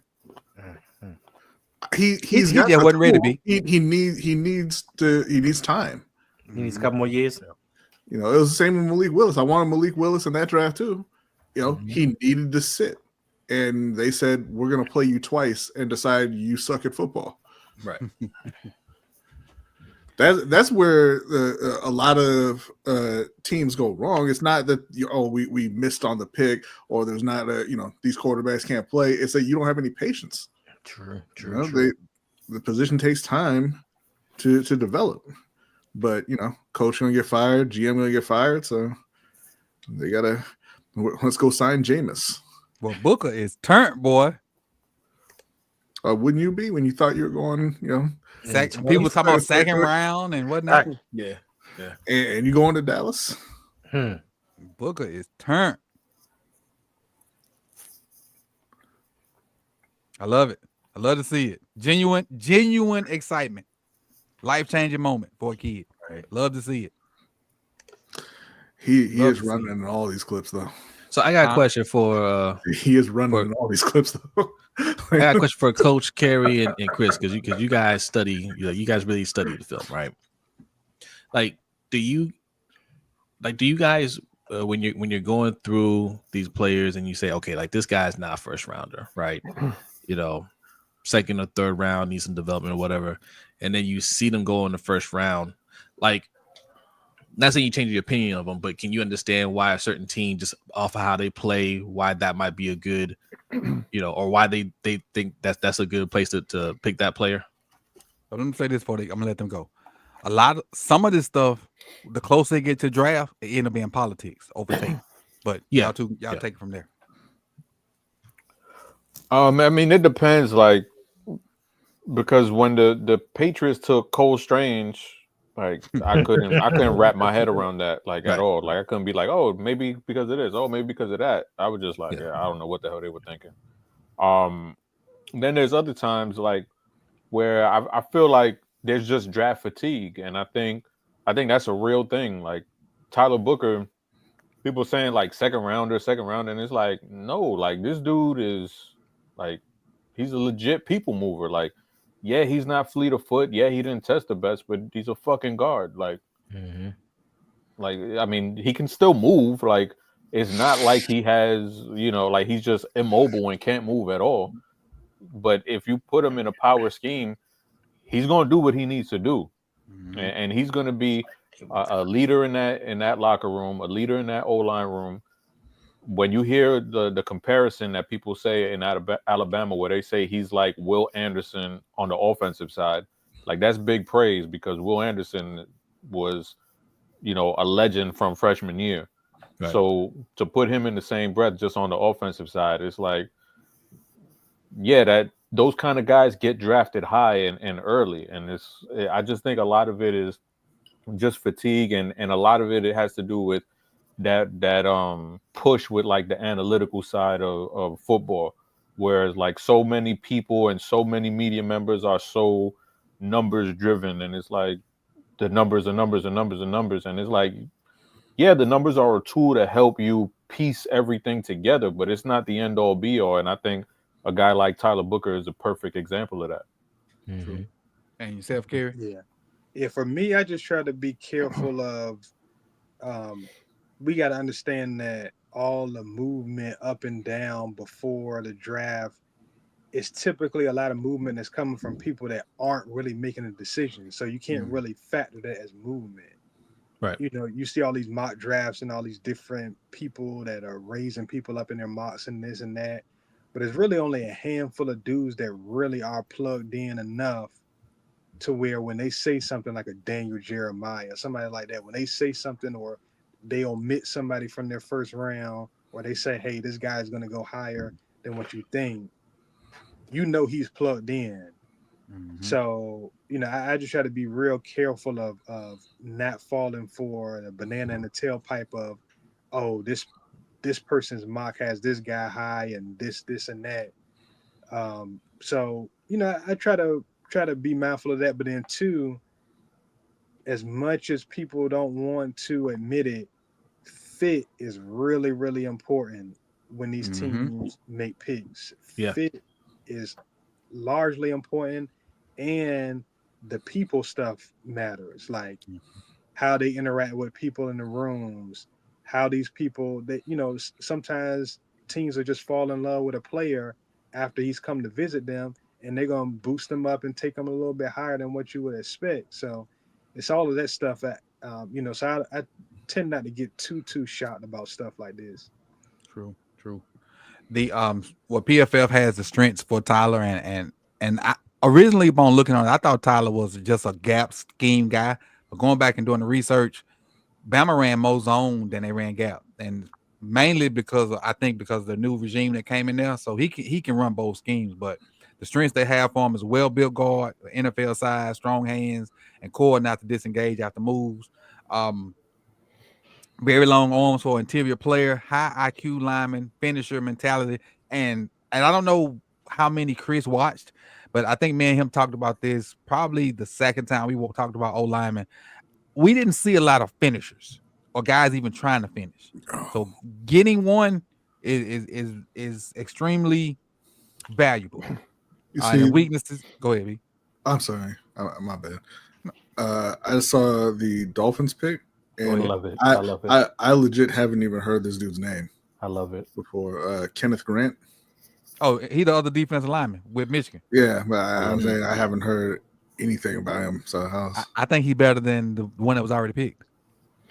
He wasn't ready to be. He needs time. He needs a couple more years. It was the same with Malik Willis. I wanted Malik Willis in that draft too. He needed to sit. And they said, we're going to play you twice and decide you suck at football. Right. That's where a lot of teams go wrong. It's not that we missed on the pick or there's not these quarterbacks can't play. It's that you don't have any patience. True. The position takes time to develop. But coach gonna get fired, GM gonna get fired, so they gotta let's go sign Jameis. Well, Booker is turned, boy. Wouldn't you be when you thought you were going, people were talking about second round and whatnot. Yeah. And you going to Dallas? Booker is turned. I love it. I love to see it. Genuine excitement. Life-changing moment for a kid. Right. Love to see it. He is running in all these clips though. So I got a question for he is running in all these clips though. I got a question for Coach Kerry and Chris because you guys study, you guys really study the film, right? Like, do you guys when you're going through these players and you say, okay, like this guy's not a first rounder, right? Second or third round, needs some development or whatever, and then you see them go in the first round, like, not saying you change your opinion of them, but can you understand why a certain team, just off of how they play, why that might be a good, or why they think that's a good place to pick that player? But let me say this for I'm gonna let them go. Some of this stuff, the closer they get to draft, it end up being politics over tape. But y'all take it from there. I mean, it depends, like, because when the Patriots took Cole Strange, like I couldn't wrap my head around that at all. Like I couldn't be like, oh, maybe because of this, oh, maybe because of that. I was just like, I don't know what the hell they were thinking. Then there's other times like where I feel like there's just draft fatigue, and I think that's a real thing. Like Tyler Booker, people saying like second round, and it's like, no, like this dude is like, he's a legit people mover. Like, yeah, he's not fleet of foot. Yeah, he didn't test the best, but he's a fucking guard. Like, like I mean, he can still move. Like, it's not like he has, like he's just immobile and can't move at all. But if you put him in a power scheme, he's going to do what he needs to do, and he's going to be a leader in that locker room, a leader in that O-line room. When you hear the comparison that people say in Alabama, where they say he's like Will Anderson on the offensive side, like that's big praise, because Will Anderson was, a legend from freshman year. Right. So to put him in the same breath just on the offensive side, it's like, yeah, that those kind of guys get drafted high and early. And I just think a lot of it is just fatigue, and a lot of it has to do with that push with like the analytical side of football, whereas like so many people and so many media members are so numbers driven, and it's like the numbers and numbers and numbers and numbers, and it's like, yeah, the numbers are a tool to help you piece everything together, but it's not the end all be all. And I think a guy like Tyler Booker is a perfect example of that. True. And yourself, Kerry? Yeah. For me, I just try to be careful of we got to understand that all the movement up and down before the draft is typically a lot of movement that's coming from people that aren't really making a decision. So you can't really factor that as movement. Right. You see all these mock drafts and all these different people that are raising people up in their mocks and this and that. But it's really only a handful of dudes that really are plugged in enough to where when they say something like a Daniel Jeremiah, somebody like that, when they say something or they omit somebody from their first round, or they say, hey, this guy is going to go higher than what you think, he's plugged in. So, I just try to be real careful of not falling for the banana in the tailpipe of, oh, this person's mock has this guy high and this and that. So, I try to be mindful of that. But then too, as much as people don't want to admit it, fit is really, really important when these teams make picks. Yeah. Fit is largely important, and the people stuff matters, like how they interact with people in the rooms, how these people that sometimes teams will just fall in love with a player after he's come to visit them, and they're gonna boost them up and take them a little bit higher than what you would expect. So it's all of that stuff that so I tend not to get too shocked about stuff like this. True. The PFF has the strengths for Tyler, and I originally upon looking on it, I thought Tyler was just a gap scheme guy, but going back and doing the research, Bama ran more zone than they ran gap, and mainly because of the new regime that came in there, so he can run both schemes. But the strengths they have for him is well-built guard, NFL size, strong hands, and core not to disengage after moves. Very long arms for interior player, high IQ lineman, finisher mentality, and I don't know how many Chris watched, but I think me and him talked about this probably the second time we talked about O-lineman. We didn't see a lot of finishers or guys even trying to finish. So getting one is extremely valuable. You see, the weaknesses. Go ahead, B. I'm sorry, my bad. I saw the Dolphins pick, and I love it. I love it. I legit haven't even heard this dude's name. I love it Before. Kenneth Grant. Oh, he the other defensive lineman with Michigan. Yeah, but I'm saying I haven't heard anything about him. So I think he's better than the one that was already picked.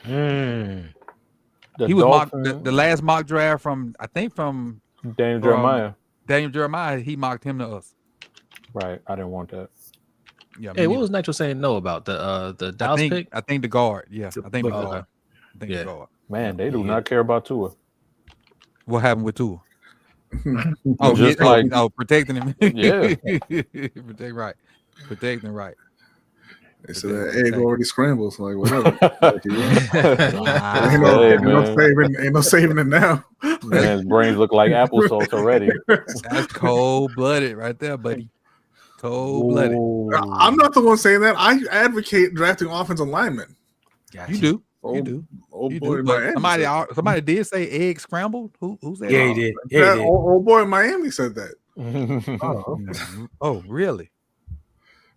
The He was mocked Dolphins, the last mock draft from Daniel Jeremiah. Daniel Jeremiah. He mocked him to us. Right. I didn't want that. Yeah. Hey, what was Nitro saying no about the Dallas pick? I think the guard. Yeah. I think the Okay. guard. I think the guard. Man, they do not care about Tua. What happened with Tua? Just like- protecting him. Yeah. Protecting right. They said that egg already scrambled. So like whatever. Ain't no saving it now. Man's brains look like applesauce already. That's cold blooded right there, buddy. Cold blooded. I'm not the one saying that. I advocate drafting offensive linemen. Gotcha. You do. Oh, You do. Old You boy do. in But Miami. somebody did say egg scrambled. Who said Yeah, that? he did. Yeah, Yeah, he did. old boy in Miami said that. Oh, okay. Oh, really?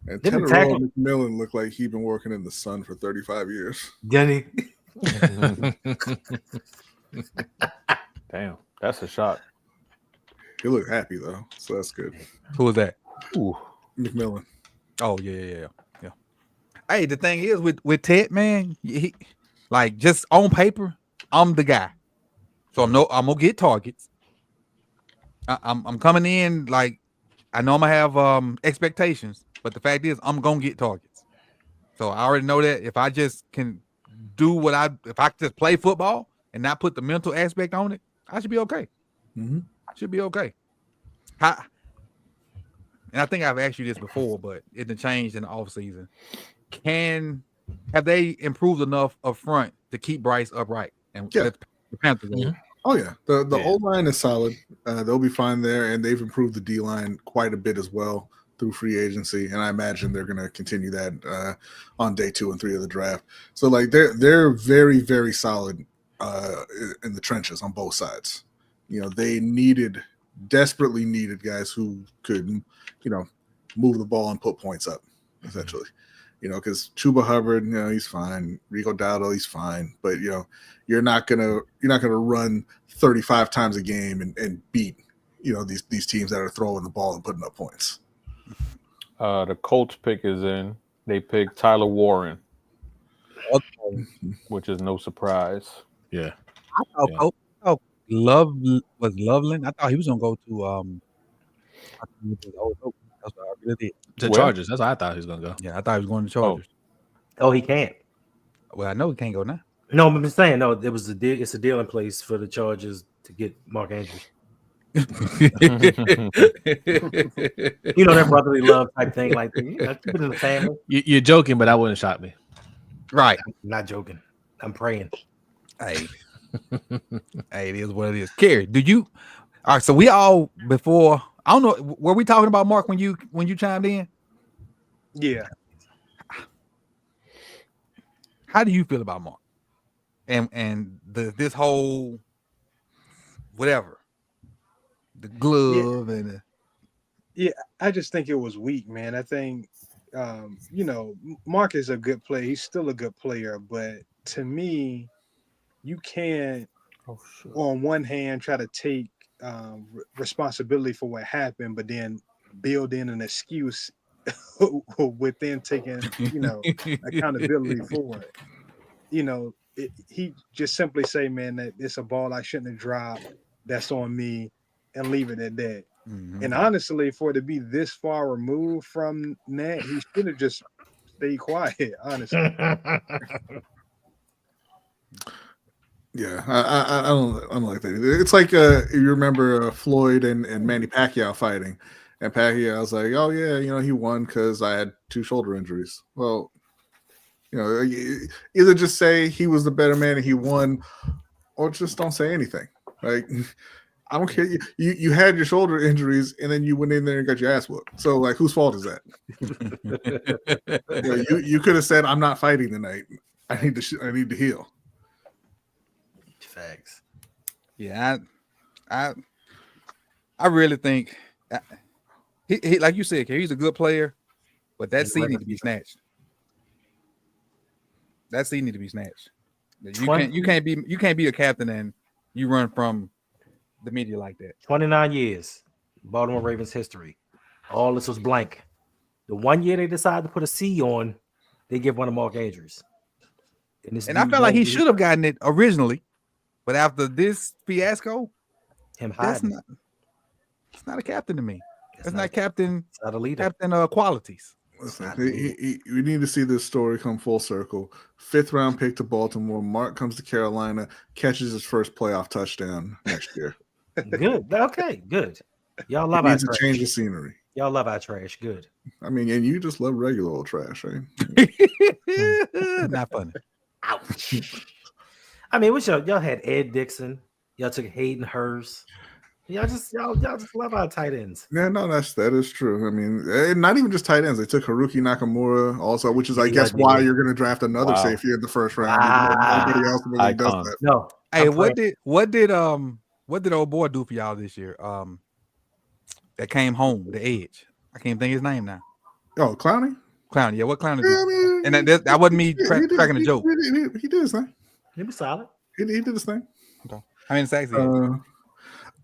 And Didn't 10-year-old McMillan looked like he'd been working in the sun for 35 years. Denny. Damn, that's a shot. He looked happy though, so that's good. Who was that? Ooh. McMillan. Oh, yeah. Hey, the thing is with Ted, man, he, like just on paper, I'm the guy. So I'm gonna get targets. I'm coming in like I know I'm gonna have expectations, but the fact is I'm gonna get targets. So I already know that if I just can do if I just play football and not put the mental aspect on it, I should be okay. Mm-hmm. I should be okay. And I think I've asked you this before, but it changed in the offseason. Have they improved enough up front to keep Bryce upright and let the Panthers go? Oh yeah, the old line is solid. They'll be fine there, and they've improved the D line quite a bit as well through free agency, and I imagine they're going to continue that on day 2 and 3 of the draft. So like they're very, very solid in the trenches on both sides. You know, they desperately needed guys who could, move the ball and put points up, essentially. Because Chuba Hubbard, he's fine. Rico Dowdle, he's fine. But you're not gonna run 35 times a game and beat these teams that are throwing the ball and putting up points. The Colts pick is in. They picked Tyler Warren, which is no surprise. Yeah. I thought Loveland. I thought he was gonna go to that's what I really did. The Where? Chargers. That's what I thought he was gonna go. Yeah, I thought he was going to Chargers. Oh, he can't. Well, I know he can't go now. No, I'm just saying. No, there was a deal. It's a deal in place for the Chargers to get Mark Andrews. That brotherly love type thing, like keep it in the family. You're joking, but that wouldn't shock me. Right. I'm not joking. I'm praying. Hey, it is what it is. Kerry, all right, so we all before I don't know, were we talking about Mark when you chimed in? Yeah. How do you feel about Mark? And this whole whatever, the glove and I just think it was weak, man. I think Mark is a good player. He's still a good player, but to me, you can't on one hand try to take responsibility for what happened, but then build in an excuse within taking accountability for it. He just simply say, man, that it's a ball I shouldn't have dropped. That's on me, and leave it at that. Mm-hmm. And honestly, for it to be this far removed from that, he should have just stayed quiet. Honestly. Yeah, I don't like that. It's like if you remember Floyd and Manny Pacquiao fighting, and Pacquiao was like, "Oh yeah, he won because I had 2 shoulder injuries." Well, either just say he was the better man and he won, or just don't say anything. Like, I don't care. You had your shoulder injuries and then you went in there and got your ass whooped. So like, whose fault is that? You could have said, "I'm not fighting tonight. I need to heal." Facts. Yeah, I really think he like you said, he's a good player, but that seat need to be snatched. That seat need to be snatched. You can't be a captain and you run from the media like that. 29 years, Baltimore Ravens history. All this was blank. The one year they decided to put a C on, they give one of Mark Andrews. And I felt like he should have gotten it originally, but after this fiasco, him that's hiding. not. It's not a captain to me. It's That's not captain. It's not a leader. Captain qualities. Listen, we need to see this story come full circle. 5th round pick to Baltimore. Mark comes to Carolina, catches his first playoff touchdown next year. Good. Okay, good. Y'all love He our needs to trash. change the scenery. Y'all love our trash. Good. I mean, and you just love regular old trash, right? Not funny. Ouch. I mean, y'all had Ed Dixon. Y'all took Hayden Hurst. Y'all just love our tight ends. Yeah, no, that is true. I mean, not even just tight ends. They took Haruki Nakamura also, which is, I guess, why you're going to draft another safety in the first round. Nobody else really does that. No. Hey, what did old boy do for y'all this year? That came home, the Edge. I can't think his name now. Oh, Clowney? Clowney, yeah. What Clowney? Yeah, I mean, and that wasn't me cracking a joke. He did his thing. He was solid. He did his thing. Okay. How many sacks?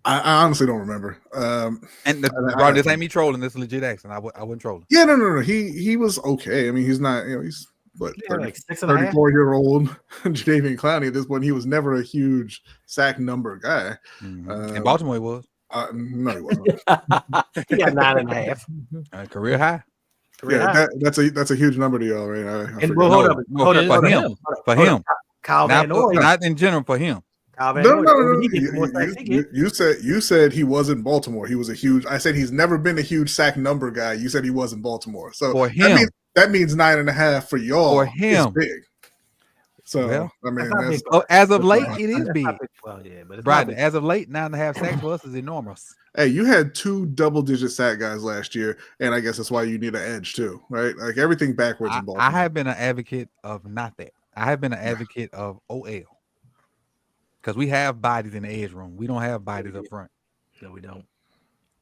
I honestly don't remember. Bro, this ain't me trolling. This is legit accent. I wasn't trolling. Yeah, no. He was okay. I mean, he's not. He's what, 34-year-old Jadeveon Clowney at this point. He was never a huge sack number guy. In Baltimore, he was. No, he wasn't. He got 9.5. Career high. Yeah, that's a huge number to y'all, right? Hold up. For him. Kyle Van Noy. Not in general for him. No. You said he wasn't Baltimore. He was a huge. I said he's never been a huge sack number guy. You said he wasn't Baltimore. So for him, that means 9.5 for y'all. For him, is big. So well, I mean, as of late, it is big. Well, yeah, but right. As of late, 9.5 sacks for us is enormous. Hey, you had 2 double-digit sack guys last year, and I guess that's why you need an edge too, right? Like everything backwards in Baltimore. I have been an advocate of not that. I have been an advocate of OL because we have bodies in the edge room. We don't have bodies up front. No, we don't.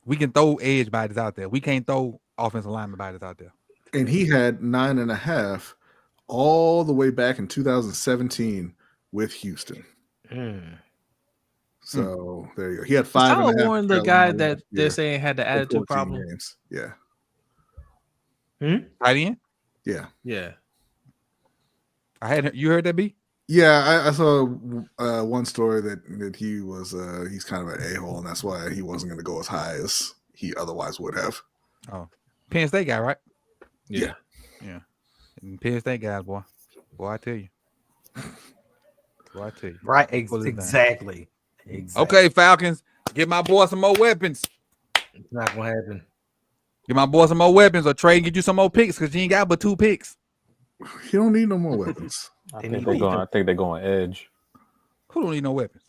We can throw edge bodies out there. We can't throw offensive lineman bodies out there. And he had 9.5 all the way back in 2017 with Houston. So there you go. He had 5.5. Warren, the guy that they're saying had the attitude problem. Games. Yeah. Tight end? Yeah. Yeah. You heard that, B? Yeah, I saw one story that he was he's kind of an a-hole, and that's why he wasn't going to go as high as he otherwise would have. Oh, Penn State guy, right? Yeah. And Penn State guys, boy, I tell you. Right, exactly. Okay, Falcons, get my boy some more weapons. It's not gonna happen. Get my boy some more weapons, or trade and get you some more picks because you ain't got but 2 picks. He don't need no more weapons. I think they're going edge. Who don't need no weapons?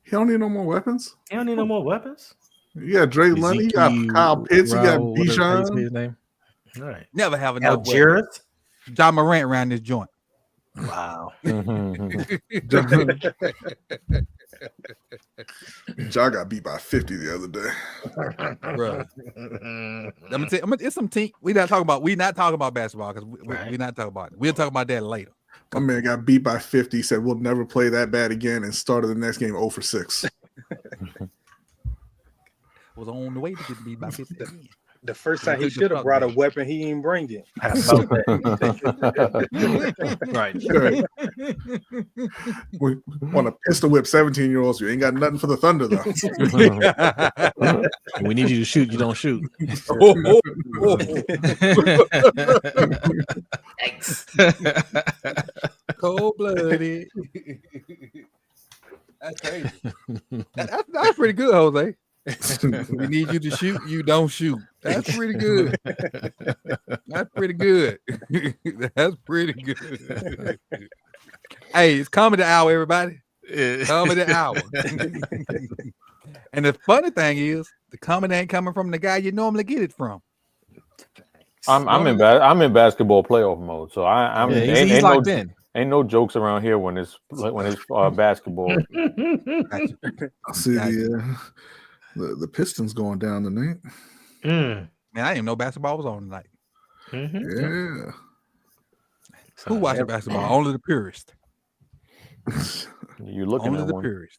He don't need no more weapons. He don't need no more weapons. You got Drake London, you got Kyle Pitts, you got Bijan. All right. Never have enough weapons. John Morant around this joint. Wow. John got beat by 50 the other day. Bro. It's some team. We not talking about basketball because we not talking about it. We'll talk about that later. My man got beat by 50. Said we'll never play that bad again, and started the next game 0 for 6. Was on the way to get beat by 50 again. The first time he should have brought a weapon, he didn't bring it. Right. We want to pistol whip 17-year-olds. You ain't got nothing for the Thunder, though. We need you to shoot. You don't shoot. Cold-blooded. That's crazy. That's pretty good, Jose. We need you to shoot. You don't shoot. That's pretty good. That's pretty good. That's pretty good. Hey, it's comedy hour, everybody. Comedy hour. And the funny thing is, the comedy ain't coming from the guy you normally get it from. I'm in basketball playoff mode, so he's locked in. Ain't no jokes around here when it's basketball. I see the Pistons going down tonight. Man, I didn't even know basketball was on tonight. Yeah. Who watches basketball? Only the purist. You looking Only at the one. purist.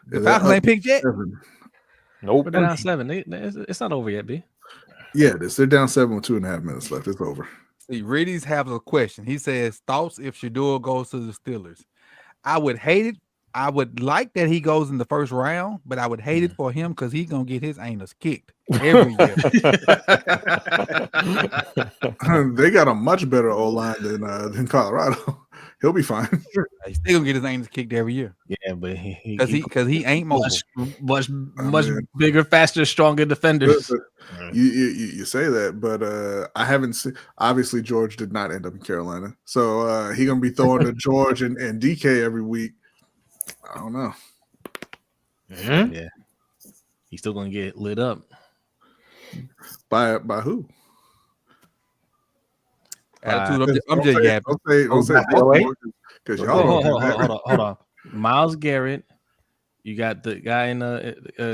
The Falcons ain't picked yet. Nope. But they're down 7. It's not over yet, B. Yeah, it is. They're down 7 with 2.5 minutes left. It's over. See, Reddy's have a question. He says, thoughts if Shador goes to the Steelers. I would hate it. I would like that he goes in the first round, but I would hate it for him because he's gonna get his anus kicked every year. They got a much better O line than Colorado. He'll be fine. He's still gonna get his anus kicked every year. Yeah, but Because he ain't mobile. much bigger, faster, stronger defenders. You say that, but I haven't seen. Obviously, George did not end up in Carolina, so he gonna be throwing to George and DK every week. I don't know. Yeah, he's still gonna get lit up By who? Attitude. I'm just yapping. Don't say because y'all. Hold on. Myles Garrett. You got the guy in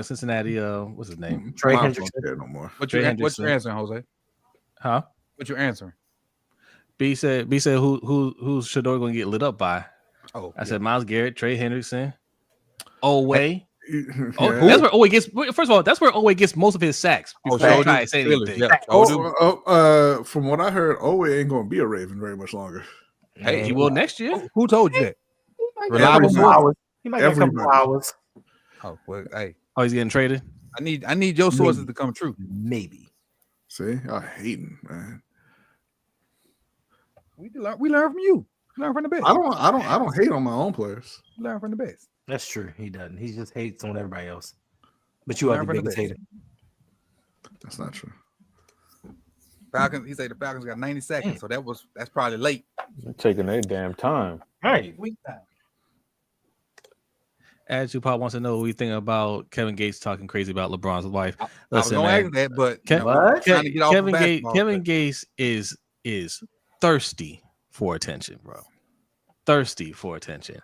Cincinnati. What's his name? Trey Hendrickson. Hendrickson. No more. What's your answer, Jose? Huh? What you answering? B said who's Shador gonna get lit up by? Oh, I said Myles Garrett, Trey Hendrickson, Oweh. Yeah. That's where Oweh gets. First of all, that's where Oweh gets most of his sacks. Before I try to say anything. Yeah. From what I heard, Owe ain't gonna be a Raven very much longer. Hey, he will next year. Who told you that? Reliable He might get a couple hours. Oh well, hey. Oh, he's getting traded. I need your sources to come true. Maybe. See, I'm hating, man. We learn from you. Learn from the best. I don't hate on my own players. Learn from the best. That's true. He doesn't. He just hates on everybody else. But you are the biggest hater. That's not true. Falcons. He said the Falcons got 90 seconds, so that's probably late. They're taking their damn time. Right. As Tupac wants to know what we think about Kevin Gates talking crazy about LeBron's wife. I was gonna ask that, but Kevin Gates is thirsty for attention, bro. Thirsty for attention.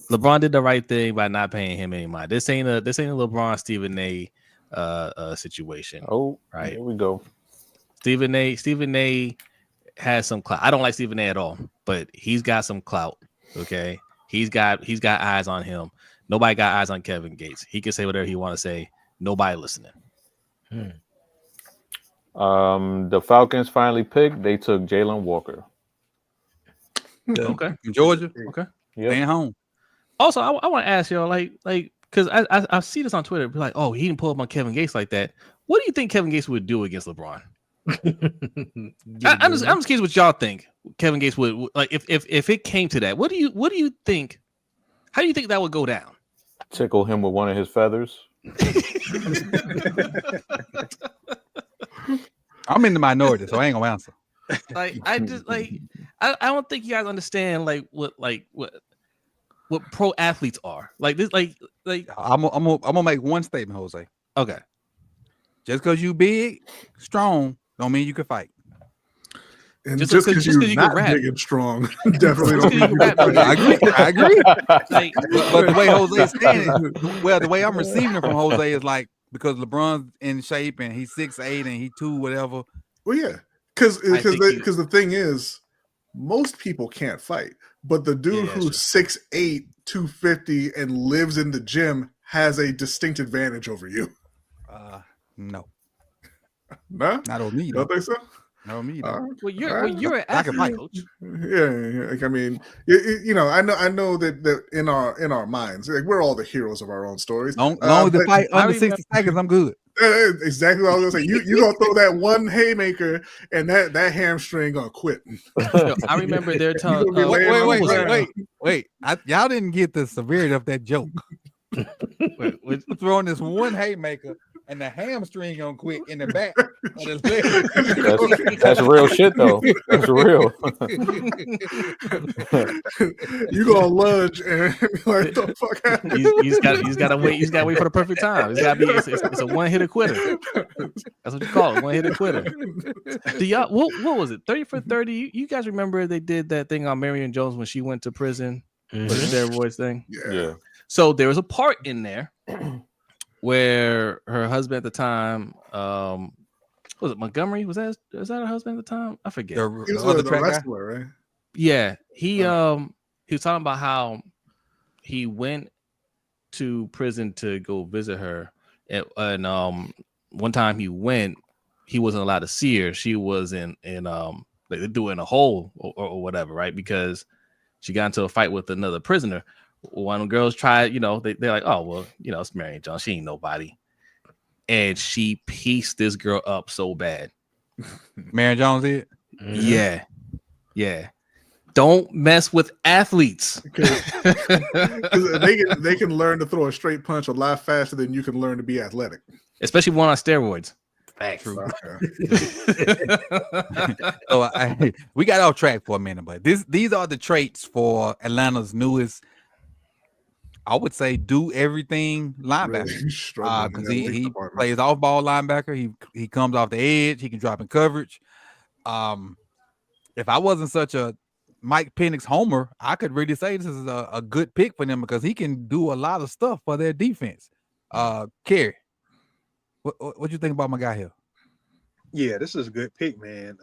LeBron did the right thing by not paying him any money. This ain't a LeBron Stephen A situation. Oh, right. Here we go. Stephen A has some clout. I don't like Stephen A at all, but he's got some clout. Okay, he's got eyes on him. Nobody got eyes on Kevin Gates. He can say whatever he want to say. Nobody listening. The Falcons finally picked. They took Jalen Walker. Okay, Georgia. Okay, staying home. Also, I want to ask y'all, like, because I see this on Twitter, be like, oh, he didn't pull up on Kevin Gates like that. What do you think Kevin Gates would do against LeBron? I'm just curious what y'all think. Kevin Gates would like if it came to that. What do you think? How do you think that would go down? Tickle him with one of his feathers. I'm in the minority, so I ain't gonna answer. Like I don't think you guys understand what pro athletes are. Like this, like I'm gonna make one statement, Jose. Okay. Just because you big, strong, don't mean you can fight. And just because you're not big and strong, definitely don't mean you can fight. I agree. Like, but the way Jose is saying it, well, the way I'm receiving it from Jose is like because LeBron's in shape and he's 6'8" and he 2 whatever. Well, yeah, because the thing is, most people can't fight, but the dude who's 6'8", 250, and lives in the gym has a distinct advantage over you. No, no, not on me. Don't think so? Not on me. Well, you're an athlete, coach. Yeah. Like, I mean, you know, I know that in our minds, like, we're all the heroes of our own stories. Long as the fight under 60 seconds, I'm good. Exactly what I was gonna say. You gonna throw that one haymaker and that hamstring gonna quit. I remember they're telling. Wait! Y'all didn't get the severity of that joke. We're throwing this one haymaker and the hamstring gonna quit in the back of the leg. That's real shit, though. That's real. You gonna lunge and be like, "The fuck happened?" He's got to wait. He's got to wait for the perfect time. It's got to be. It's a one-hitter quitter. That's what you call it, one-hitter quitter. Do y'all? What was it? 30 for 30. You guys remember they did that thing on Marion Jones when she went to prison for the steroids thing? Yeah. So there was a part in there where her husband at the time, was it Montgomery? Was that her husband at the time? I forget. He was the wrestler, right? Yeah, he was talking about how he went to prison to go visit her, and one time he wasn't allowed to see her. She was in Like they threw her in a hole or whatever, right? Because she got into a fight with another prisoner. One of the girls tried, they're like, oh, well, it's Marion Jones. She ain't nobody. And she pieced this girl up so bad. Marion Jones did? Yeah. Yeah. Don't mess with athletes. Because they can learn to throw a straight punch a lot faster than you can learn to be athletic. Especially one on steroids. Facts. True. So we got off track for a minute, but these are the traits for Atlanta's newest, I would say, do everything linebacker. Because he plays off ball linebacker. He comes off the edge. He can drop in coverage. If I wasn't such a Mike Penix homer, I could really say this is a good pick for them because he can do a lot of stuff for their defense. Kerry, what you think about my guy here? Yeah, this is a good pick, man.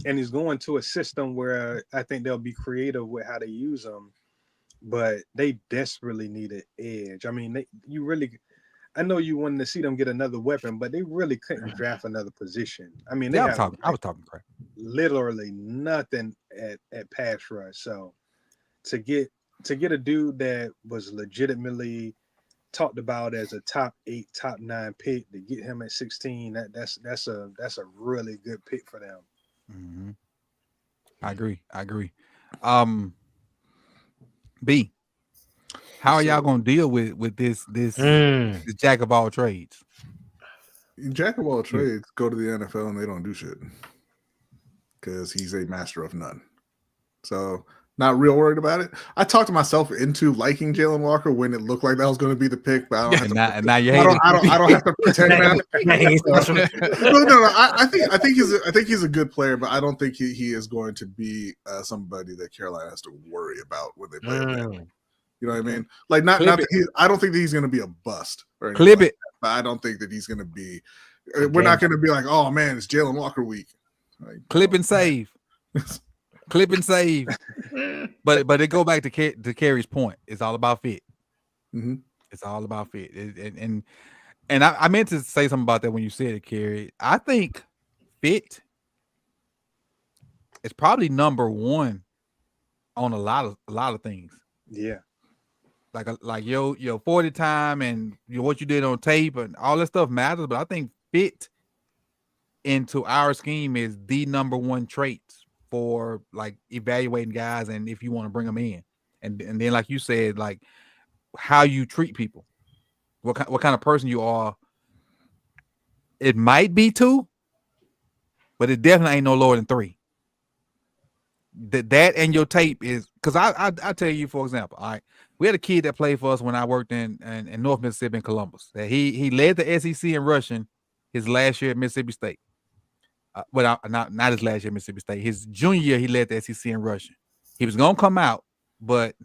And he's going to a system where I think they'll be creative with how they use him, but they desperately need an edge. I mean, I know you wanted to see them get another weapon, but they really couldn't draft another position. I mean, I was talking crap. Literally nothing at pass rush. So to get a dude that was legitimately talked about as a top 8, top 9 pick, to get him at 16, that's a really good pick for them. Mm-hmm. I agree. B, how are y'all gonna deal with this jack of all trades? Jack of all trades go to the NFL and they don't do shit because he's a master of none. So not real worried about it. I talked myself into liking Jalen Walker when it looked like that was going to be the pick, but I don't have to. Now you hate I don't have to pretend. No. I think he's a good player, but I don't think he is going to be somebody that Carolina has to worry about when they play him. You know what I mean? Like not that I don't think that he's going to be a bust. Or Clip it. But I don't think that he's going to be. We're not going to be like, oh man, it's Jalen Walker week. Like, clip and save. Clip and save. But it go back to Kerry's point. It's all about fit. Mm-hmm. It's all about fit. And I meant to say something about that when you said it, Kerry. I think fit is probably number one on a lot of things. Yeah. Like your 40 time and what you did on tape and all that stuff matters, but I think fit into our scheme is the number one trait for like evaluating guys and if you want to bring them in. And then like you said, like how you treat people, what kind of person you are. It might be 2, but it definitely ain't no lower than 3. That and your tape is because I tell you, for example, all right, we had a kid that played for us when I worked in North Mississippi in Columbus. That he led the SEC in rushing his last year at Mississippi State. Not his last year at Mississippi State. His junior year, he led the SEC in rushing. He was gonna come out, but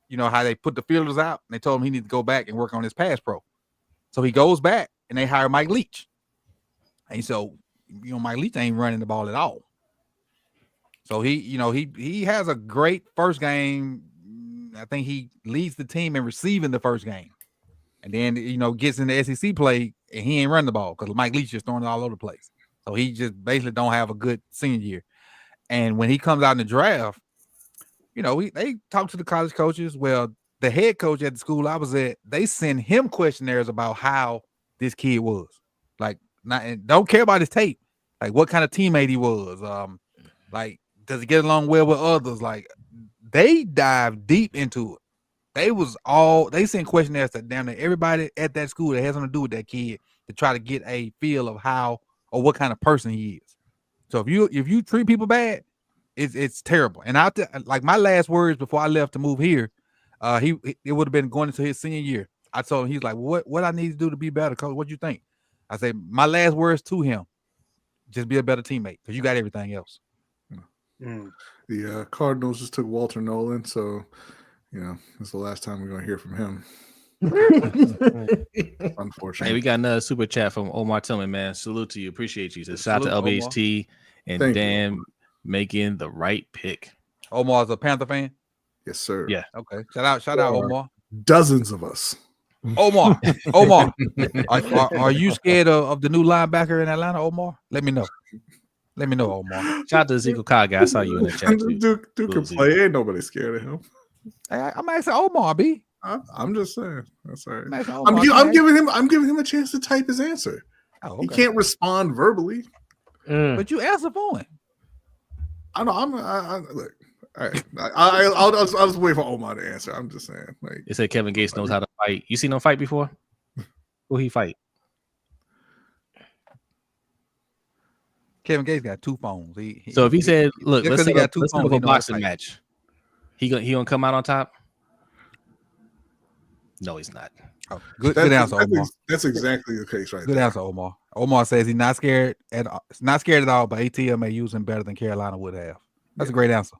you know how they put the fielders out and they told him he needed to go back and work on his pass pro. So he goes back and they hire Mike Leach. And so Mike Leach ain't running the ball at all. So he has a great first game. I think he leads the team in receiving the first game. And then, gets in the SEC play and he ain't running the ball because Mike Leach is throwing it all over the place. So he just basically don't have a good senior year. And when he comes out in the draft, they talk to the college coaches. Well, the head coach at the school I was at, they send him questionnaires about how this kid was. Like, don't care about his tape. Like, what kind of teammate he was. Like, does he get along well with others? Like, they dive deep into it. They send questionnaires to damn near everybody at that school that has something to do with that kid to try to get a feel of how or what kind of person he is. So if you treat people bad, it's terrible. And like my last words before I left to move here, it would have been going into his senior year. I told him, he's like, what I need to do to be better, coach? What you think? I said, my last words to him, just be a better teammate because you got everything else. The Cardinals just took Walter Nolan, so it's the last time we're going to hear from him. Unfortunately. Hey, we got another super chat from Omar Tillman, man. Salute to you. Appreciate you. So shout out to LBHT and Thank Dan you. Making the right pick. Omar's a Panther fan? Yes, sir. Yeah. Okay. Shout out, Omar. Dozens of us. Omar, are you scared of the new linebacker in Atlanta, Omar? Let me know. Let me know, Omar. Shout out to Ezekiel Kage. I saw you in the chat too. Duke can Cool, play. Ain't nobody scared of him. I'm asking Omar, B. I'm just saying. That's all right. I'm asking Omar. I'm giving him a chance to type his answer. Oh, okay. He can't respond verbally. But you answer for him. I know. Look. All right. I'll just wait for Omar to answer. I'm just saying. Like, They said Kevin Gates knows how to fight. You seen him fight before? Who he fight? Kevin Gates got 2 phones. So if he said, "Look, let's set up a boxing fight. match," he gonna come out on top? No, he's not. Oh, good answer, Omar. That's exactly the case, right? Good there. answer, Omar. Omar says he's not scared at all, but ATL may use him better than Carolina would have. That's a great answer.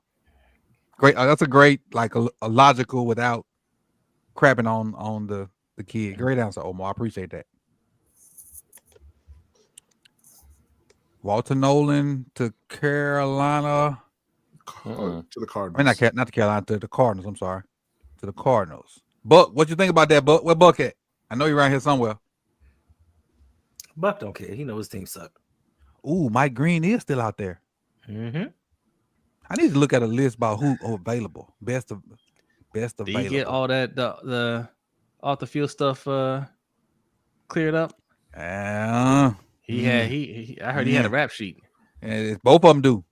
Great. That's a great, like a logical without crapping on the kid. Great answer, Omar. I appreciate that. Walter Nolan to Carolina. To the Cardinals. I mean, not to Carolina, to the Cardinals. I'm sorry. To the Cardinals. Buck, what you think about that, Buck? Where Buck at? I know you're around here somewhere. Buck don't care. He knows his team suck. Ooh, Mike Green is still out there. Mm-hmm. I need to look at a list about who available. Best available. Did you get all that the off the field stuff cleared up? I heard he had a rap sheet. And both of them do.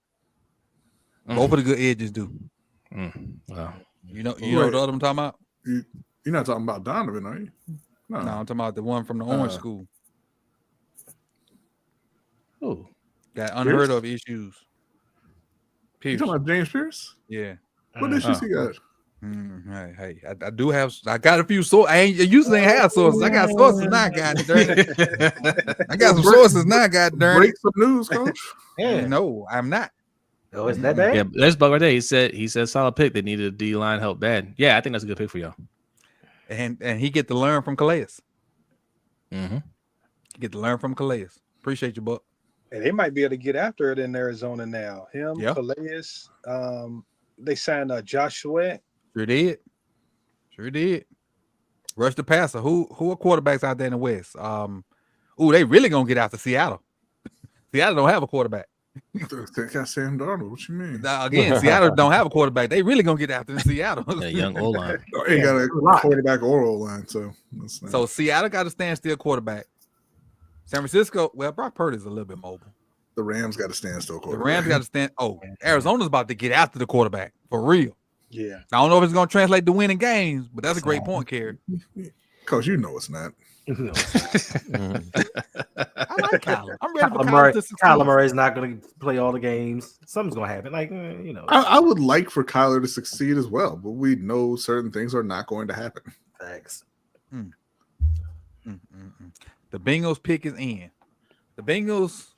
Both of the good edges do. Wow. You know the other I'm talking about? You're not talking about Donovan, are you? No, I'm talking about the one from the Orange School. Oh, got unheard of issues. You talking about James Pierce? Yeah. What issues he got? Hey, I do have. I got a few sources. I usually ain't have sources. I got sources now. God darn it. I got some sources now. God darn it. Break some news, coach. Yeah. No, I'm not. Oh, is that bad? Yeah, there's Buck right there. He said solid pick. They needed a D line help bad. Yeah, I think that's a good pick for y'all. And he get to learn from Calais. Mm-hmm. Get to learn from Calais. Appreciate you, Buck. And they might be able to get after it in Arizona now. Calais. They signed Josh Sweat. Sure did. Rush the passer. Who are quarterbacks out there in the West? They really gonna get out to Seattle. Seattle don't have a quarterback. They got Sam Darnold. What you mean? Again, Seattle don't have a quarterback. They really gonna get after Seattle. A young O-line. Ain't got a quarterback or O-line, so Seattle got a standstill quarterback. San Francisco, well, Brock Purdy's a little bit mobile. The Rams got a standstill quarterback. The Rams got to stand. Oh, Arizona's about to get after the quarterback for real. Yeah. I don't know if it's gonna translate to winning games, but that's a great point, Kerry. Coach, you know it's not. I like Kyler. I'm ready for Kyler to succeed. Kyler Murray's not going to play all the games. Something's going to happen. I would like for Kyler to succeed as well, but we know certain things are not going to happen. Thanks. The Bengals pick is in. The Bengals.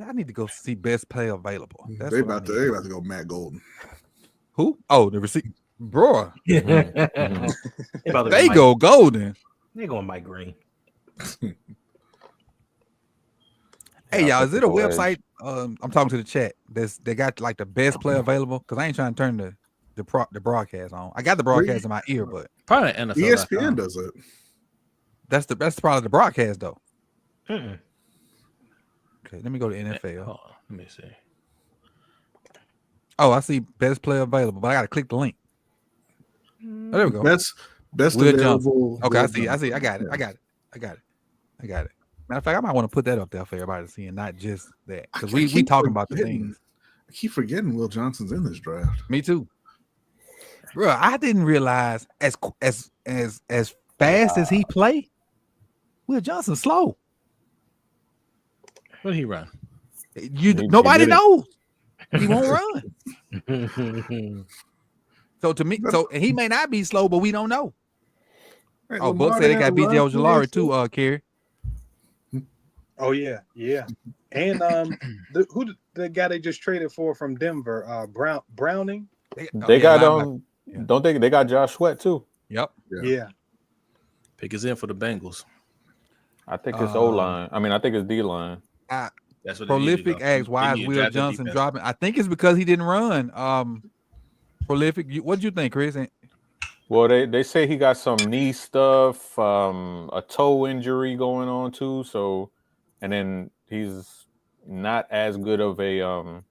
I need to go see best player available. They about to go Matt Golden. Who? Oh, the receiver, bro. They go Golden. They're going Mike Green. Hey, y'all, is it a website? I'm talking to the chat. They got like the best player available because I ain't trying to turn the broadcast on. I got the broadcast in my ear, but probably NFL. ESPN does it. That's probably the broadcast though. Mm-mm. Okay, let me go to NFL. Hold on, let me see. Oh, I see best player available, but I got to click the link. Oh, there we go. Best Will available. Johnson. Okay, I see. I got it. Matter of fact, I might want to put that up there for everybody to see, and not just that, because we talking about the things. I keep forgetting Will Johnson's in this draft. Me too, bro. I didn't realize as fast as he play, Will Johnson slow. What did he run? Nobody knows. He won't run. So to me, and he may not be slow, but we don't know. Hey, Buck said they got BJ Ojulari too, Kerry. Oh yeah. And the guy they just traded for from Denver, Browning. They got don't they got Josh Sweat too? Yep. Yeah. Pick is in for the Bengals. I think it's O line. I mean, I think it's D line. That's what Prolific asks, why is Will Johnson dropping? I think it's because he didn't run. Prolific, what do you think, Chris? Well, they say he got some knee stuff, a toe injury going on too. So, and then he's not as good of a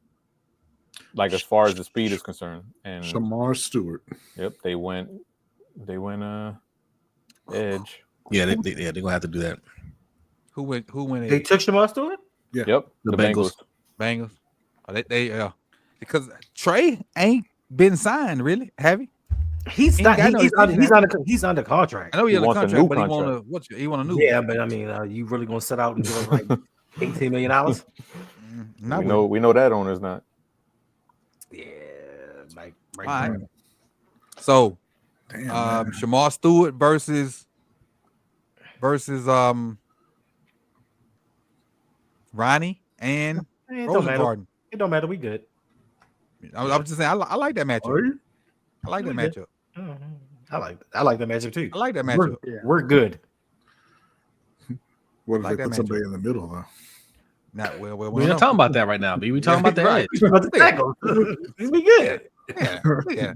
like as far as the speed is concerned. And Shamar Stewart. Yep, they went edge. Yeah, they're gonna have to do that. Who went? They took Shamar Stewart? Yeah. Yep, The Bengals. Bengals. Oh, they because Trey ain't been signed really, have he? He's not. He's under contract. I know he has a wants a contract, new but contract. he want a new. Yeah, but I mean, you really gonna set out and give him like $18 million? We know that owner's not. Yeah, like All right. So, Damn, Shamar Stewart versus Ronnie and it don't matter. Rosengarten. It don't matter. We good. I was just saying, I like that matchup. I like that We good. matchup. I like that matchup too. I like that matchup. We're good. What if Like they that put somebody in the middle though? Not well. We're not talking about that right now, B. We talking about the Right. edge. We good. Yeah.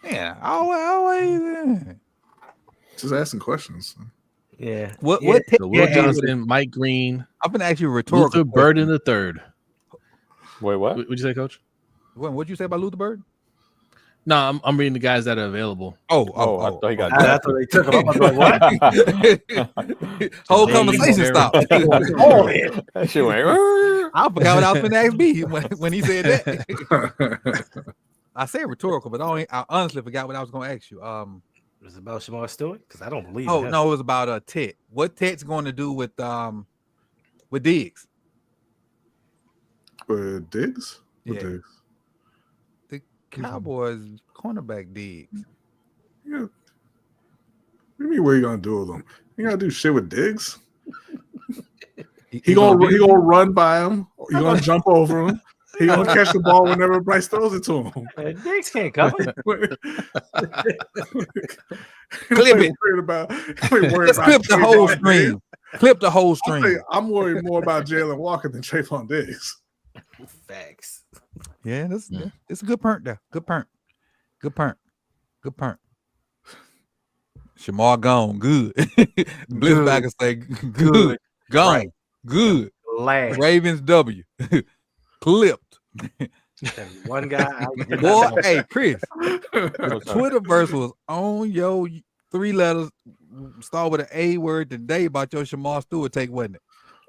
Yeah. Always. Just asking questions. Yeah. What? So Will Johnson, Mike Green, I'm gonna ask you a rhetorical Luther Burden the third. Wait, what? What'd you say, Coach? What'd you say about Luther Bird? No, I'm reading the guys that are available. I thought he got I thought they took him. I was like, what? Whole Yeah, conversation stopped. Oh, man. That shit went. I forgot what I was going to ask B when he said that. I said rhetorical, but I honestly forgot what I was going to ask you. Was it about Shamar Stewart? Because I don't believe. Oh it. no, it was about Tet. What Tet's going to do with Diggs? With Diggs? With Yeah. Diggs? The Cowboys cornerback Diggs. Yeah. What do you mean what you gonna do with him? You gotta do shit with Diggs? He gonna run by him. You gonna jump over him. He gonna catch the ball whenever Bryce throws it to him. Diggs can't cover. Clip it. Let's clip the whole stream. Clip the whole stream. I'm worried more about Jalen Walker than Trayvon Diggs. Facts. Yeah, it's a good punt there. Good punt. Shamar gone. Good. Blitzbacker say good. Gone. Right. Good. Last. Ravens W. Clipped. One guy. Boy, hey, Chris. Twitterverse was on your 3 letters. Start with an A word today about your Shamar Stewart take, wasn't it?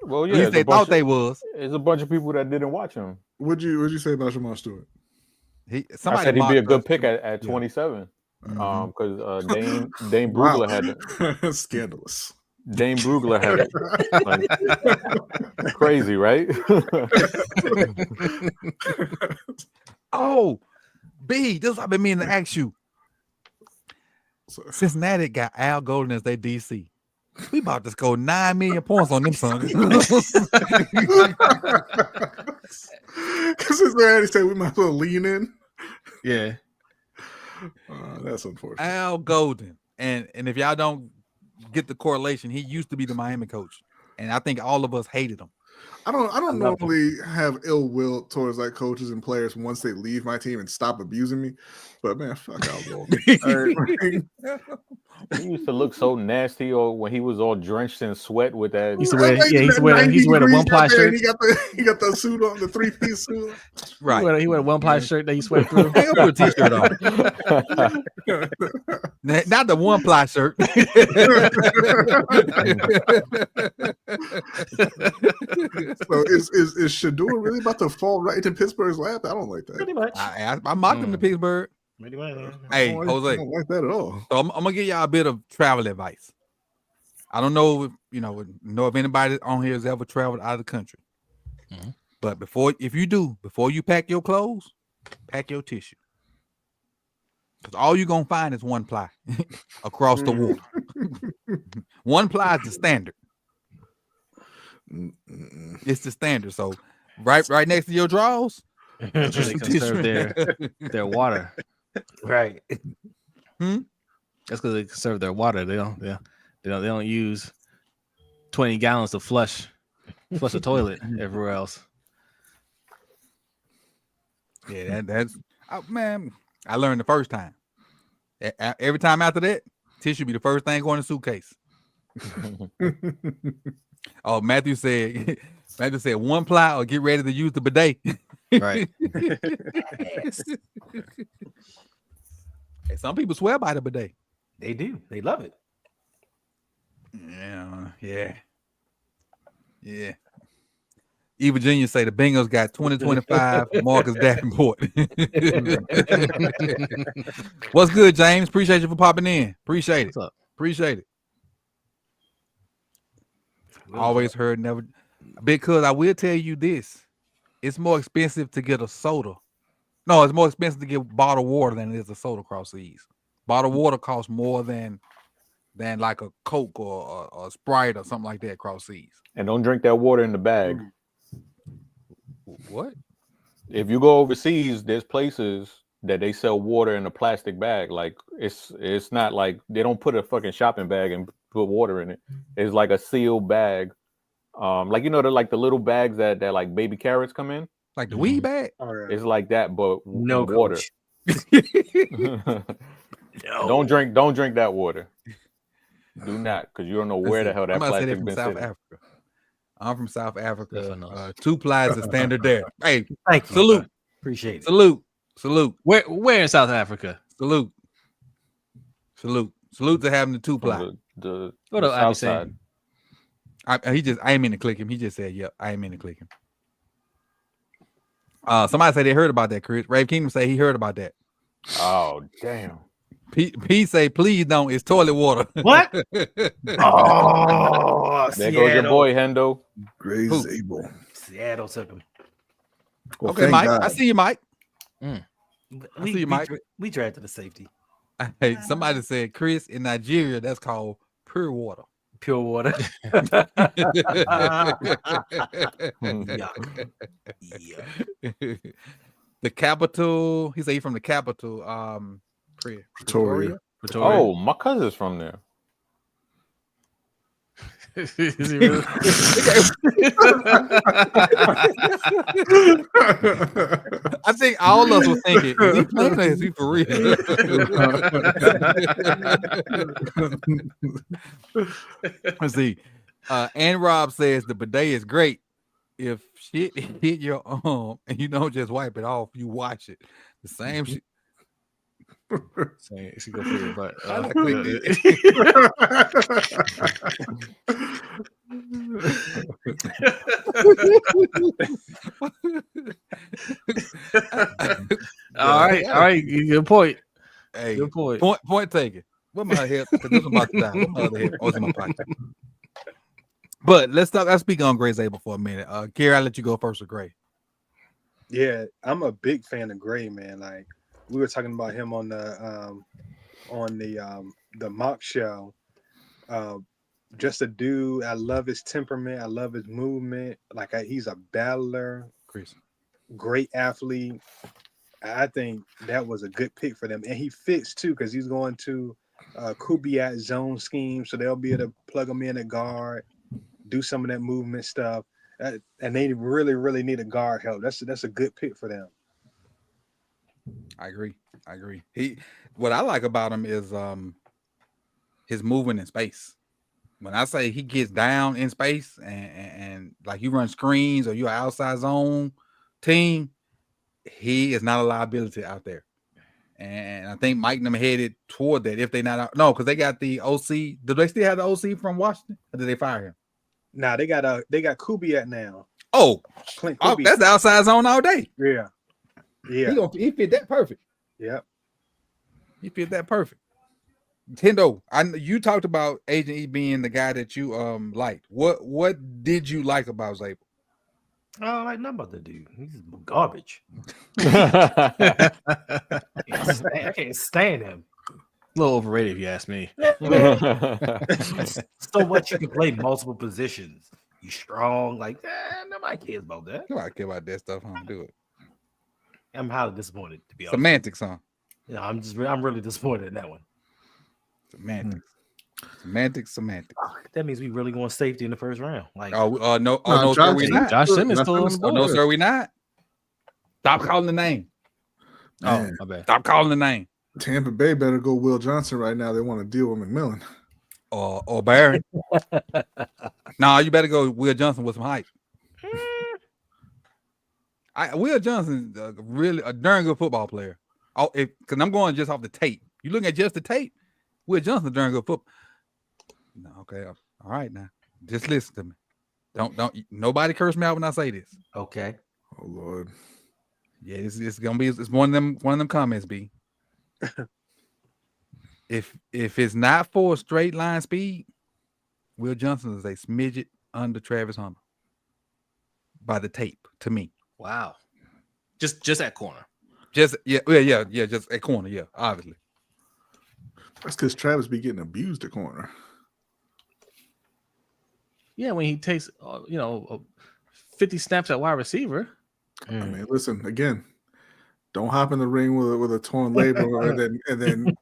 Well, At yeah, least they thought they was. There's a bunch of people that didn't watch him. What'd you say about Shamar Stewart? I said he'd be a good pick at 27. Mm-hmm. Because Dane Brugler had it. Scandalous. Dane Brugler had it. Like, crazy, right? Oh, B, this is what I've been meaning to ask you. Cincinnati got Al Golden as their DC. We about to score 9 million points on them, son. Because Cincinnati said we might as well lean in. Yeah. That's unfortunate. Al Golden. And if y'all don't get the correlation, he used to be the Miami coach. And I think all of us hated him. I don't normally have ill will towards like coaches and players once they leave my team and stop abusing me. But man, fuck Al Golden. He used to look so nasty, or when he was all drenched in sweat with that. He used to wear the one-ply shirt. He got the suit on, the 3-piece suit. Right. He wear a one-ply shirt that he sweat through. Hang up with a t-shirt on. Not the one-ply shirt. So is Shador really about to fall right into Pittsburgh's lap? I don't like that. Pretty much. I mocked him to Pittsburgh. Pretty much. Hey, I Jose. don't like that at all. So I'm gonna give y'all a bit of travel advice. I don't know if anybody on here has ever traveled out of the country. Mm-hmm. But before you pack your clothes, pack your tissue. Because all you're gonna find is one ply across the water. One ply is the standard. It's the standard. So right next to your drawers. That's where they conserve their water. Right. That's because they conserve their water. They don't use 20 gallons to flush a toilet everywhere else. Yeah, that's man. I learned the first time. Every time after that, tissue be the first thing going in the suitcase. Oh, Matthew said one ply or get ready to use the bidet. Right. Yes. Hey, some people swear by the bidet. They do. They love it. Yeah. Eva Jr. say the Bengals got 2025 Marcus Davenport. What's good, James? Appreciate you for popping in. Appreciate it. What's up? Appreciate it. Always heard never. Because I will tell you this. It's more expensive to get a soda. No, it's more expensive to get bottled water than it is a soda across seas. Bottled water costs more than like a Coke or a Sprite or something like that across seas. And don't drink that water in the bag. What? If you go overseas, there's places that they sell water in a plastic bag. Like it's not like they don't put a fucking shopping bag and put water in it. It's like a sealed bag. Like the little bags that like baby carrots come in. Like the weed bag? All right. It's like that, but No water. No. Don't drink that water. Do not, because you don't know where the hell that plastic from been South sitting. Africa. I'm from South Africa. Fair enough. 2 plies is standard there. Hey, Thank you. salute. Appreciate it. Salute. Where in South Africa? Salute to having the 2 ply. The What up, south Abby side. I ain't mean to click him. He just said, yep, I ain't mean to click him. Somebody said they heard about that, Chris. Rave Kingdom say he heard about that. Oh damn. P say, please don't. It's toilet water. What? Oh, There goes your boy Hendo. Grace Abel. Seattle took him. Well, Okay, thank Mike. God. I see you, Mike. We, see you, Mike. We drafted a safety. Hey, somebody said, Chris, in Nigeria, that's called pure water. Pure water. The capital. He said he's from the capital. Pretoria. Oh, my cousin's from there. Is he really? I think all of us were thinking, is he playing or is he for real? Let's see. And Rob says the bidet is great. If shit hit your arm and you don't just wipe it off, you wash it. The same shit. She go for your butt. I clicked it. All right. Good point. Hey, Good point. Point taken. What my head? Because this one about to die. What my other head? Oh, it's in my pocket. But let's speak on Grace Abel for a minute. Kerry, I'll let you go first with Gray. Yeah, I'm a big fan of Gray, man. Like we were talking about him on the mock show. Just a dude. I love his temperament. I love his movement. Like he's a battler. Chris. Great athlete. I think that was a good pick for them, and he fits too because he's going to Kubiak zone scheme, so they'll be able to plug him in at guard, do some of that movement stuff, and they really, really need a guard help. That's a good pick for them. I agree. What I like about him is his movement in space. When I say he gets down in space and like you run screens or you're an outside zone team, he is not a liability out there. And I think Mike and them headed toward that if they not out. No, because they got the OC. Do they still have the OC from Washington? Or did they fire him? Nah, they got Kubiak now. Oh, Clint Kubiak. That's the outside zone all day. Yeah. He fit that perfect. Yep. He fit that perfect. Tendo, you talked about Agent E being the guy that you liked. What did you like about Zabel? Oh, like nothing about the dude. He's garbage. I can't stand him. A little overrated, if you ask me. So much you can play multiple positions. You strong, like nobody cares about that. Nobody care about that stuff. Huh? Do it. I'm highly disappointed to be honest. Semantics, huh? Yeah, I'm really disappointed in that one. Semantics. That means we really going safety in the first round. Like, no, sir, we not. Josh Simmons still on the board. No, sir, we not. Stop calling the name. My bad. Stop calling the name. Tampa Bay better go Will Johnson right now. They want to deal with McMillan. or Barron. Nah, you better go Will Johnson with some hype. Will Johnson really a darn good football player. Oh, because I'm going just off the tape. You looking at just the tape? Will Johnson a darn good football. No, okay, all right now. Just listen to me. Don't nobody curse me out when I say this. Okay. Oh Lord. Yeah, it's gonna be it's one of them comments, B. If it's not for a straight line speed, Will Johnson is a smidget under Travis Hunter by the tape to me. Wow. Just at corner. Just just at corner, yeah, obviously. That's because Travis be getting abused at corner. Yeah, when he takes 50 snaps at wide receiver. I mean, listen again. Don't hop in the ring with a torn label and then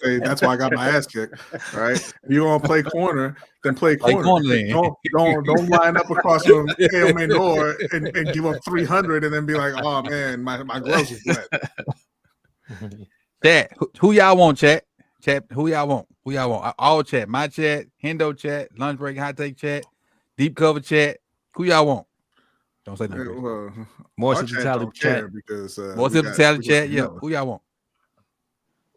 say that's why I got my ass kicked. All right, if you want to play corner, then play corner. Don't line up across from Hail Manor and give up 300 and then be like, oh man, my gloves is wet. Chat, who y'all want? Chat, who y'all want? Who y'all want? All chat, my chat, Hendo chat, lunch break, hot take chat, deep cover chat. Who y'all want? Don't say nothing. More hospitality chat because more hospitality chat. Yeah, who y'all want?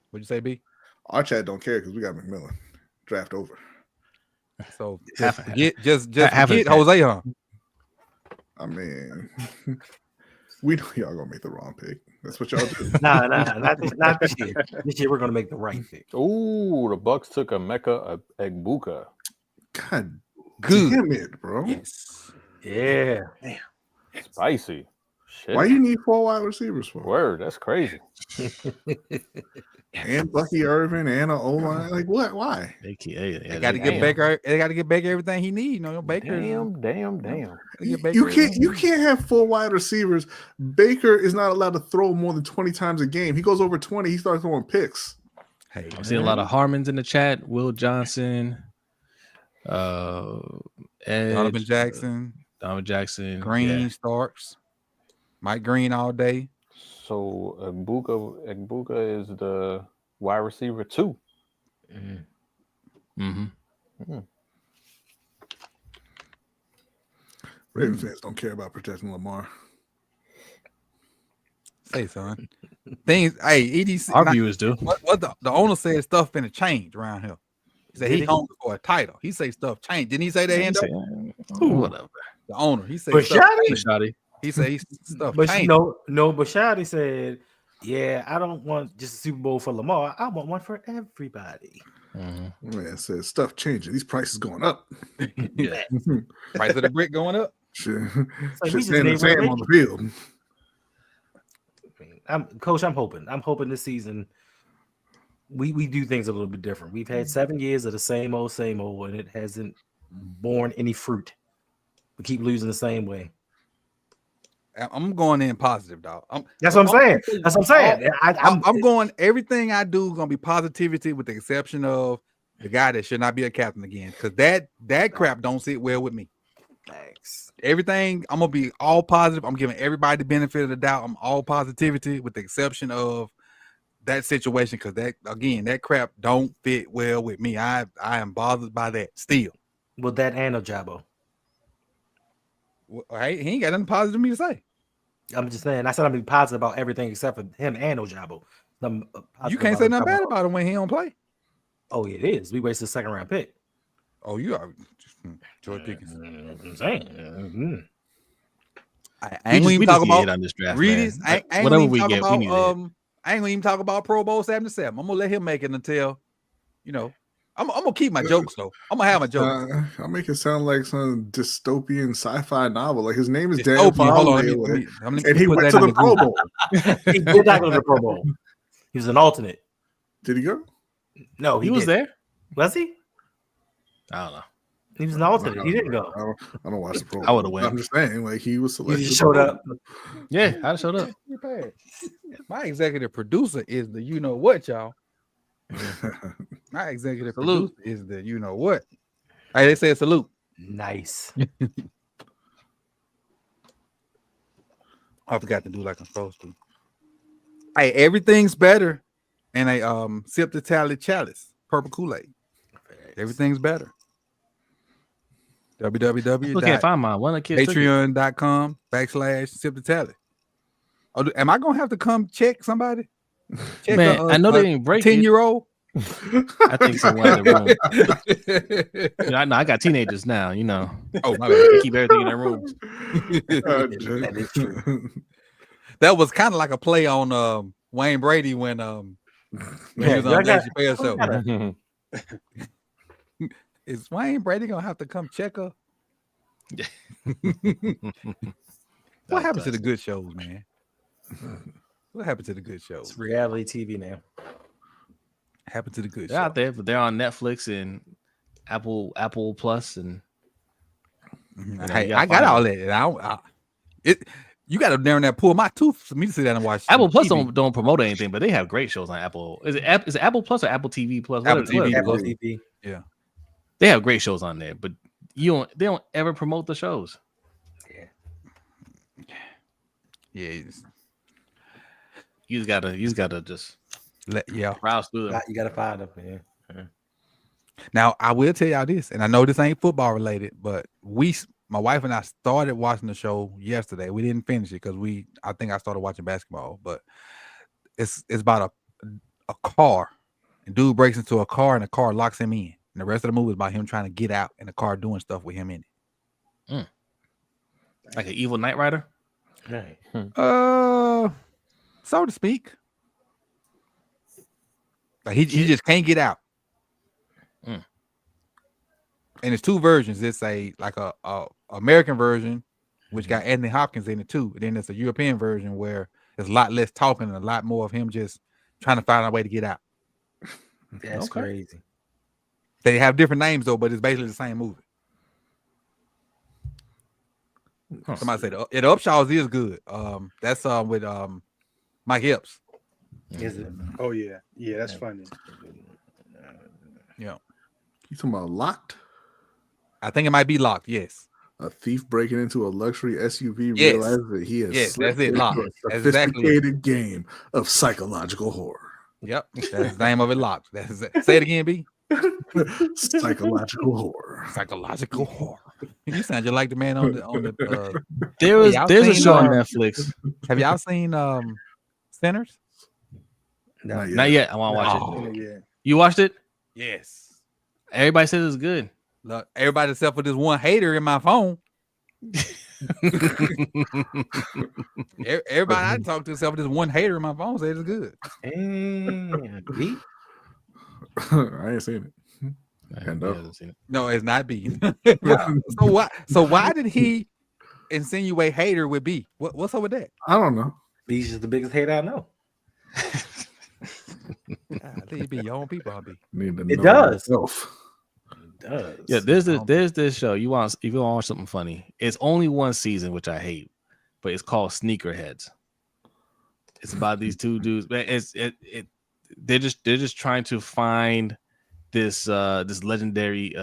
What'd you say, B? Our chat don't care because we got McMillan draft over. So just forget Jose, huh? I mean, we know y'all gonna make the wrong pick. That's what y'all do. Nah, not this year. This year we're gonna make the right pick. Ooh, the Bucks took Emeka Egbuka. God Good. damn it, bro. Yes. Yeah. Damn. Spicy. Shit. Why you need 4 wide receivers for? Word, that's crazy. And Bucky Irvin and an O-line. Like what? Why? They got to get Baker. They got to get Baker everything he needs. Baker. Damn. You can't have 4 wide receivers. Baker is not allowed to throw more than 20 times a game. He goes over 20, he starts throwing picks. Hey, I'm seeing a lot of Harmons in the chat. Will Johnson, Donovan Jackson, Green Starks, Mike Green all day. So Egbuka is the wide receiver 2. Ravens fans don't care about protecting Lamar. Say, son. Things, hey, EDC. Our viewers do. What the owner said stuff finna change around here. He said he hungry for a title. He say stuff change. Didn't he say that, Hendo? Whatever. The owner. He said Bashotti. He said stuff But changed. Bashotti said, yeah, I don't want just a Super Bowl for Lamar. I want one for everybody. Man says stuff changing. These prices going up. Yeah. Price of the brick going up. Shit we staying the same on the field. Coach, I'm hoping this season we do things a little bit different. We've had 7 years of the same old, and it hasn't borne any fruit. We keep losing the same way. I'm going in positive, dog. That's what I'm saying. I'm going. Everything I do is gonna be positivity, with the exception of the guy that should not be a captain again, because that crap don't sit well with me. Thanks. Everything I'm gonna be all positive. I'm giving everybody the benefit of the doubt. I'm all positivity, with the exception of that situation, because that crap don't fit well with me. I am bothered by that still. With that and Ojabo. Hey, he ain't got nothing positive to me to say. I'm just saying. I said I'm be positive about everything except for him and Ojabo. You can't say nothing bad about him when he don't play. Oh, it is. We wasted a 2nd round pick. Oh, you are George Pickens. I'm saying. I ain't even talk about on this draft. Reedus. Whatever we get, we need I ain't gonna even talk about Pro Bowl 77. I'm gonna let him make it until, I'm gonna keep my jokes though. I'm gonna have my jokes. I'll make it sound like some dystopian sci-fi novel. Like his name is Daniel Hold on, and he went to the Pro Bowl. He did not go to the Pro Bowl. He was an alternate. Did he go? No, he was there. Was he? I don't know. He was an alternate. He didn't go. I don't watch the Pro Bowl. I would have went. I'm just saying, like he was selected. He just showed up. Yeah, I showed up. My executive producer is the you know what, y'all. My executive producer is the you know what. Hey, they say salute. Nice. I forgot to do like I'm supposed to. Hey, everything's better. And I sip the Tally Chalice, purple Kool-Aid. Everything's better. Look, can't find mine. One of the kids took it. Patreon.com/Sip the Tally. Oh, am I gonna have to come check somebody? Check Man, I know they didn't break it. 10-year-old. I think someone in the room. You know, I got teenagers now. You know. Oh my They bad. keep everything in their rooms. That is true. That was kind of like a play on Wayne Brady when he was on Dave Chappelle show. Is Wayne Brady gonna have to come check her? What happened to the good shows, man? What happened to the good shows? It's reality TV now. Happened to the good They're shows. out there, but they're on Netflix and Apple Plus, and Hey, I got all that. And you got to narrow that pull my tooth for me to sit down and watch. Apple Plus TV. don't promote anything, but they have great shows on Apple. Is it Apple Plus or Apple TV Plus? Apple What TV is it? Apple TV. Yeah. They have great shows on there, but they don't ever promote the shows. Yeah. You just gotta just browse through them. You gotta find them, man. Now I will tell y'all this, and I know this ain't football related, but my wife and I started watching the show yesterday. We didn't finish it because I think I started watching basketball, but it's about a car. And dude breaks into a car and the car locks him in. And the rest of the movie is about him trying to get out and the car doing stuff with him in it. Like an evil Knight Rider. Right. So to speak. Like he just can't get out. And it's two versions. It's a American version, which got Anthony Hopkins in it too. And then it's a European version where it's a lot less talking and a lot more of him just trying to find a way to get out. That's crazy. They have different names though, but it's basically the same movie. Somebody said the Upshaws is good. That's with Mike Epps. Is it? Oh yeah, that's funny. Yeah, You talking about Locked? I think it might be Locked. Yes. A thief breaking into a luxury SUV Yes. realizes that he has Yes, slipped that's it, into Locked. a That's exactly sophisticated game of psychological horror. Yep, that's the name of it. Locked. That's it. Say it again, B. Psychological horror. Psychological horror. You sound just like the man on the. There's y'all a seen, show on Netflix. Have y'all seen Sinners? Not yet. Not yet. I want to watch it. Yeah. You watched it? Yes. Everybody says it's good. Look, everybody except for this one hater in my phone. Everybody I talk to except for this one hater in my phone says it's good. B? I ain't seen it. I haven't seen it. No, it's not B. So why did he insinuate hater with B? What's up with that? I don't know. B's just the biggest hater I know. I think it be your own people. B. Need to It know does. myself. It does. Yeah, there's this show. If you want to watch something funny, it's only one season, which I hate, but it's called Sneakerheads. It's about these two dudes. They're just trying to find this legendary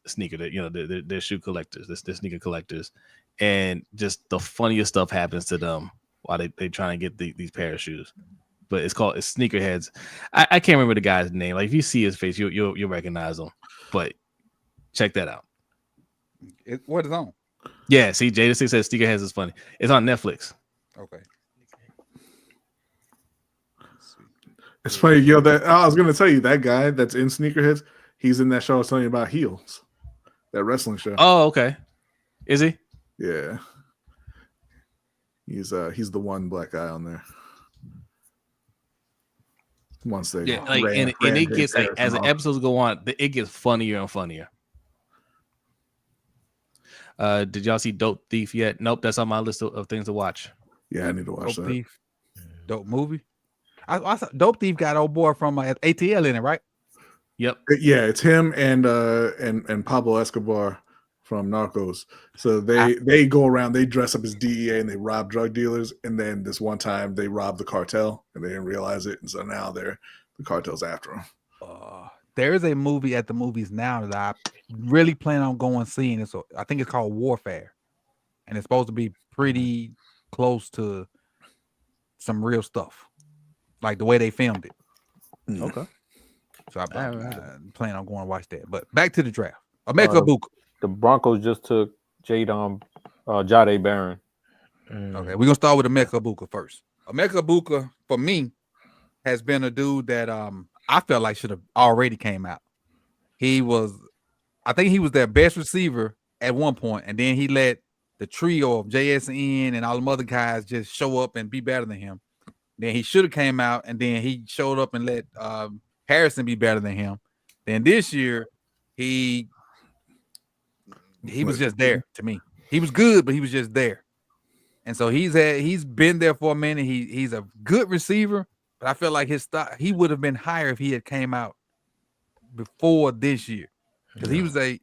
sneaker that they're shoe collectors, they're sneaker collectors, and just the funniest stuff happens to them while they trying to get these pair of shoes. But it's Sneakerheads. I can't remember the guy's name. Like if you see his face, you'll recognize him. But check that out. What is on? Yeah, see, Jada6 says Sneakerheads is funny. It's on Netflix. Okay. It's funny, that I was gonna tell you that guy that's in Sneakerheads, he's in that show I was telling you about, Heels, that wrestling show. Oh, okay. Is he? Yeah. He's the one black guy on there. Once they and it gets like as the episodes go on, it gets funnier and funnier. Did y'all see Dope Thief yet? Nope, that's on my list of things to watch. Yeah, I need to watch Dope that. Thief. Dope movie. I saw Dope Thief got old boy from ATL in it, right? Yep. Yeah, it's him and Pablo Escobar from Narcos. So they go around, they dress up as DEA and they rob drug dealers. And then this one time they robbed the cartel and they didn't realize it. And so now the cartel's after them. There is a movie at the movies now that I really plan on going seeing. So I think it's called Warfare, and it's supposed to be pretty close to some real stuff, like the way they filmed it. Okay. So I right. plan on going to watch that. But back to the draft. Emeka Egbuka. The Broncos just took Jade Barron. Okay, we're gonna start with Emeka Egbuka first. Emeka Egbuka, for me, has been a dude that I felt like should have already came out. I think he was their best receiver at one point, and then he let the trio of JSN and all them other guys just show up and be better than him. Then he should have came out, and then he showed up and let Harrison be better than him. Then this year, he was just there to me. He was good, but he was just there. And so he's been there for a minute. He's a good receiver, but I feel like he would have been higher if he had came out before this year. Because he was a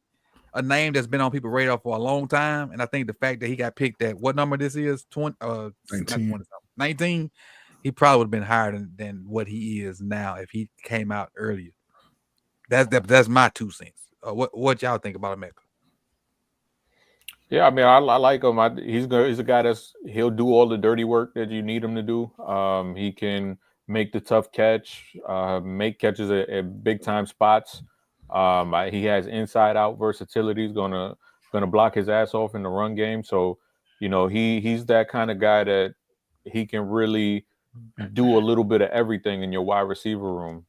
name that's been on people's radar for a long time. And I think the fact that he got picked at what number this is, 19, he probably would have been higher than what he is now if he came out earlier. That's my 2 cents. What y'all think about Emeka? Yeah, I mean, I like him. He's a guy he'll do all the dirty work that you need him to do. He can make the tough catch, make catches at big time spots. He has inside out versatility. He's gonna block his ass off in the run game. So, he's that kind of guy that he can really do a little bit of everything in your wide receiver room.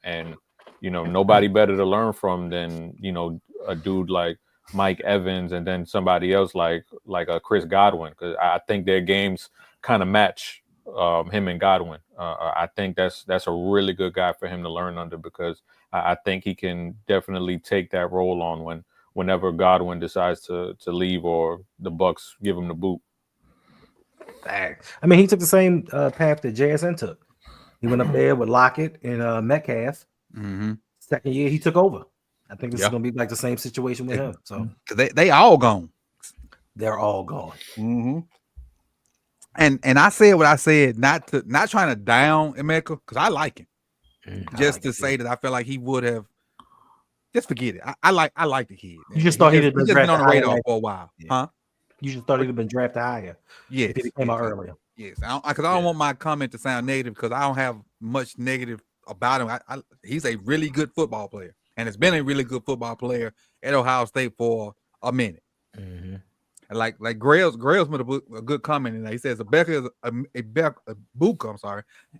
And nobody better to learn from than a dude like Mike Evans, and then somebody else like a Chris Godwin, because I think their games kind of match him and Godwin. I think that's a really good guy for him to learn under, because I think he can definitely take that role on whenever Godwin decides to leave or the Bucs give him the boot. I mean, he took the same path that JSN took. He went up there with Lockett and Metcalf. Mm-hmm. Second year, he took over. I think this is going to be like the same situation with him. So they all gone. They're all gone. Mm-hmm. And I said what I said, not trying to down Emeka, because I like him. Just to say that I feel like he would have. Just forget it. I like the kid. You just thought he'd have been drafted on the radar higher. for a while, huh? You just thought he'd have been drafted higher. Yes, if he came out earlier. Yes, because I don't want my comment to sound negative, because I don't have much negative about him. He's a really good football player, and has been a really good football player at Ohio State for a minute. Mm-hmm. And like Grails made a good comment in there. He says Egbuka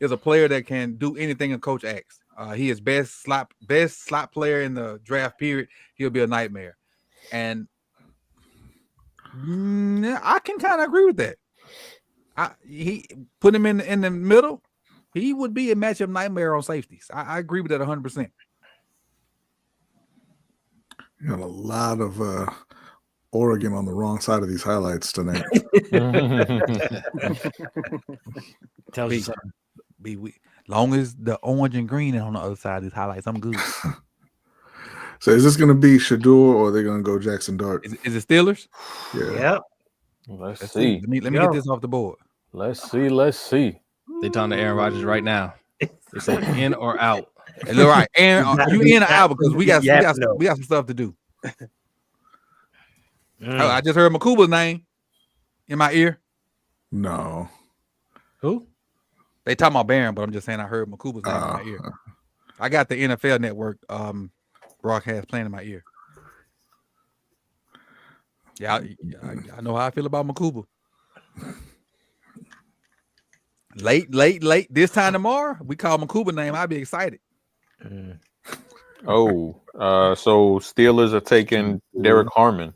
is a player that can do anything a coach asks. He is best slot player in the draft period. He'll be a nightmare, and I can kind of agree with that. He put him in the middle. He would be a matchup nightmare on safeties. I agree with that 100%. You got a lot of Oregon on the wrong side of these highlights tonight. Tells you something. Long as the orange and green is on the other side of these highlights, I'm good. So is this going to be Shador, or are they going to go Jackson Dart? Is it Steelers? Yeah. Yep. Let's see. Let me get this off the board. Let's see. They talking to Aaron Rodgers right now. They say in or out. All right, Aaron, you in or out, because we got some stuff to do. I just heard Makuba's name in my ear. No. Who? They talking about Barron, but I'm just saying I heard Makuba's name in my ear. I got the NFL Network broadcast playing in my ear. Yeah, I know how I feel about Makuba. Late. This time tomorrow, we call Makuba name. I'll be excited. So Steelers are taking Derek Harmon.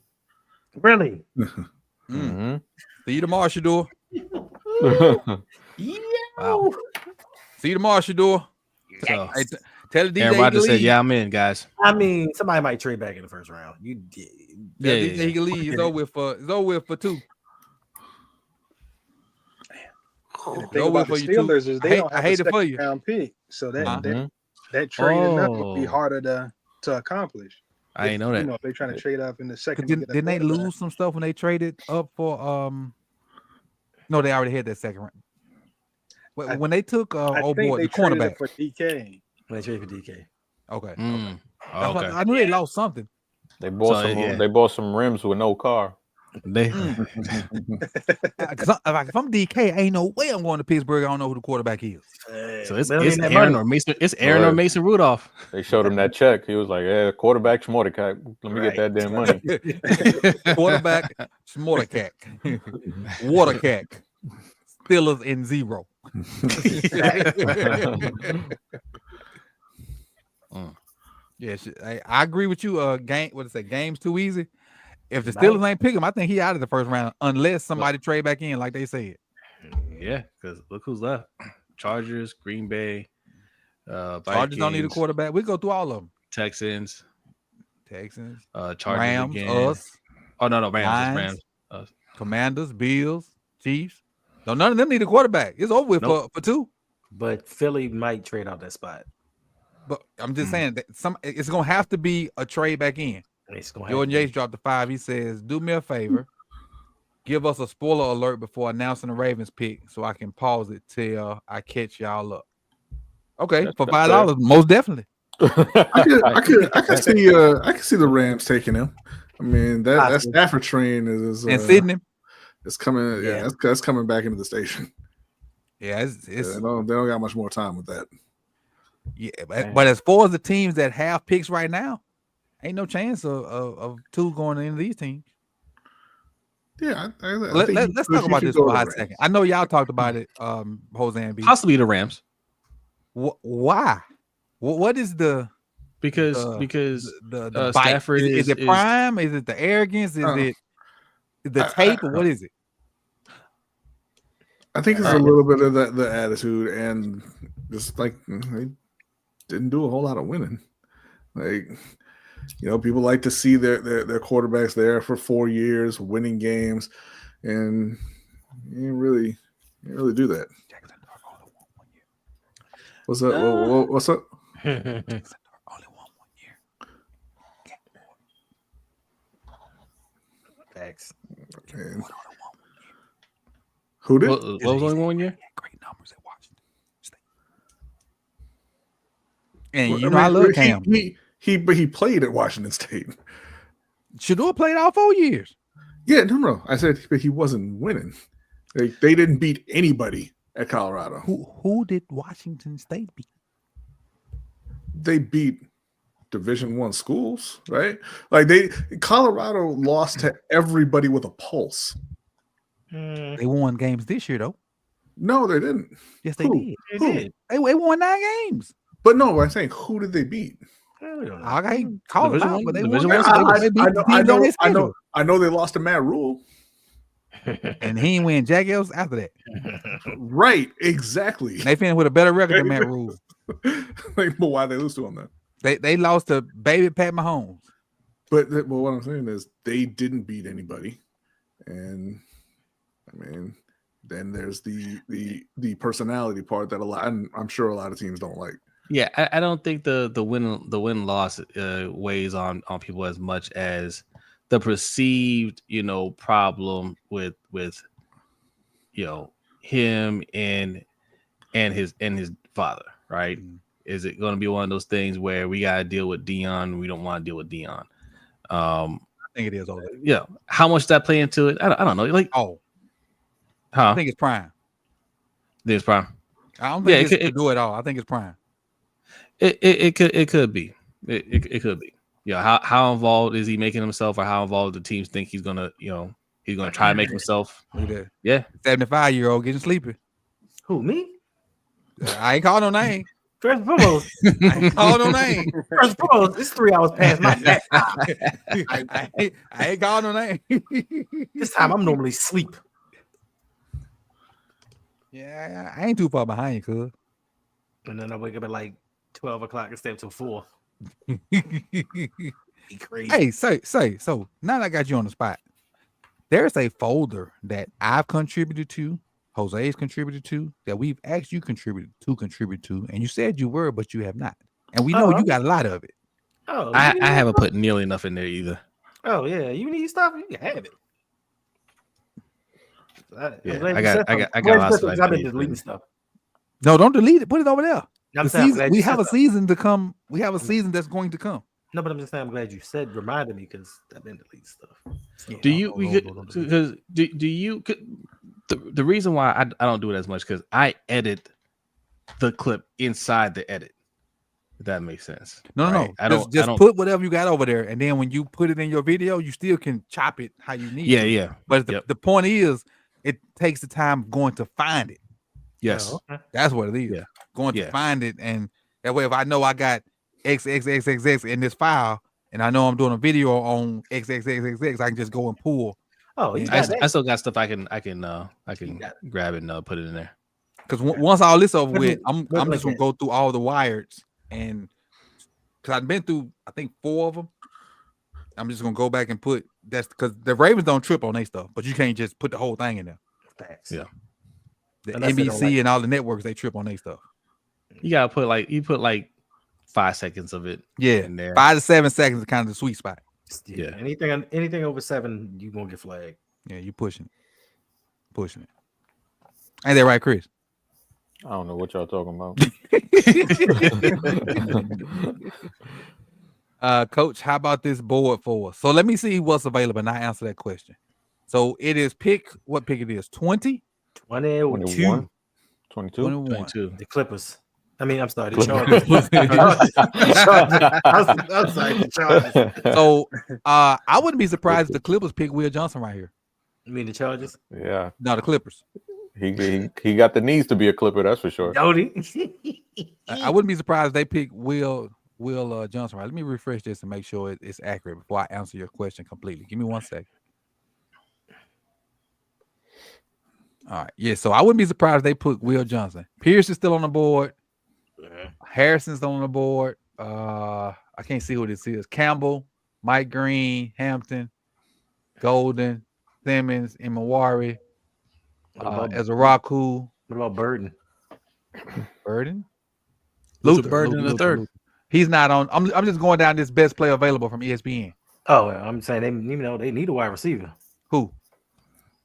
Really? Mm-hmm. See you tomorrow, Shador. Wow. See you tomorrow, Shador. So, Hey, tell the DJ Aaron he Rodgers can said, leave. "Yeah, I'm in, guys." I mean, somebody might trade back in the first round. Tell DJ he can leave. It's over with for 2. And the thing about the Steelers is they don't have a second round pick, so that trading up would be harder to accomplish. I ain't know that. If they're trying to trade up in the second. Didn't they lose some stuff when they traded up for No, they already had that second round. When they took the cornerback for DK. When they traded for DK. Okay. Okay. I knew they lost something. They bought some rims with no car. They Because if I'm DK, ain't no way I'm going to Pittsburgh. I don't know who the quarterback is. so it's Better than that Aaron money. or Mason. It's Aaron or Right. Mason Rudolph. They showed him that check. He was like, "Yeah, quarterback Schmordercat. Let me get that damn money." Quarterback, Smordercat, Watercat, Steelers in 0. Yeah, I agree with you. Game's too easy. If the Steelers ain't pick him, I think he out of the first round unless somebody trade back in, like they said. Yeah, because look who's left: Chargers, Green Bay, Chargers don't need a Vikings, quarterback. We go through all of them. Texans, Texans, Chargers Rams, again. us, Oh no, Rams, Lions, Rams. Commanders, Bills, Chiefs. No, none of them need a quarterback. It's over with Nope. for 2. But Philly might trade out that spot. But I'm just saying that it's gonna have to be a trade back in. It's gonna Jordan Yates dropped the 5. He says, "Do me a favor, give us a spoiler alert before announcing the Ravens pick, so I can pause it till I catch y'all up." Okay, for $5, most definitely. I could see the Rams taking him. I mean that Stafford train is And Sydney. It's coming. Yeah, that's coming back into the station. Yeah, They don't got much more time with that. Yeah, but as far as the teams that have picks right now, ain't no chance of 2 going into these teams. Yeah, let's talk about this for a hot second. I know y'all talked about it, Jose and B. Possibly the Rams. Why? What is the because the Stafford is it prime? Is it the arrogance? Is it the tape? Or what is it? I think it's a little bit of the attitude, and just like they didn't do a whole lot of winning. Like, people like to see their quarterbacks there for 4 years, winning games, and you didn't really do that. What's up? What's up? Only won 1 year. Facts. Man. Who did? What was only 1 year? Great numbers at Washington State. And I love Cam. He played at Washington State. Shador played all 4 years. Yeah, no. I said he wasn't winning. They didn't beat anybody at Colorado. Who did Washington State beat? They beat Division I schools, right? Like Colorado lost to everybody with a pulse. They won games this year, though. No, they didn't. Yes, they did. They did. They won 9 games. But no, I'm saying, who did they beat? I can't call it out, but they Division won. I know they lost to Matt Rule. And he ain't win jack else after that. Right, exactly. They finished with a better record than Matt Rule. But why they lose to him then? They lost to baby Pat Mahomes. But what I'm saying is they didn't beat anybody, and I mean, then there's the personality part that I'm sure a lot of teams don't like. Yeah, I don't think the win loss weighs on people as much as the perceived problem with him and his father, right? Mm-hmm. Is it going to be one of those things where we got to deal with Dion? We don't want to deal with Dion. I think it is. Yeah. How much that play into it? I don't know. Like, I think it's prime. It's prime. I don't think it's to do it all. I think it's prime. It could be. It could be. Yeah. How involved is he making himself, or how involved the teams think he's gonna try to make himself? Yeah. 75-year-old getting sleepy. Who, me? I ain't calling no name. First and foremost, I ain't calling no name. First and foremost, it's 3 hours past my nap. I ain't calling no name. This time I'm normally asleep. Yeah, I ain't too far behind you, cuz. And then I wake up at like 12 o'clock instead of 4. Crazy. Hey, so now that I got you on the spot, there's a folder that I've contributed to, Jose's contributed to, that we've asked you contribute to, and you said you were, but you have not. And we know you got a lot of it. Oh, I haven't put nearly enough in there either. Oh yeah, you need stuff, you can have it. I got a lot of stuff. I've been deleting stuff. No, don't delete it. Put it over there. We have a season to come. We have a season that's going to come. No, but I'm just saying, I'm glad you reminded me because I've been deleting stuff. Yeah, Do you because do you the reason why I don't do it as much because I edit the clip inside the edit. If that makes sense. No. I Just don't put whatever you got over there, and then when you put it in your video, you still can chop it how you need. Yeah. But the point is, it takes the time going to find it. Yes. Oh, okay. That's what it is. Yeah. Going to find it, and that way, if I know I got XXXXX in this file, and I know I'm doing a video on XXXXX, I can just go and pull. Oh, I still got stuff I can grab and put it in there. Because once all this over with, I'm like just gonna go through all the wires, and because I've been through, I think 4 of them. I'm just gonna go back and put that's because the Ravens don't trip on their stuff, but you can't just put the whole thing in there. Facts. Yeah. The Unless they don't NBC like and all the networks, they trip on their stuff. You gotta put like 5 seconds of it. Yeah, in there. 5 to 7 seconds is kind of the sweet spot. Yeah. Anything over 7, you gonna get flagged. Yeah, you pushing it. Ain't that right, Chris? I don't know what y'all talking about. Coach, how about this board for us? So let me see what's available and I answer that question. So it is what pick it is? 20? 21? 22. The Clippers. I mean, I'm sorry, the Chargers. I'm sorry, the Chargers. So I wouldn't be surprised if the Clippers pick Will Johnson right here. You mean the Chargers? Yeah. No, the Clippers. He got the needs to be a Clipper, that's for sure. I wouldn't be surprised if they pick Will Johnson right. Let me refresh this and make sure it's accurate before I answer your question completely. Give me 1 second. All right. Yeah, so I wouldn't be surprised if they put Will Johnson. Pierce is still on the board. Harrison's still on the board. I can't see who this is. Campbell, Mike Green, Hampton, Golden, Simmons, Imawari, Ezraku. What about Burden? Luther Burden in the third. He's not on. I'm just going down this best player available from ESPN. Oh, I'm saying they need a wide receiver. Who?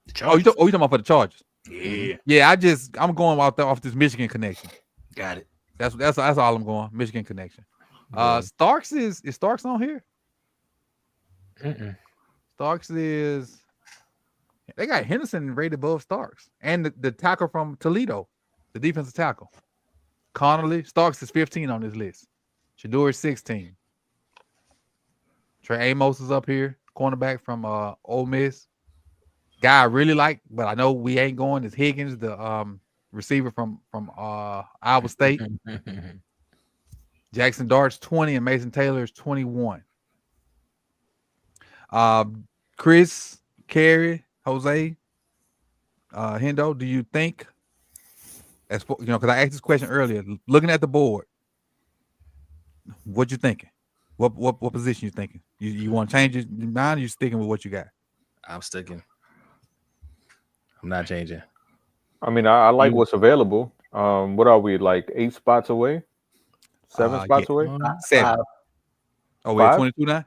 The Oh, you talking about for the Chargers? Yeah. Yeah, I'm going off this Michigan connection. Got it. That's all I'm going. Michigan connection. Starks is Starks on here? Starks is. They got Henderson rated above Starks, and the tackle from Toledo, the defensive tackle, Connolly. Starks is 15 on this list. Shador is 16. Trey Amos is up here, cornerback from Ole Miss. Guy I really like, but I know we ain't going is Higgins, the receiver from Iowa State. Jackson Dart's 20 and Mason Taylor's 21. Chris, Carey, Jose, Hendo, do you think, because I asked this question earlier, looking at the board, what you thinking? What position you thinking? You want to change your mind, or you sticking with what you got? I'm sticking. I'm not changing. I mean, I like what's available. What are we, like 8 spots away? 7 spots away? 7. Oh, we're 22 now?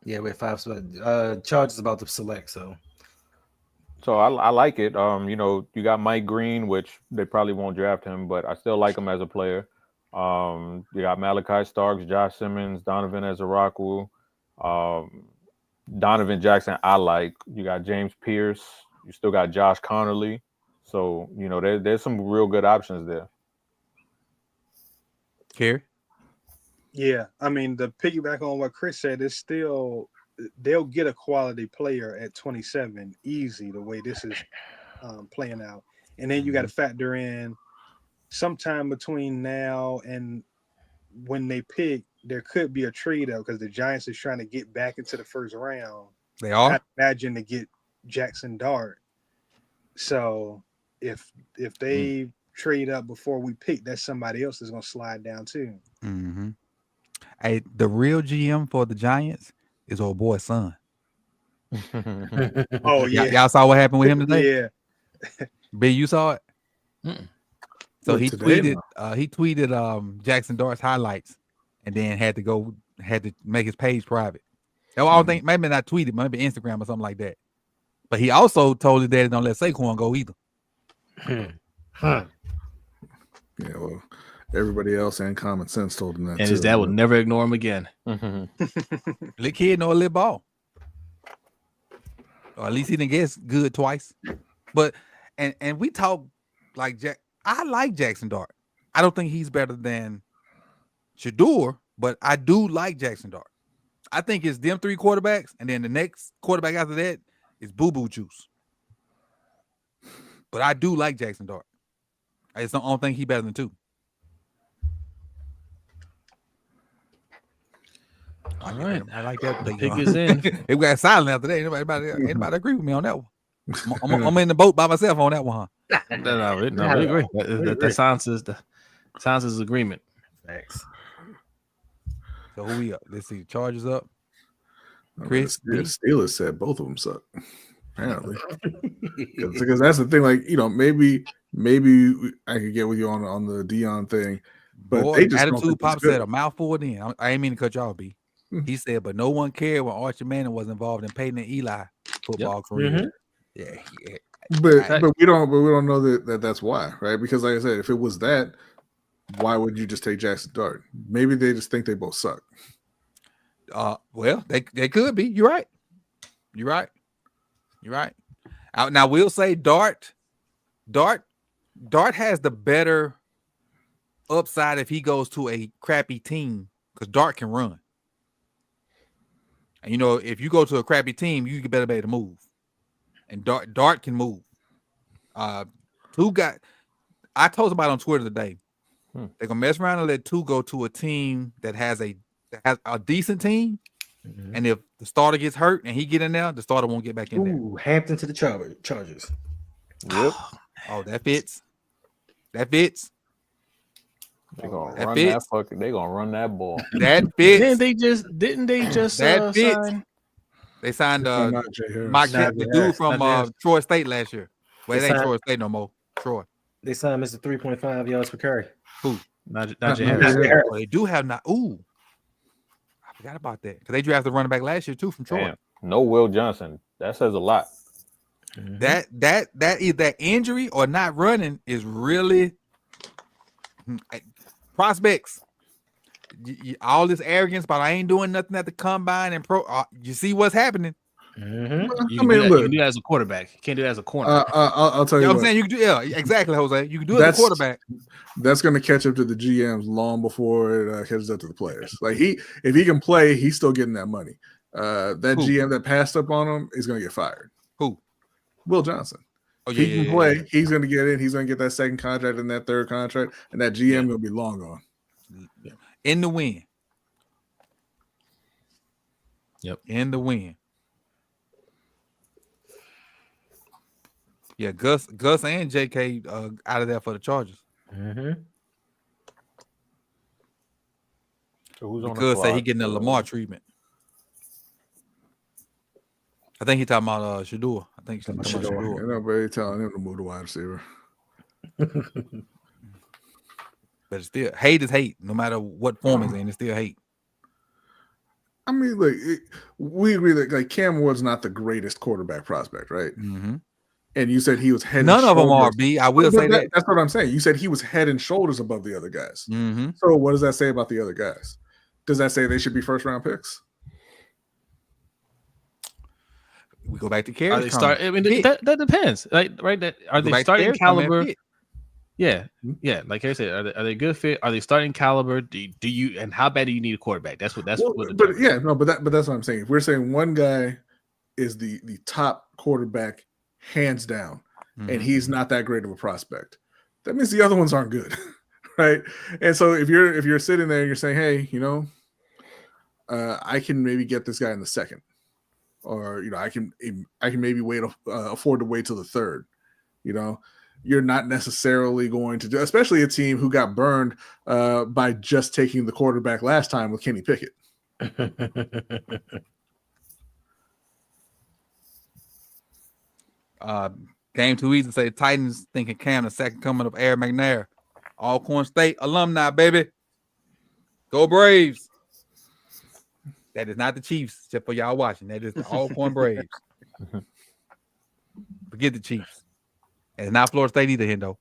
Yeah, we're 5 spots. Chargers about to select, so I like it. You got Mike Green, which they probably won't draft him, but I still like him as a player. You got Malachi Starks, Josh Simmons, Donovan Ezraku, Donovan Jackson. I like. You got James Pierce. You still got Josh Connolly. So there's some real good options there. Carey? Yeah, I mean, to piggyback on what Chris said, it's still they'll get a quality player at 27 easy the way this is playing out, and then you got to factor in sometime between now and when they pick, there could be a trade out because the Giants is trying to get back into the first round. They are. I imagine to get Jackson Dart. So if they trade up before we pick, that's somebody else is going to slide down too. Mm-hmm. Hey, the real GM for the Giants is old boy's son. Oh yeah, y'all saw what happened with him today. Yeah, B, you saw it. So he today, tweeted Jackson Dart's highlights, and then had to make his page private. I don't think, maybe not tweeted, maybe Instagram or something like that. But he also told his daddy don't let Saquon go either. Yeah, well, Everybody else and common sense told him that. And too, his dad will but- never ignore him again. Little kid know a little ball. Or at least he didn't get good twice. But and we talk like Jack. I like Jackson Dart. I don't think he's better than Shador, but I do like Jackson Dart. I think it's them 3 quarterbacks, and then the next quarterback after that is Boo Boo Juice. But I do like Jackson Dart. I just don't think he's better than 2. All right. I like that. The pick is in. It got silent after that. Anybody agree with me on that one? I'm in the boat by myself on that one, huh? No, we agree. That sounds as agreement. Thanks. So who we up? Let's see. Chargers up. I mean, Chris, the Steelers said both of them suck. Apparently, because that's the thing. Like, maybe I could get with you on the Dion thing, but Boy, they just don't attitude think pop he's good. said a mouthful. Then I ain't mean to cut y'all, B. He said, but no one cared when Archie Manning was involved in Peyton and Eli football career. Mhm. Yeah. But we don't know that's why, right? Because like I said, if it was that, why would you just take Jackson Dart? Maybe they just think they both suck. Well, they could be. You're right. Now we'll say Dart has the better upside if he goes to a crappy team because Dart can run. And if you go to a crappy team, you better be able to move. And Dart can move. I told somebody on Twitter today, they're gonna mess around and let 2 go to a team that has a decent team. Mhm. And if the starter gets hurt and he get in there, the starter won't get back in there. Ooh, Hampton to the Chargers. Yep. Oh, that fits. That fits. They're gonna That run fits. They're gonna run that ball. That fits. Didn't they just That fits. sign? They signed Not Jay Harris. Mike, Not the Jay dude Harris. from Not Jay Harris. Troy State last year. Well, it They ain't signed- Troy State no more. Troy. They signed Mr. 3.5 yards per carry. Not Jay Not Harris. Jay Harris. Oh, they do have not. Ooh, I forgot about that because they drafted a running back last year too from Troy. Damn. No Will Johnson. That says a lot. That is that injury or not running is really prospects. All this arrogance about I ain't doing nothing at the combine and pro. You see what's happening. Mhm. You I can, mean, do that, look. you can do that as a quarterback. You can't do that as a corner. I'll tell You you know what I'm what. saying? You can do exactly, Jose. You can do it as a quarterback. That's going to catch up to the GMs long before it catches up to the players. Like if he can play, he's still getting that money. That Who? GM that passed up on him is going to get fired. Who? Will Johnson. Oh If he can play, he's going to get in. He's going to get that second contract and that third contract, and that GM going to be long gone. In the win. Yep. In the win. Yeah, Gus and JK out of there for the Chargers. Mhm. So who's on the Because say he clock? getting the Lamar treatment. I think he talking about Shador. I think he's talking about Shador. Shador. Nobody telling him to move to wide receiver. But it's still hate is hate, no matter what form it's in. It's still hate. I mean, look, we agree that like Cam Ward's not the greatest quarterback prospect, right? Mm-hmm. And you said he was head. None and of them are. shoulders- B. I will say that. That's what I'm saying. You said he was head and shoulders above the other guys. Mm-hmm. So what does that say about the other guys? Does that say they should be first round picks? We go back to Are Carey. they start? I mean, that depends, right? That are they starting caliber? Yeah, yeah. Like I said, are they good fit? Are they starting caliber? Do you and how bad do you need a quarterback? That's what. Well, but yeah, no, but that's what I'm saying. If we're saying one guy is the top quarterback hands down, and he's not that great of a prospect, that means the other ones aren't good, right? And so if you're sitting there and you're saying, hey, I can maybe get this guy in the second, or I can maybe afford to wait till the third, you're not necessarily going to do, especially a team who got burned by just taking the quarterback last time with Kenny Pickett. Game too easy to say Titans thinking Cam the second coming of Aaron McNair. Alcorn State alumni, baby. Go Braves. That is not the Chiefs, except for y'all watching. That is the Alcorn Braves. Forget the Chiefs. And it's not Florida State either, Hendo.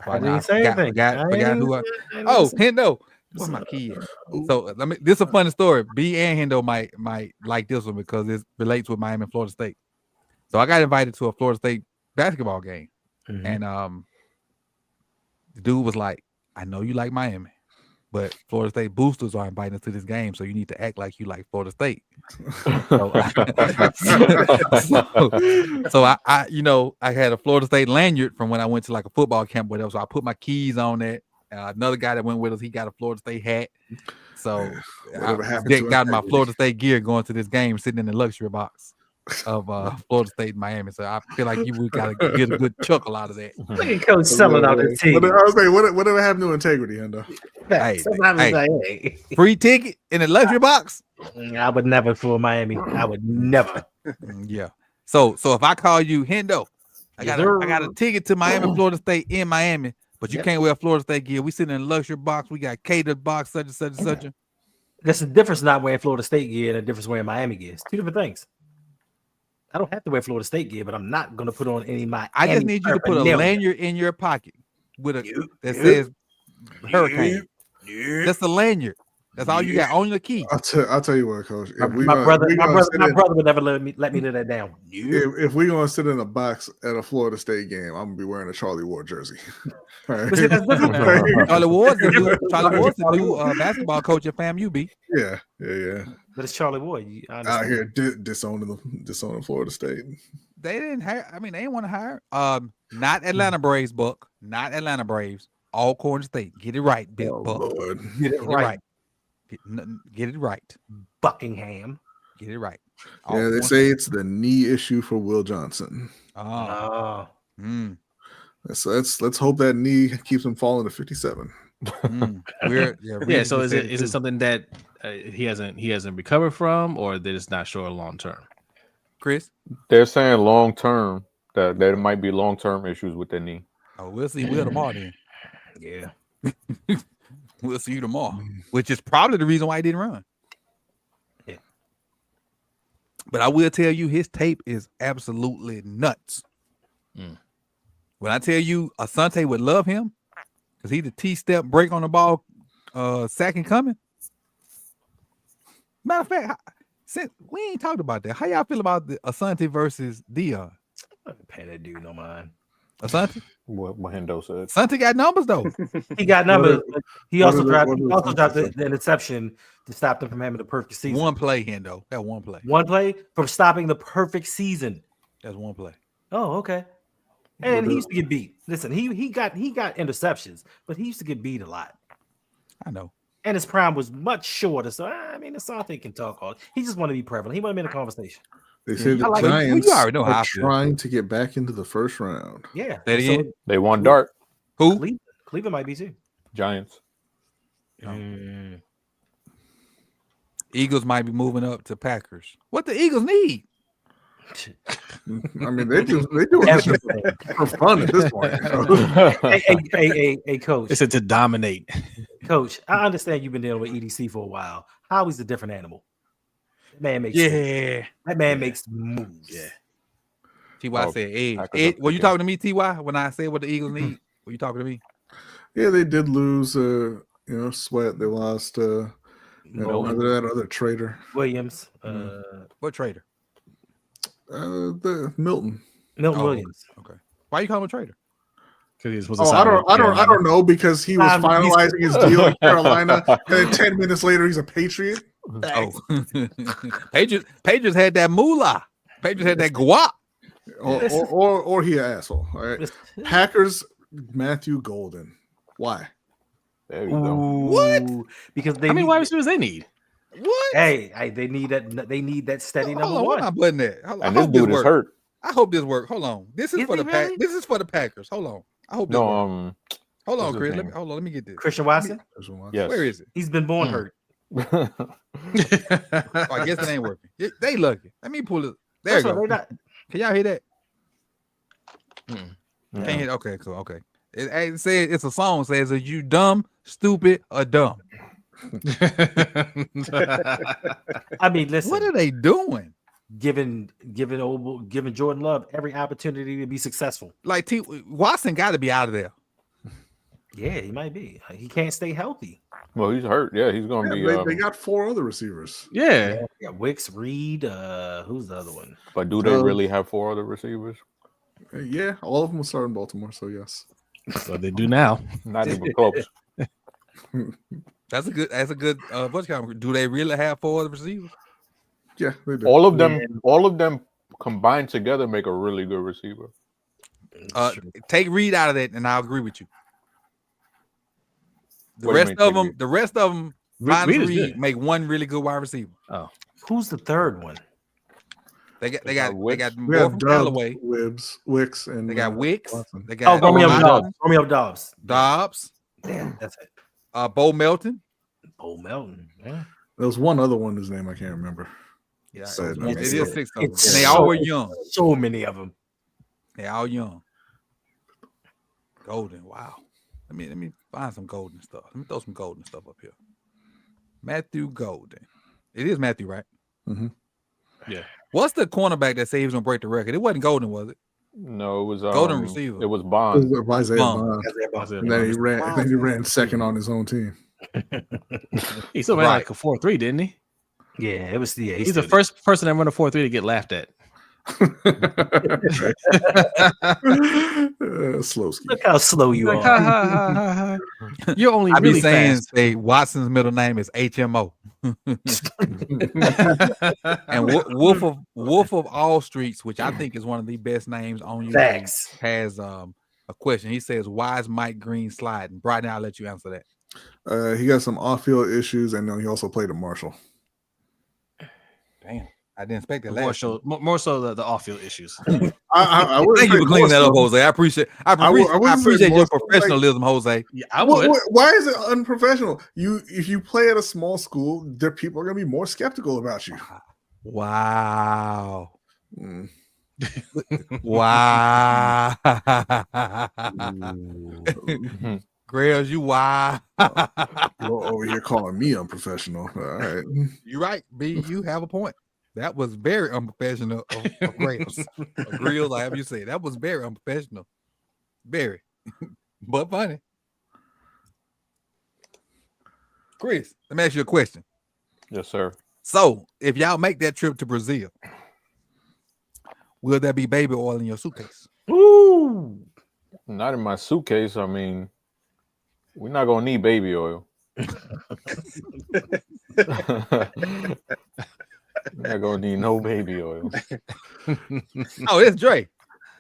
I didn't say anything. Forgot who I. Oh, Hendo. Where's my key at? So this is a funny story. B and Hendo might like this one because it relates with Miami and Florida State. So I got invited to a Florida State basketball game, and the dude was like, "I know you like Miami, but Florida State boosters are inviting us to this game, so you need to act like you like Florida State." So I I had a Florida State lanyard from when I went to like a football camp, whatever. So I put my keys on it. Another guy that went with us, he got a Florida State hat. So I got my Florida State gear going to this game, sitting in the luxury box of Florida State and Miami. So I feel like we got to get a good chuckle out of that. Look at Coach selling out the team. I was like, whatever happened to integrity, Hendo? Hey, free ticket in the luxury box? I would never for Miami. I would never. Yeah. So if I call you Hendo, I got a ticket to Miami, Florida State in Miami. But you can't wear Florida State gear. We sitting in a luxury box. We got catered box, such and such and such. That's the difference not wearing Florida State gear and the difference wearing Miami gear. It's two different things. I don't have to wear Florida State gear, but I'm not going to put on any Miami. I just need you to put a lanyard in your pocket with that says Hurricane. Just a lanyard. That's all you got on your key. I'll tell you what, Coach. My brother would never let me live that down. If we're gonna sit in a box at a Florida State game, I'm gonna be wearing a Charlie Ward jersey. Right. Charlie Ward's the new basketball coach at FAMU. B. Yeah. But it's Charlie Ward. Out here disowning Florida State. They didn't hire. I mean, they didn't want to hire. Not Atlanta Braves, Buck. Not Atlanta Braves. Alcorn State. Get it right, Buck. Lord. Get it right. Get it right. Buckingham. Get it right. Yeah, they say it's the knee issue for Will Johnson. Let's hope that knee keeps him falling to 57. So is it something that he hasn't recovered from, or they're just not sure long term? Chris, they're saying long term that there might be long term issues with the knee. Oh, we'll see Will tomorrow then. Yeah. We'll see you tomorrow, which is probably the reason why he didn't run. Yeah. But I will tell you, his tape is absolutely nuts. When I tell you Asante would love him, because he's the T-step break on the ball, second coming. Matter of fact, since we ain't talked about that, how y'all feel about the Asante versus Dion? I don't pay that dude no mind. Asante? What Hendo said. Asante got numbers though. He got numbers. He also dropped the interception to stop them from having the perfect season. One play, Hendo. That one play. One play from stopping the perfect season. That's one play. Oh, okay. And he used to get beat. Listen, he got interceptions, but he used to get beat a lot. I know. And his prime was much shorter. So I mean, Asante can talk all. He just want to be prevalent. He want to be in a conversation. They said the Giants are trying to get back into the first round. Yeah. They won Dart. Who? Cleveland might be too. Giants. Eagles might be moving up to Packers. What the Eagles need? I mean, they do everything for fun at this point. Hey, Coach. It's to dominate. Coach, I understand you've been dealing with EDC for a while. Howie's a different animal. That man makes moves. Yeah. T.Y. said, were you talking to me, T.Y., when I said what the Eagles need? Were you talking to me? Yeah, they did lose, Sweat. They lost, that other trader. Williams. What trader? The Milton Williams. Okay. Why you calling him a trader? Because he was supposed to I don't know, because he was finalizing his deal in Carolina, and then 10 minutes later he's a Patriot. Oh, Patriots had that moolah. Patriots had that guap. Or he an asshole. All right. Packers, Matthew Golden. Why? There you go. What? Because how many wide receivers they need? What? Hey, they need that steady number one. Where am I putting that? And this dude is hurt. I hope this works. Hold on. This is for the Packers. This is for the Packers. Hold on. I hope this works. Hold on, Chris. Let me get this. Christian Watson? Yes. Where is it? He's been born hurt. I guess it ain't working. They lucky. Let me pull it. There you go. Can y'all hear that? Can't hear. Okay, cool. Okay. It says it's a song. Says, "Are you dumb, stupid, or dumb?" I mean, listen. What are they doing? Giving Jordan Love every opportunity to be successful. Like Watson got to be out of there. Yeah, he might be. He can't stay healthy. Well, he's hurt. Yeah, he's gonna be. They got 4 other receivers. Yeah. Yeah, Wicks, Reed. Who's the other one? But do they really have 4 other receivers? Yeah, all of them will start in Baltimore. So yes, So they do now. Not even close. That's a good. What's kind? Do they really have 4 other receivers? yeah, they do. All of them combined together make a really good receiver. Take Reed out of that, and I'll agree with you. The What do you rest mean, of take them, Reed? the rest of them, minus Reed is Reed, good. make one really good wide receiver. Who's the third one? They got Wicks. We more have from Dub, Callaway. Wicks, and They got Wicks. Watson. They got Romeo Dobbs. Dobbs. Dobbs. Damn, that's it. Bo Melton. Bo Melton. Yeah. There was one other one whose name I can't remember. Yeah, Sad, it man. is 6 of them, and It's they all were young. So many of them. They all young. Golden. Wow. Let me find some golden stuff. Let me throw some golden stuff up here. Matthew Golden. It is Matthew, right? Mm-hmm. Yeah. What's the cornerback that said he was gonna break the record? It wasn't Golden, was it? No, it was Golden receiver. It was Bond. Isaiah Bond. Bond. And then he ran second on his own team. He still ran Right. like a 4.3, didn't he? Yeah, it was. Yeah, He's the first person that run a 4.3 to get laughed at. Slow ski. Look how slow you Like, ha, are. ha, ha, ha, ha. You're only I be really saying, fast. say Watson's middle name is HMO. And Wolf of All Streets, which I think is one of the best names on YouTube, Facts. has a question. He says, "Why is Mike Green sliding?" Brian, I'll let you answer that. He got some off-field issues, and then he also played at Marshall. Damn, I didn't expect that. More so the off-field issues. I Thank you for cleaning that up, Jose. I appreciate. I wouldn't say appreciate more your so, like- professionalism, Jose. Yeah, I would. Why is it unprofessional? If you play at a small school, there people are going to be more skeptical about you. Wow. Mm. Wow. Grails, you wow. You're over here calling me unprofessional. All right. You're right, B. You have a point. That was very unprofessional of Grails. Of Grills, I have you say. That was very unprofessional. Very. But funny. Chris, let me ask you a question. Yes, sir. So, if y'all make that trip to Brazil, will there be baby oil in your suitcase? Ooh. Not in my suitcase. I mean, we're not gonna need baby oil. We're not gonna need no baby oil. Oh, it's Dre.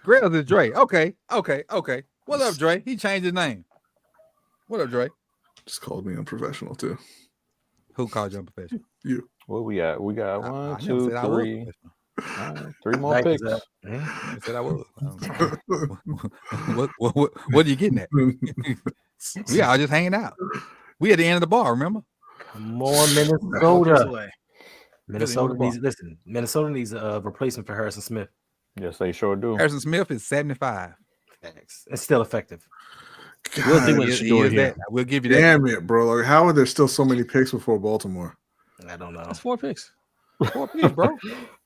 Grails is Dre. Okay. What up, Dre? He changed his name. What up, Dre? Just called me unprofessional too. Who called you unprofessional? You. What we at? We got I one, never two, said I was three. professional. 3 more Like, picks. I said I was. What are you getting at? We all just hanging out. We at the end of the bar, remember? More Minnesota. Away. Minnesota needs a replacement for Harrison Smith. Yes, they sure do. Harrison Smith is 75. Facts. It's still effective. We'll see God, what He Shador is here. that. We'll give you that. damn it, bro. Like, how are there still so many picks before Baltimore? I don't know. That's 4 picks. 4 picks, bro.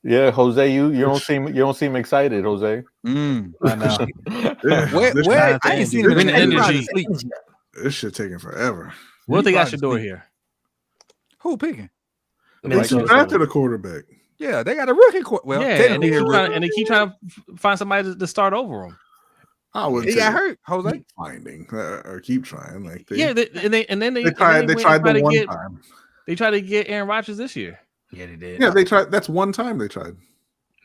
Yeah, Jose, you don't seem excited, Jose. Mm. I know. Where I ain't seen him Bring the in energy. sleep. This shit taking forever. What if they got Probably Shador sleep. here? Who picking? They Minnesota. drafted a quarterback. Yeah, they got a rookie. Well, Yeah, and technically they, a keep rookie. trying, and they keep trying to find somebody to start over him. I would He got hurt, Jose. keep finding or keep trying. Like they, Yeah, they they tried. They tried the one get, time. They tried to get Aaron Rodgers this year. Yeah, they did. Yeah, they tried. That's one time they tried.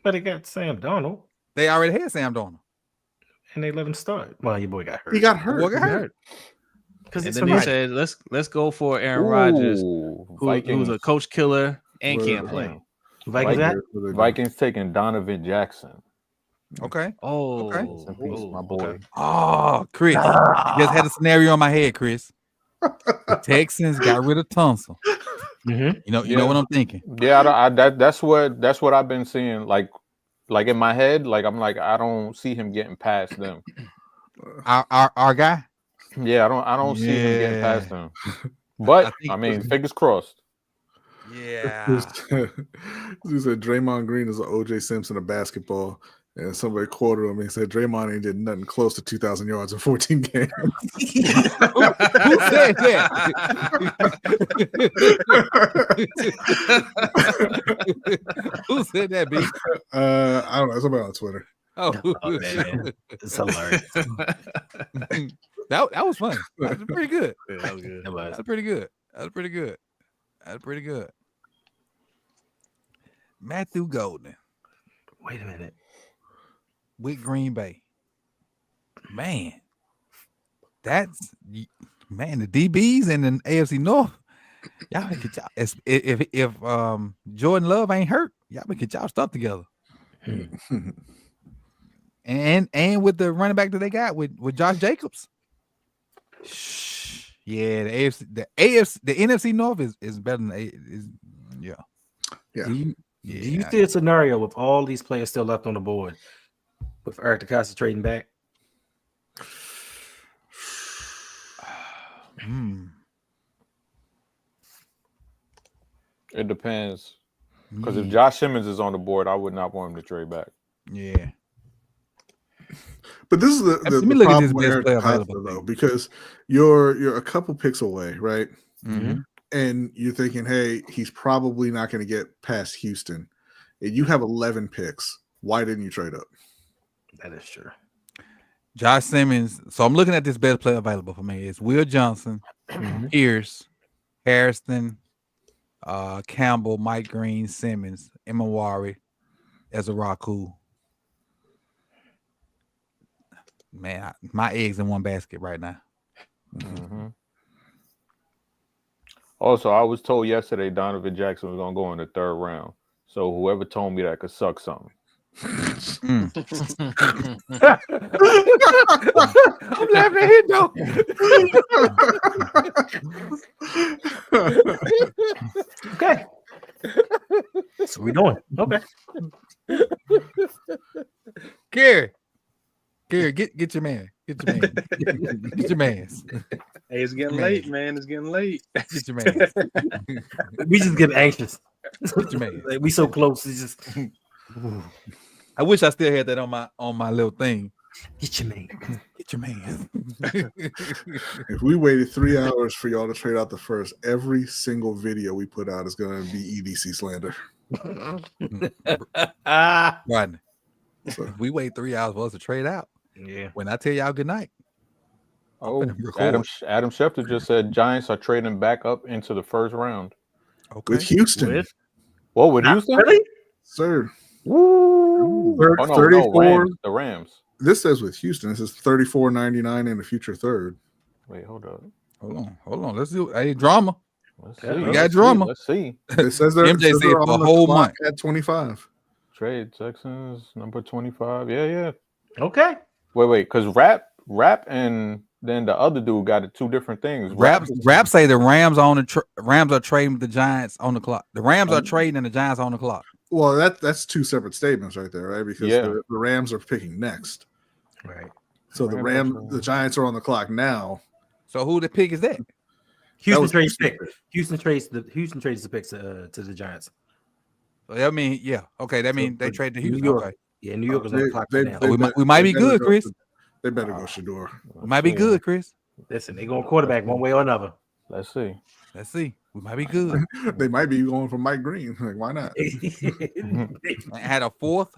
But they got Sam Donald They already had Sam Donald. and they let him start. Well, your boy got hurt. He got hurt. Boy got hurt. because And it's then they right. said, let's go for Aaron Rodgers, who's Vikings, a coach killer and Well, can't play. Vikings got Vikings taking Donovan Jackson. Okay. Oh, Okay. Rest in peace, my boy. okay. Oh, Chris. Just had a scenario in my head, Chris. The Texans got rid of Tunsil. Mhm. You know what I'm thinking. Yeah, that's what I've been seeing. Like in my head, like I'm like I don't see him getting past them. Our guy. Yeah, I don't see him getting Yeah. past them. But I think- I mean, fingers crossed. Yeah. He said Draymond Green is an OJ Simpson of basketball. And somebody quoted him and said Draymond ain't did nothing close to 2,000 yards in 14 games. Who said that? Who said that, B? I don't know. Somebody on Twitter. Oh, man. It's hilarious. that was funny. That was pretty good. Yeah, that was good. That's pretty good. That's pretty good. That's pretty good. Matthew Golden Wait a minute. with Green Bay. Man, that's the DBs and the AFC North. Y'all better get y'all if Jordan Love ain't hurt, y'all better get y'all stuff together. And with the running back that they got with Josh Jacobs. Yeah, the NFC North is better than yeah. Do you see a scenario with all these players still left on the board with Eric DeCosta trading back? It depends. Because if Josh Simmons is on the board, I would not want him to trade back. Yeah. But this is the Let me look at this problem with best Eric player DeCosta, available. though, because you're a couple picks away, right? Mm-hmm. And you're thinking, hey, he's probably not going to get past Houston. And you have 11 picks. Why didn't you trade up? That is true. Josh Simmons. So I'm looking at this best player available for me. It's Will Johnson, Pierce, Harrison, Campbell, Mike Green, Simmons, Imawari, Ezaraku. Man, my eggs in one basket right now. Mm-hmm. Also, I was told yesterday Donovan Jackson was going to go in the third round. So whoever told me that could suck something. I'm laughing at him though. Okay. So we doing. Okay. Gary, get your man. Get your man. Get your man's. Hey, it's getting Man. late, man. It's getting late. Get your man. We just get anxious. Get your man. Like, we so close. It's just I wish I still had that on my little thing. get your man. Get your man. If we waited 3 hours for y'all to trade out the first, every single video we put out is going to be EDC slander. Rodney, So, we wait 3 hours for us to trade out. Yeah. When I tell y'all good night. Oh, Record. Adam Schefter just said Giants are trading back up into the first round. Okay. with Houston, With? What, with Houston? Really? sir. Woo! Oh, no, 34. Rams, the Rams. This says with Houston. This is 34.99 in a future third. Wait, hold up. Hold on. Let's do drama. Let's Yeah, see. we got Let's see. drama. Let's see. It says they're, MJ said they're for a on the whole clock month. at 25. Trade Texans number 25. Yeah. Okay. Wait, because Rap and then the other dude got two different things. Rap say the Rams Rams are trading with the Giants on the clock. The Rams are trading and the Giants on the clock. Well, that's two separate statements right there, right? Because Yeah. the Rams are picking next. Right. So Rams the Giants are on the clock now. So who the pick is that? Houston was trades Houston. pick. Houston trades the picks to the Giants. I mean, yeah. Okay, that means they trade to New Houston. York. Okay. Yeah, New York is on the clock right now. we might be better good, go- Chris. They better go Shador. We might be good, Chris. Listen, they going quarterback one way or another. Let's see. Let's see. We might be good. They might be going for Mike Green. Like, why not? I had a fourth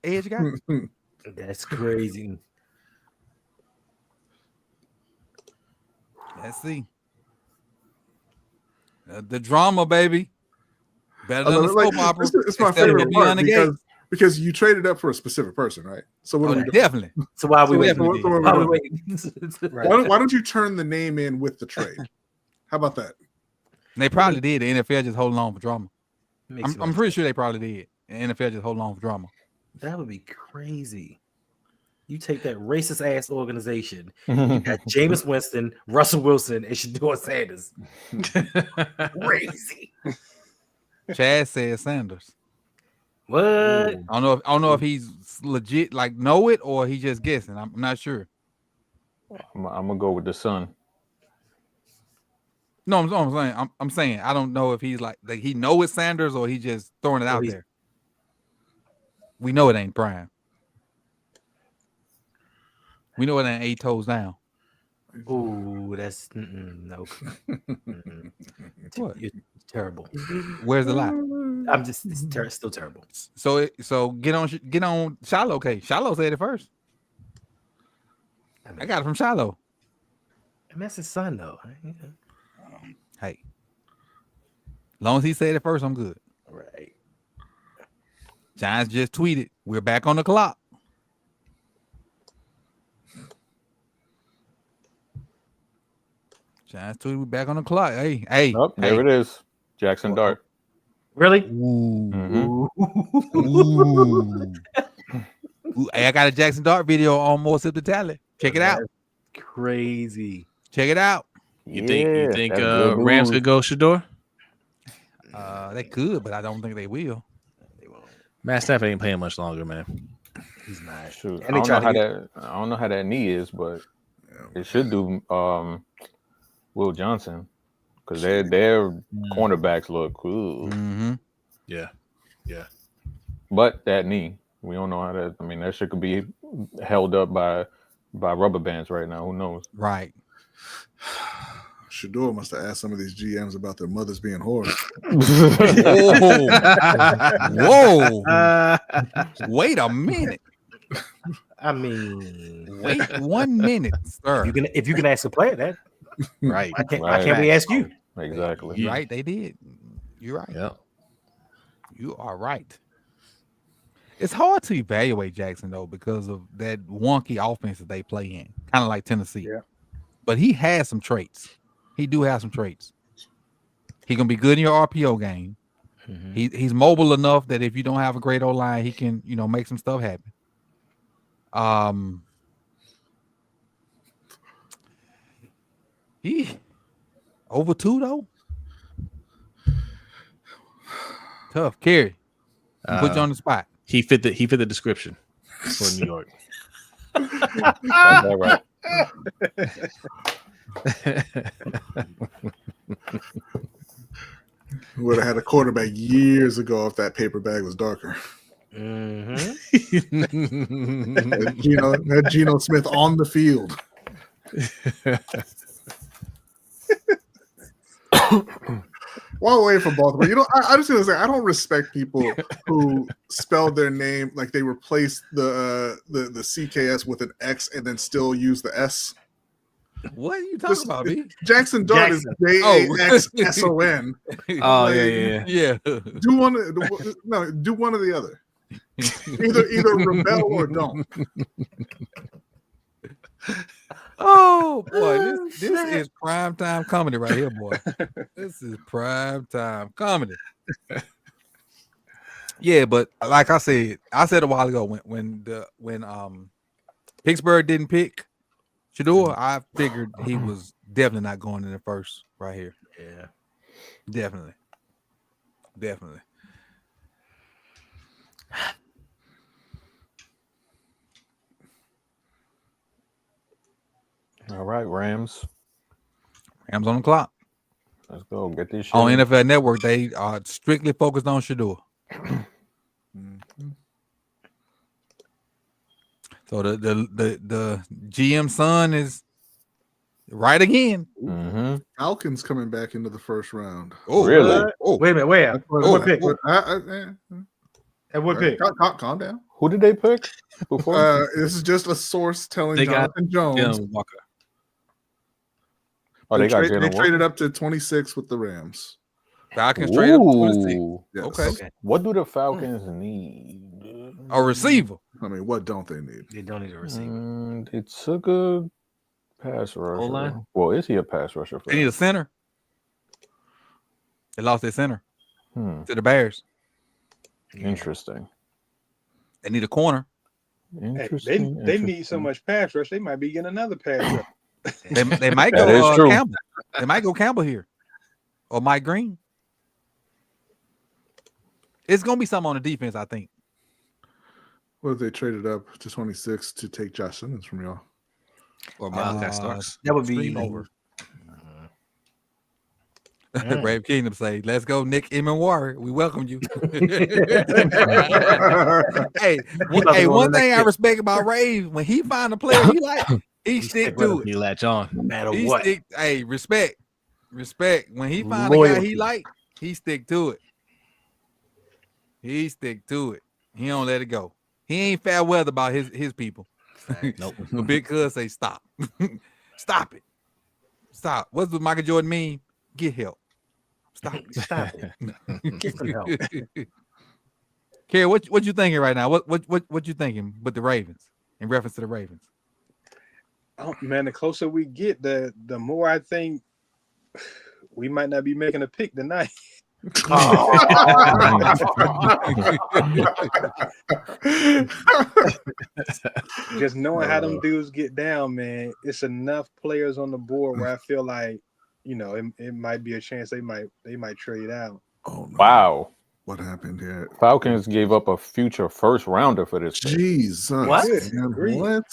edge guy. That's crazy. Let's see. The drama, baby. Better than the soap opera. It's my except favorite for part Beyond the Gate. because you traded up for a specific person, right? So what Oh, are we doing? definitely. So why are we So waiting? definitely. What- Why what- are we what- waiting? Why don't you turn the name in with the trade? How about that? They probably did. The NFL just holding on for drama. Makes I'm sense. pretty sure they probably did. The NFL just holding on for drama. That would be crazy. You take that racist ass organization, you got Jameis Winston, Russell Wilson, and Shador Sanders. Crazy. Chad said Sanders. What? I don't know if he's legit, like know it, or he just guessing. I'm not sure. I'm gonna go with the Sun. No, I'm saying I don't know if he's like he know it's Sanders or he just throwing it out he's- there. We know it ain't Prime. We know it ain't 8 toes down. Ooh, that's no. What? You're terrible. Where's the lie? I'm just still terrible. So get on Shiloh. Okay, Shiloh said it first. I got it from Shiloh. I mean, that's his son though. Hey, as long as he said it first, I'm good. Right. Giants just tweeted, "We're back on the clock." Giants tweeted, "We're back on the clock." Hey. Oh, there it is. Jackson Dart. Really? Ooh. Mhm. Ooh. Ooh, hey, I got a Jackson Dart video on More Sip the Tally. Check it out. Crazy. Check it out. You think that's good Rams news. could go Shador? They could, but I don't think they will. They won't. Matt Stafford ain't playing much longer, man. He's not. Shoot, I And they don't know tried how to I don't know how that knee is, but it should do Will Johnson because their cornerbacks look cool. Mm-hmm. Yeah. But that knee, we don't know how that. I mean, that shit could be held up by rubber bands right now. Who knows? Right. Shador must have asked some of these GMs about their mothers being whores. Whoa. Wait a minute. I mean, Wait 1 minute, sir. if you can ask a player that, Right. why can't we ask you? Exactly. You're right. They did. You're right. Yeah. You are right. It's hard to evaluate Jackson though because of that wonky offense that they play in, kind of like Tennessee. Yeah. But he has some traits. He do have some traits. He gonna be good in your RPO game. Mhm. He's mobile enough that if you don't have a great O-line, he can make some stuff happen. He over 2 though. Tough, Kerry. Put you on the spot. He fit the description for New York. That's all right. Would have had a quarterback years ago if that paper bag was darker. Mhm. Had Geno Smith on the field. While away from Baltimore, I just gonna say I don't respect people who spell their name like they replace the CKS with an X and then still use the S. What are you talking about, B? Jackson Dart is JAXSON. Oh yeah. Yeah. Do one of the other. Either rebel or don't. Oh boy, this is prime time comedy right here, boy. This is prime time comedy. Yeah, but like I said a while ago when Pittsburgh didn't pick Shador, I figured he was definitely not going in the first right here. Yeah. Definitely. All right, Rams. Rams on the clock. Let's go get this shit. On NFL Network, they are strictly focused on Shador. So the GM son is right again. Mm-hmm. Falcons coming back into the first round. Oh, Really? Oh, Wait a minute. Where? What pick? At what pick? Calm down. Who did they pick before? This is just a source telling They got Jonathan Jones. Jalen Walker. Oh, they got They Jalen Walker. traded up to 26 with the Rams. Falcons traded up to 26. Ooh. Yes. Okay. What do the Falcons need? A receiver. I mean, what don't they need? They don't need a receiver. They took a pass rusher. O-line? Well, is he a pass rusher? For They need a center. They lost their center them? to the Bears. Interesting. They need a corner. Hey, Interesting. they need so much pass rush. They might be getting another pass rush. They might That is go true. Campbell. They might go Campbell here, or Mike Green. It's gonna be something on the defense, I think. What if they traded up to 26 to take Josh Simmons from y'all? Or Malachi Starks. That would be Stream over. Brave Kingdom say, "Let's go, Nick Immenwari. We welcome you." Hey, one thing I respect about Rave, when he find a player he like, he stick to it. He latch on. No matter what. Respect. When he find a guy he like, he stick to it. He don't let it go. He ain't fair weather about his people. Nope. But Big Cuz say stop. Stop it. Stop. What's the Michael Jordan mean? Get help. Stop it. Get some help. Kerry, what you thinking right now? What you thinking with the Ravens in reference to the Ravens? Oh man, the closer we get, the more I think we might not be making a pick tonight. Just knowing how them dudes get down, man, it's enough players on the board where I feel like, it might be a chance they might trade out. Oh no. Wow. What happened here? Falcons gave up a future first rounder for this pick. Jesus. What? Man, what?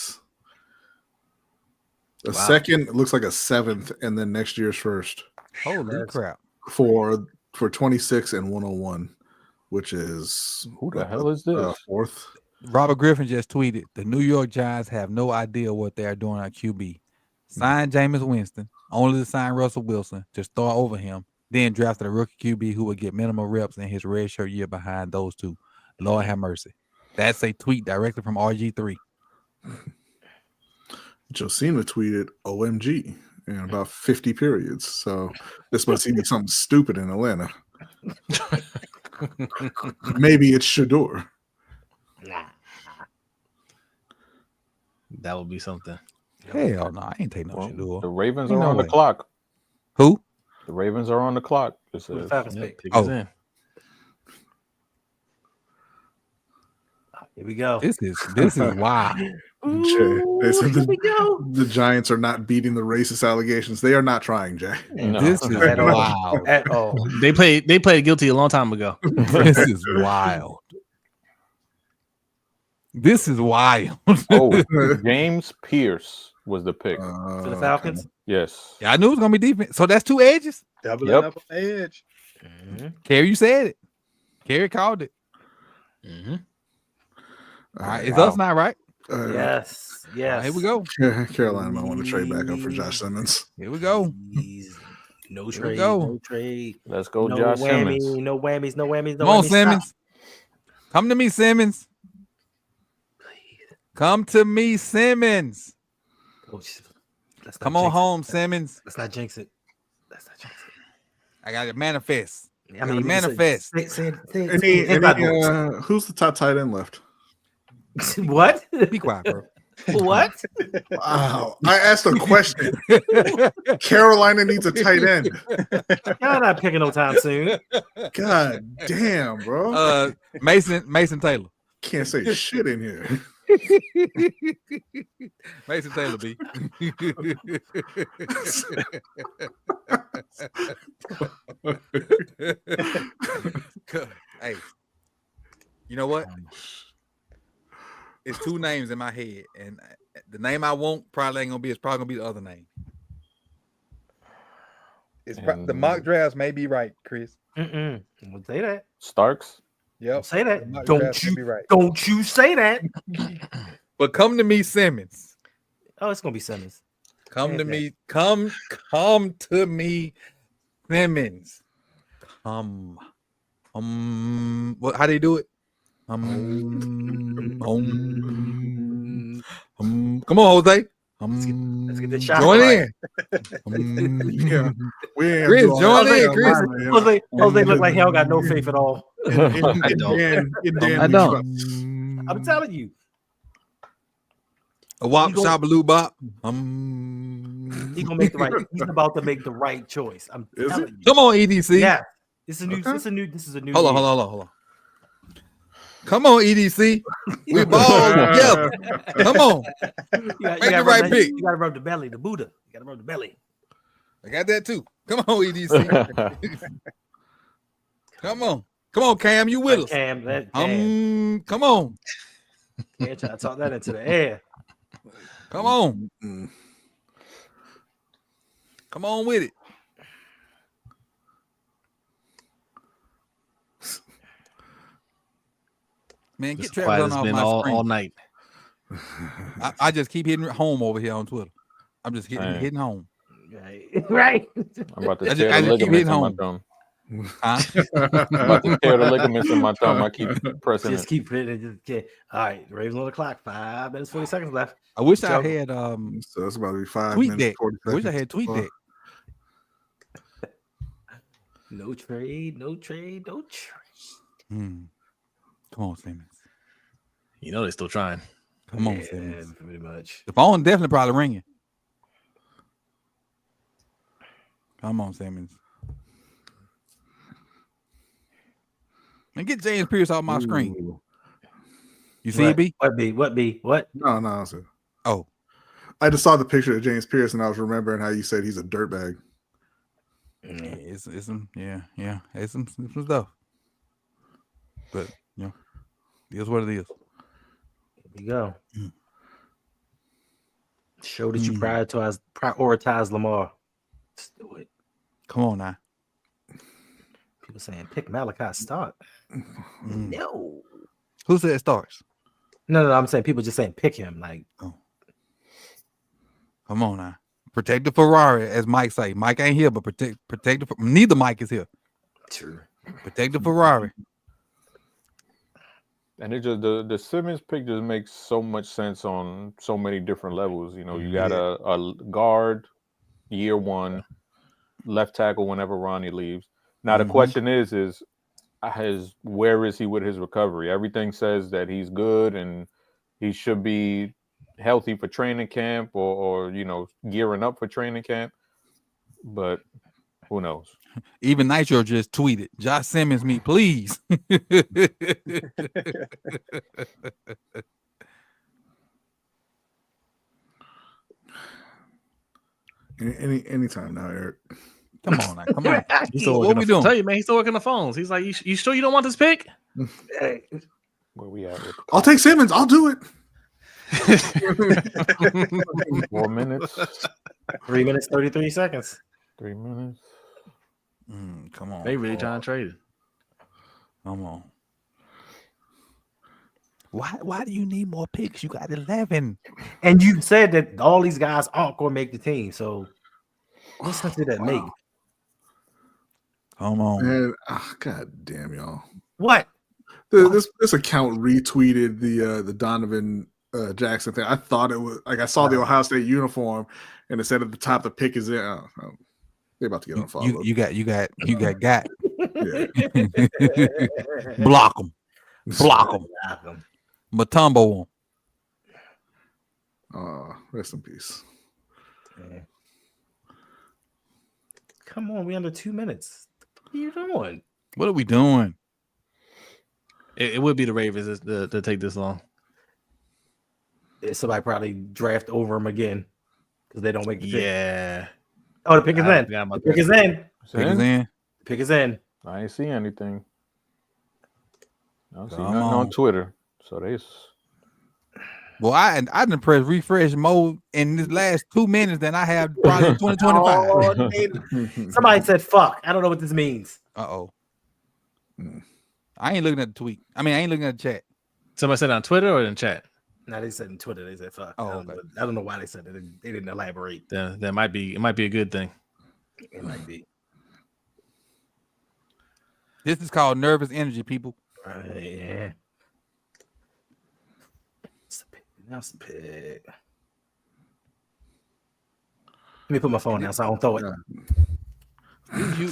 A second, it looks like a seventh, and then next year's first. Holy crap. For 26 and 101, which is Who the hell is this? Fourth. Robert Griffin just tweeted, the New York Giants have no idea what they are doing at QB. Sign Jameis Winston, only to sign Russell Wilson to start over him, then drafted a rookie QB who would get minimal reps in his redshirt year behind those two. Lord have mercy. That's a tweet directly from RG3. Josina tweeted OMG in about 50 periods. So this must be something stupid in Atlanta. Maybe it's Shador. That would be something. Hell no, I ain't taking no Shador. The Ravens are on the clock. Who? The Ravens are on the clock. This Who the is Falcons pick? Pick us in. Here we go. This is wild. Ooh, They said here we go. the Giants are not beating the racist allegations. They are not trying, Jay. No. This is At all. wild. At all. They played guilty a long time ago. This is wild. This is wild. Oh, James Pierce was the pick. For the Falcons. Yes. Yeah, I knew it was gonna be defense. So that's two edges. Doubling Yep. up on the edge. Kerry, you said it. Kerry called it. Mm-hmm. All right, it's us now, right? Yes. All right, here we go. Carolina might want to trade back up for Josh Simmons. Here we go. Please. No Here we trade. go. No trade. Let's go, No Josh whammy. Simmons. No whammies. No whammies. No Come on, whammies. Simmons. Stop. Come to me, Simmons. Please. Come to me, Simmons. Oh, let's not Come on jinx home, it. Simmons. Let's not jinx it. Let's not jinx I got to manifest. it. Gotta manifest. Say Who's the top tight end left? what? Be quiet, bro. What? Wow. I asked a question. Carolina needs a tight end. Y'all not picking no time soon. God damn, bro. Mason Taylor. Can't say shit in here. Mason Taylor, B. Hey, you know what? It's two names in my head, and the name I want probably ain't gonna be. It's probably gonna be the other name. The mock drafts may be right, Chris. Don't say that. Starks. Yep. Don't say The that. mock Don't drafts may you? be right. Don't you say that. But come to me, Simmons. Oh, it's gonna be Simmons. Come to Okay. me. Come to me, Simmons. Come. What? How do you do it? Come on, Jose. Let's get this shot Join right. Yeah. We ain't Chris, doing join that. in, Chris. Jose look like he don't got no faith at all. I don't. I'm telling you. A wop He gon- shabaloo bop. He's gonna make the right. He's about to make the right choice. I'm Is telling you. Come on, EDC. Yeah. This is a new. Okay. This is a new. Hold on, year. hold on. Come on, EDC. We ball together. Come on. You gotta Make the rub right that- pick. You gotta rub the belly, the Buddha. You gotta rub the belly. I got that too. Come on, EDC. Come on, Cam. You with us? Cam, Cam. Come on. Can't try to talk that into the air. Come on. Mm. Come on with it. Man, This get is Travis why Hunter it's off been my screen. all night. I just keep hitting home over here on Twitter. I'm just Dang. hitting home. Right. I'm about to I tear just the keep ligaments hitting in my home. thumb. Huh? I'm about to tear the ligaments in my thumb. I keep pressing Just it. keep hitting it. Just get. All right, Ravens on the clock. 5 minutes, 40 seconds left. I wish Joe. I had So that's about to be 5 tweet minutes. deck. 40 I wish I seconds. had tweet deck. No trade, no trade, no trade. Come on, Simmons. You know they're still trying. Come on, Yeah, Simmons. pretty much. The phone definitely probably ringing. Come on, Simmons. And get James Pierce off my screen. Ooh. You see it, B? What B? What B? What? No. Sir. Oh, I just saw the picture of James Pierce and I was remembering how you said he's a dirtbag. yeah, it's some it's some stuff. But you know, it is what it is. Here we go. Mm. Show that you prioritize Lamar. Let's do it. Come on now. People saying pick Malachi Stark. Mm. No. Who said Starks? No, I'm saying people just saying pick him. Like, Come on now. Protect the Ferrari, as Mike say. Mike ain't here, but protect the. Neither Mike is here. true. Protect the Ferrari. And it just the Simmons pick just makes so much sense on so many different levels. You know, you got a guard year one, left tackle whenever Ronnie leaves. Now the question is where is he with his recovery? Everything says that he's good and he should be healthy for training camp or you know, gearing up for training camp. But who knows? Even Nitro just tweeted, Josh Simmons me, please. Anytime now, Eric. Come on now. Come on. He's still What working we the doing? Tell you, man, he's still working the phones. He's like, you sure you don't want this pick? Hey, Where we at? With I'll take Simmons. I'll do it. 4 minutes, 3 minutes, 33 seconds. 3 minutes. Come on. They really trying to trade it. Come on. Why do you need more picks? You got 11. And you said that all these guys aren't going to make the team. So what sense did that make? Come on. And god damn y'all. What? This account retweeted the Donovan Jackson thing. I thought it was like I saw the Ohio State uniform and it said at the top the pick is in. They're about to get on follow. You got. Yeah. Block them. Block them. Matumbo them. Rest in peace. Yeah. Come on, we under 2 minutes. What are you doing? What are we doing? It would be the Ravens to take this long. Somebody probably draft over him again because they don't make the pick. Yeah. Oh, the pick is I in. forgot about The pick that. is in. Pick is in. The pick is in. I ain't see anything. I don't see Come nothing on. on Twitter. So Well, I didn't press refresh mode in this last 2 minutes than I have probably in 2025. Oh, somebody said fuck. I don't know what this means. Uh-oh. I ain't looking at the tweet. I mean, I ain't looking at the chat. Somebody said on Twitter or in chat? No, they said in Twitter. They said fuck. Oh, I don't know why they said it. They didn't elaborate. Then it might be a good thing. It might be. This is called nervous energy, people. Yeah. That's the pick. Let me put my phone down so I don't throw it.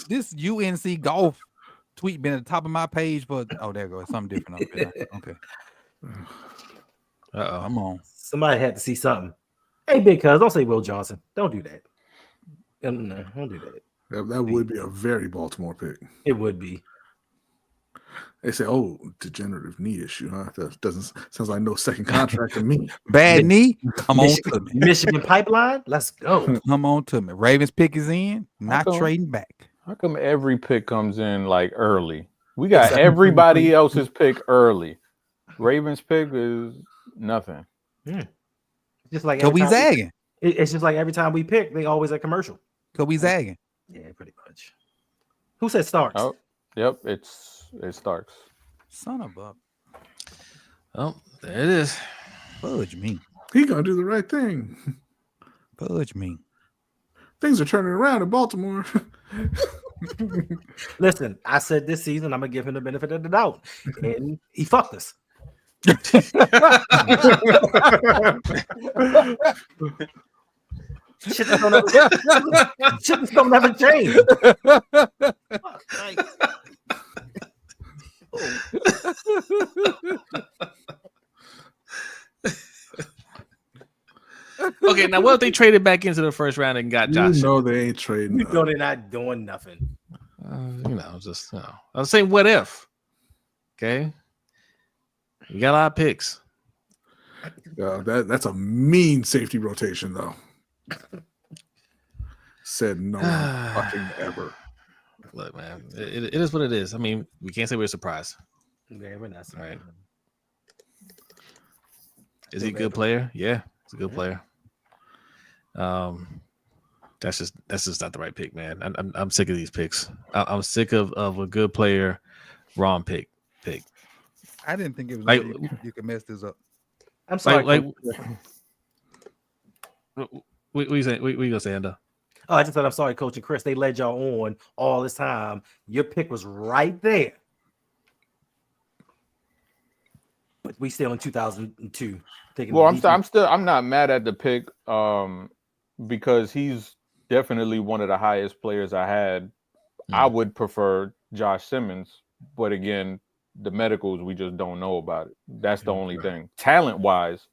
This UNC golf tweet been at the top of my page, but there goes something different up there. Okay. Uh-oh. Come on. Somebody had to see something. Hey, big cuz, don't say Will Johnson. Don't do that. No, don't do that. That would be a very Baltimore pick. It would be. They say, degenerative knee issue, huh? That sounds like no second contract to me. Bad knee? Come on to me. Michigan Pipeline? Let's go. Come on to me. Ravens pick is in. Not come? trading back. how come every pick comes in like early? We got everybody else's pick early. Ravens pick is nothing. Just like Cause we zagging. It's just like every time we pick, they always a commercial. Cause we zagging. Yeah, pretty much. Who said Starks? Oh, yep, it starts. Son of a. Oh, there it is. Fudge me. He gonna do the right thing. Fudge me. Things are turning around in Baltimore. Listen, I said this season I'm gonna give him the benefit of the doubt, and he fucked us. Shit just don't ever change. Fuck, like, Okay, now what if they traded back into the first round and got You Josh? know they ain't trading. you know they're not doing nothing. Just I was saying, what if? Okay, you got a lot of picks. That's a mean safety rotation, though. Said no one fucking ever. Look, man, it is what it is. I mean, we can't say we're surprised. Yeah, we're not. All right. Is he a good player? Yeah, he's a good player. That's just not the right pick, man. I'm sick of these picks. I'm sick of a good player wrong pick. I didn't think it was Like- you could mess this up. I'm sorry. Like, Coach. what you saying? What you gonna say, Endo? Oh, I just said I'm sorry, Coach and Chris. They led y'all on all this time. Your pick was right there, but we still in 2002. Well, I'm not mad at the pick because he's definitely one of the highest players I had. I would prefer Josh Simmons, but again, the medicals, we just don't know about it. That's the only thing. Talent-wise,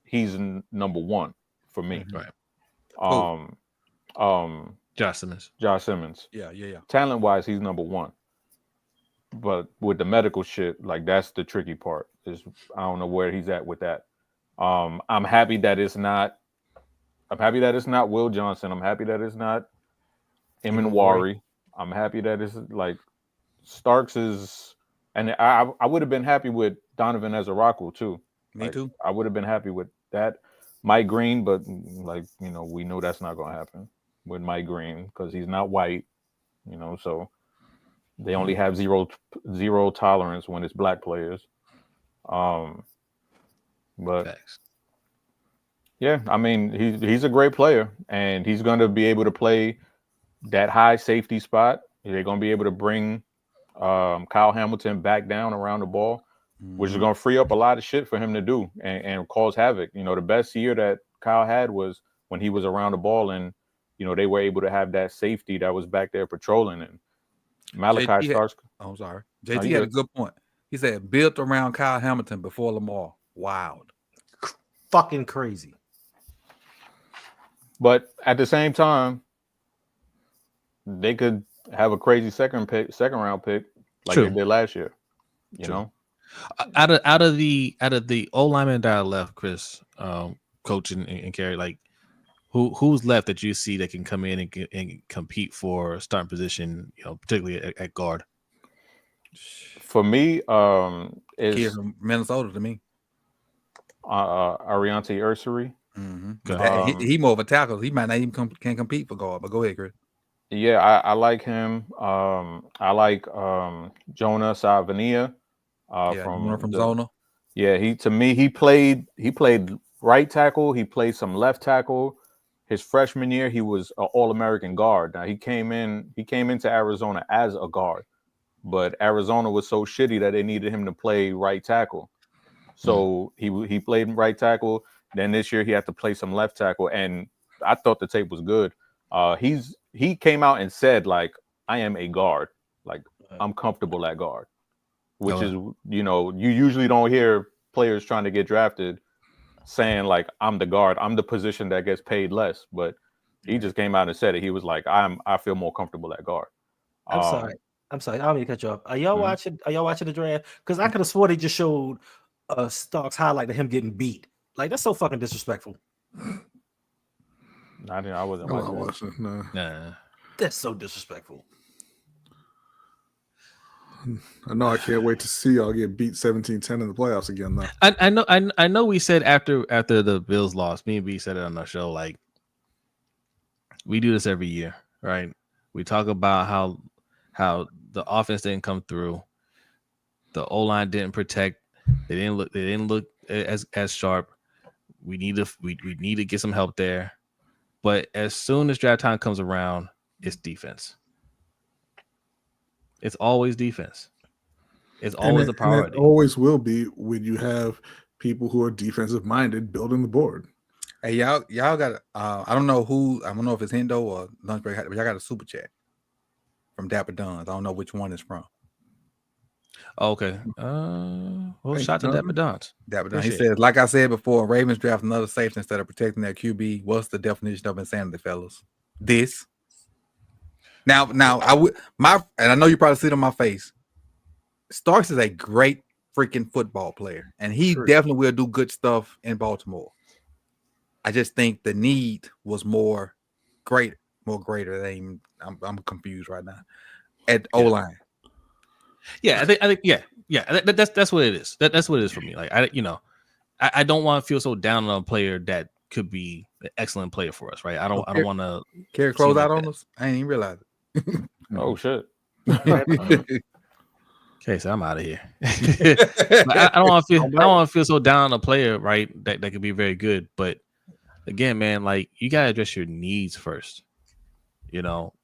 he's number one for me. Right. Josh Simmons. Josh Simmons. Yeah. Talent-wise, he's number one. But with the medical shit, like that's the tricky part. Is I don't know where he's at with that. I'm happy that it's not Will Johnson. I'm happy that it's not Emanwari. I'm happy that it's like Starks is, and I would have been happy with Donovan Ezeraku too. Me too. I would have been happy with that. Mike Green, but like we know that's not gonna happen with Mike Green because he's not white. So they only have zero tolerance when it's black players. But Thanks. yeah, I mean he's a great player, and he's going to be able to play that high safety spot. They're going to be able to bring Kyle Hamilton back down around the ball, which is going to free up a lot of shit for him to do and cause havoc. The best year that Kyle had was when he was around the ball, and they were able to have that safety that was back there patrolling. And Malachi Starks. I'm sorry. JT had a good point. He said built around Kyle Hamilton before Lamar. Wild. fucking crazy. But at the same time, they could have a crazy second round pick like True. they did last year. You True. know, out of the old linemen that are left, Chris, coach and Kerry, like who's left that you see that can come in and compete for starting position, particularly at guard? for me, Kid is from Minnesota to me. Ariante Ursary. Mm-hmm. He more of a tackle. He might not even can compete for guard. But go ahead, Chris. Yeah, I like him. I like Jonah Savania from Zona. Yeah, he played right tackle. He played some left tackle. His freshman year, he was an All-American guard. Now he came into Arizona as a guard, but Arizona was so shitty that they needed him to play right tackle. So he played right tackle. Then this year he had to play some left tackle, and I thought the tape was good. He came out and said, like, I am a guard. Like, I'm comfortable at guard, which is, you usually don't hear players trying to get drafted saying, like, I'm the guard. I'm the position that gets paid less. But he just came out and said it. He was like, I feel more comfortable at guard. I'm sorry. I don't mean to cut you off. Are y'all watching the draft? Because I could have swore they just showed Starks highlight of him getting beat. Like, that's so fucking disrespectful. I wasn't watching. No. That's so disrespectful. I know. I can't wait to see y'all get beat 17-10 in the playoffs again, though. I know. We said after the Bills lost, me and B said it on our show. Like, we do this every year, right? We talk about how the offense didn't come through, the O-line didn't protect. They didn't look as sharp. We need to get some help there. But as soon as draft time comes around, it's defense. It's always defense. It's always a priority. It always will be when you have people who are defensive minded building the board. Hey, y'all got I don't know if it's Hendo or Lunch Break, but y'all got a super chat from Dapper Duns. I don't know which one it's from. Okay. Well, shout to Dapper Duns. Dapper Duns. He says, like I said before, Ravens draft another safety instead of protecting their QB. What's the definition of insanity, fellas? This. Now and I know you probably see it on my face. Starks is a great freaking football player, and he definitely will do good stuff in Baltimore. I just think the need was more greater than I'm confused right now at O-line. Yeah, I think that's what it is. That's what it is for me. Like I don't want to feel so down on a player that could be an excellent player for us, right? I don't want to carry close out on us. I ain't even realize it. Oh shit. Okay, so I'm out of here. I don't want to feel so down on a player, right? That could be very good, but again, man, like you gotta address your needs first.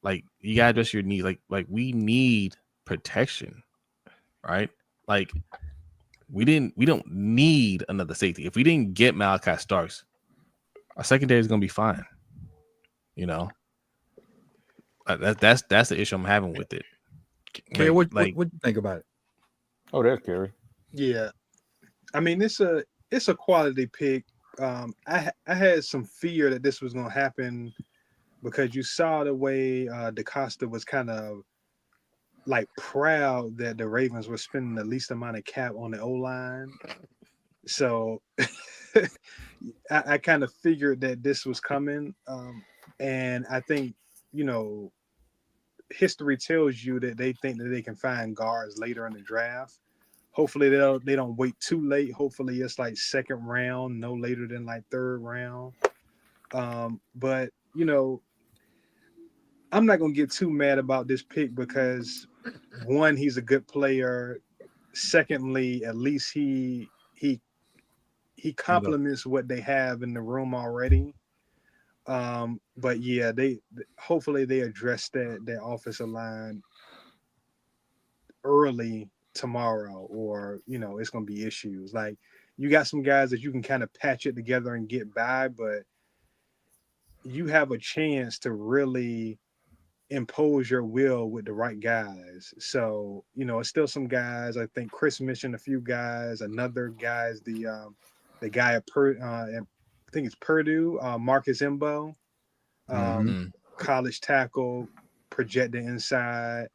Like you gotta address your needs. Like we need protection, right? Like we don't need another safety. If we didn't get Malachi Starks, our secondary is gonna be fine. That's the issue I'm having with it. Kerry, what do you think about it? Oh, there's Kerry. Yeah, I mean it's a quality pick. I had some fear that this was going to happen because you saw the way DaCosta was kind of like proud that the Ravens were spending the least amount of cap on the O-line. So I kind of figured that this was coming. And I think, history tells you that they think that they can find guards later in the draft. Hopefully they don't wait too late. Hopefully it's like second round, no later than like third round. But I'm not gonna get too mad about this pick because one, he's a good player. Secondly, at least he complements what they have in the room already. But yeah, they hopefully they address that offensive line early tomorrow, or it's gonna be issues. Like you got some guys that you can kind of patch it together and get by, but you have a chance to really impose your will with the right guys. So it's still some guys. I think Chris mentioned a few guys. Another guy's the guy at I think it's Purdue, Marcus Imbo, college tackle, projected inside,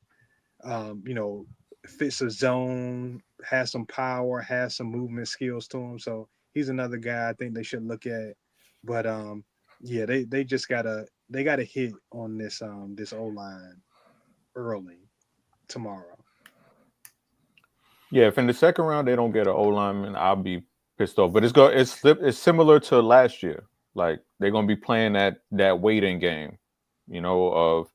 fits a zone, has some power, has some movement skills to him. So he's another guy I think they should look at. But yeah, they just gotta hit on this this O-line early tomorrow. Yeah, if in the second round they don't get an O-lineman, I'll be pissed off. But it's similar to last year. Like they're gonna be playing that waiting game, of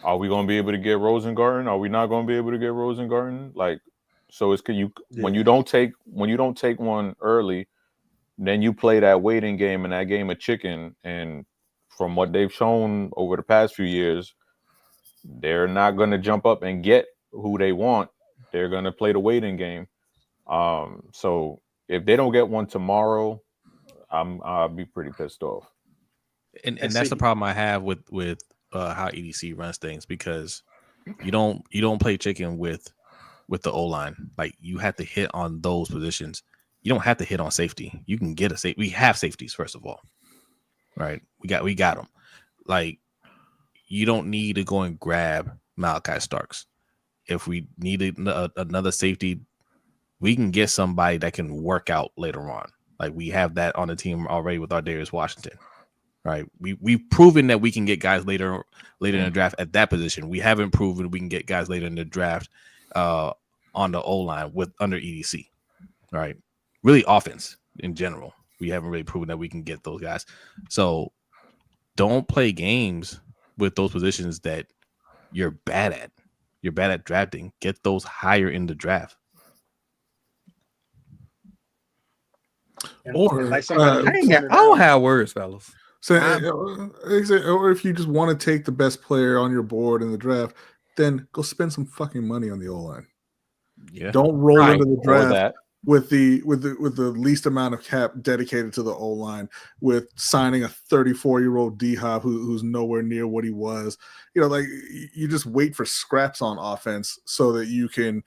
are we gonna be able to get Rosengarten? Are we not gonna be able to get Rosengarten? Like, so it's when you don't take one early, then you play that waiting game and that game of chicken. And from what they've shown over the past few years, they're not gonna jump up and get who they want. They're gonna play the waiting game. So if they don't get one tomorrow, I'll be pretty pissed off. And that's the problem I have with how EDC runs things, because you don't play chicken with the O-line. Like you have to hit on those positions. You don't have to hit on safety. You can get a safety. We have safeties, first of all, right? We got them. Like you don't need to go and grab Malachi Starks. If we need another safety, we can get somebody that can work out later on. Like we have that on the team already with our Darius Washington, right? We've proven that we can get guys later in the draft at that position. We haven't proven we can get guys later in the draft on the O-line under EDC, right? Really offense in general. We haven't really proven that we can get those guys. So don't play games with those positions that you're bad at. You're bad at drafting. Get those higher in the draft. Or like somebody I don't have words, fellas. so, or if you just want to take the best player on your board in the draft, then go spend some fucking money on the O-line. Yeah. Don't roll into the Or draft that. with the least amount of cap dedicated to the O-line, with signing a 34-year-old D-Hop who's nowhere near what he was. Like you just wait for scraps on offense so that you can,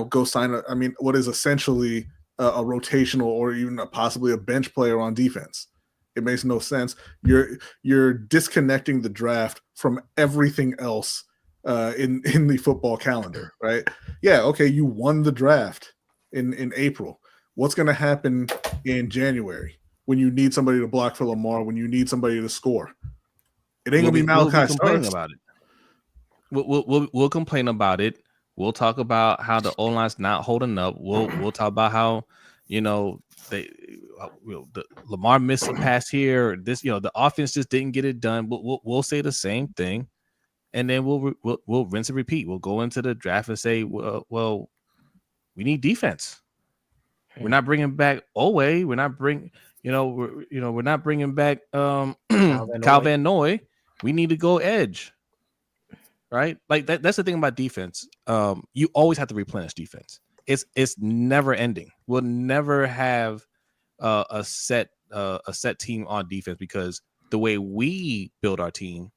go sign what is essentially a rotational or even possibly a bench player on defense. It makes no sense. You're disconnecting the draft from everything else in the football calendar, right? Yeah, okay, you won the draft in April. What's going to happen in January when you need somebody to block for Lamar, when you need somebody to score? It ain't going to be Malachi We'll be complaining Starks. about it. We'll complain about it. We'll talk about how the O-line's not holding up. We'll talk about how Lamar missed a pass here. This the offense just didn't get it done. We'll say the same thing, and then we'll rinse and repeat. We'll go into the draft and say, well, we need defense. We're not bringing back Owe. We're not bringing back Kyle Van Noy. We need to go edge. Right? Like that's the thing about defense. You always have to replenish defense. It's never ending. We'll never have a set team on defense, because the way we build our team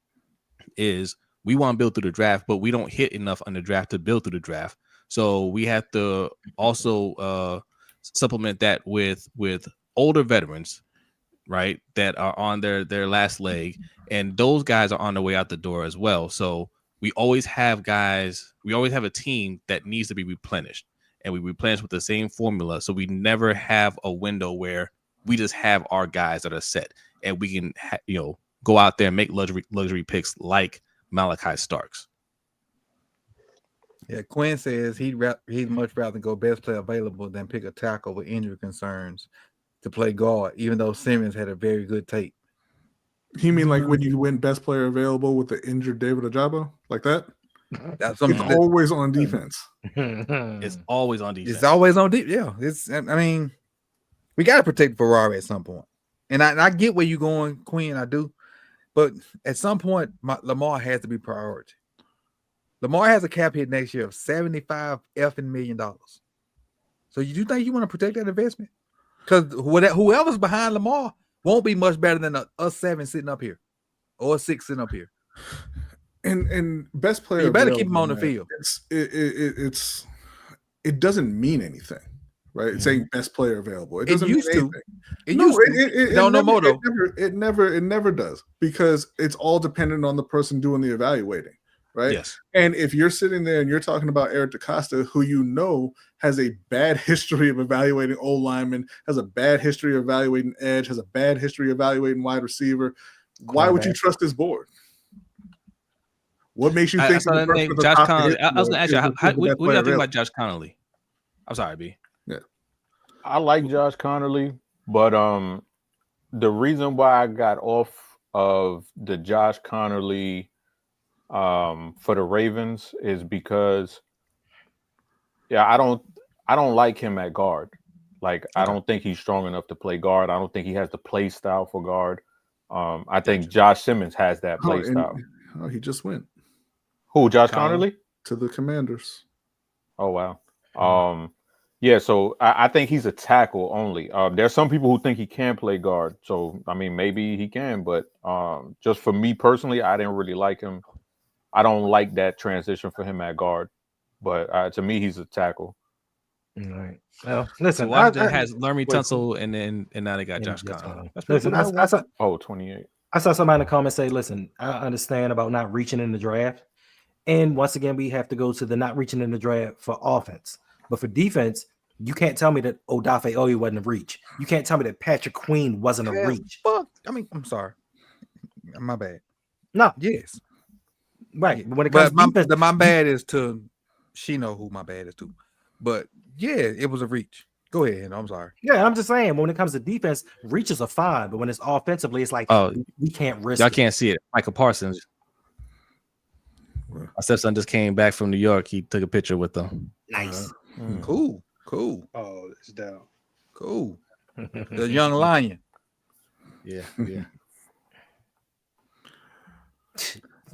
is we want to build through the draft, but we don't hit enough on the draft to build through the draft. So we have to also supplement that with older veterans, right, that are on their last leg, and those guys are on their way out the door as well. So we always have a team that needs to be replenished, and we replenish with the same formula. So we never have a window where we just have our guys that are set and we can, go out there and make luxury picks like Malachi Starks. Yeah, Quinn says he'd much rather go best player available than pick a tackle with injury concerns to play guard, even though Simmons had a very good tape. You mean like when you went best player available with the injured David Ojabo? Like that? That's It's always on defense. It's always on defense. It's always on deep. Yeah, we got to protect Ferrari at some point. And I get where you're going, Quinn. I do. But at some point, Lamar has to be priority. Lamar has a cap hit next year of $75 million. So you do think you want to protect that investment? Because whoever's behind Lamar won't be much better than a 7 sitting up here or a 6 sitting up here. And best player, you better keep him on the field. It doesn't mean anything, right? It's saying best player available. It doesn't used mean anything. It never does, because it's all dependent on the person doing the evaluating, right? Yes. And if you're sitting there and you're talking about Eric DeCosta, who has a bad history of evaluating O linemen, has a bad history of evaluating edge, has a bad history of evaluating wide receiver, why would you trust his board? What makes you think Josh Connolly? I was going to ask you, what do you think about Josh Connolly? I'm sorry, B. Yeah, I like Josh Connolly, but the reason why I got off of the Josh Connolly for the Ravens is because, I don't like him at guard. Like, I don't think he's strong enough to play guard. I don't think he has the play style for guard. I think Josh Simmons has that play style. He just went. Who, Josh Connolly? To the Commanders. Oh, wow. So I think he's a tackle only. There's some people who think he can play guard. So, maybe he can. But just for me personally, I didn't really like him. I don't like that transition for him at guard. But to me, he's a tackle. All right. Well, listen. Washington has Laremy Tunsil, and now they got Josh Connolly. Listen, I saw 28. I saw somebody in the comments say, listen, I understand about not reaching in the draft. And once again, we have to go to the not reaching in the draft for offense. But for defense, you can't tell me that Odafe Oye wasn't a reach. You can't tell me that Patrick Queen wasn't a reach. I'm sorry. My bad. No. Yes. Right. But when it comes to defense, my bad is to she know who my bad is to. But yeah, it was a reach. Go ahead. I'm sorry. Yeah, I'm just saying when it comes to defense, reaches are fine, but when it's offensively, it's like we can't risk. Y'all can't see it. Michael Parsons. My stepson just came back from New York. He took a picture with them. Nice. Cool. Oh, it's down. Cool. the young lion. Yeah, yeah.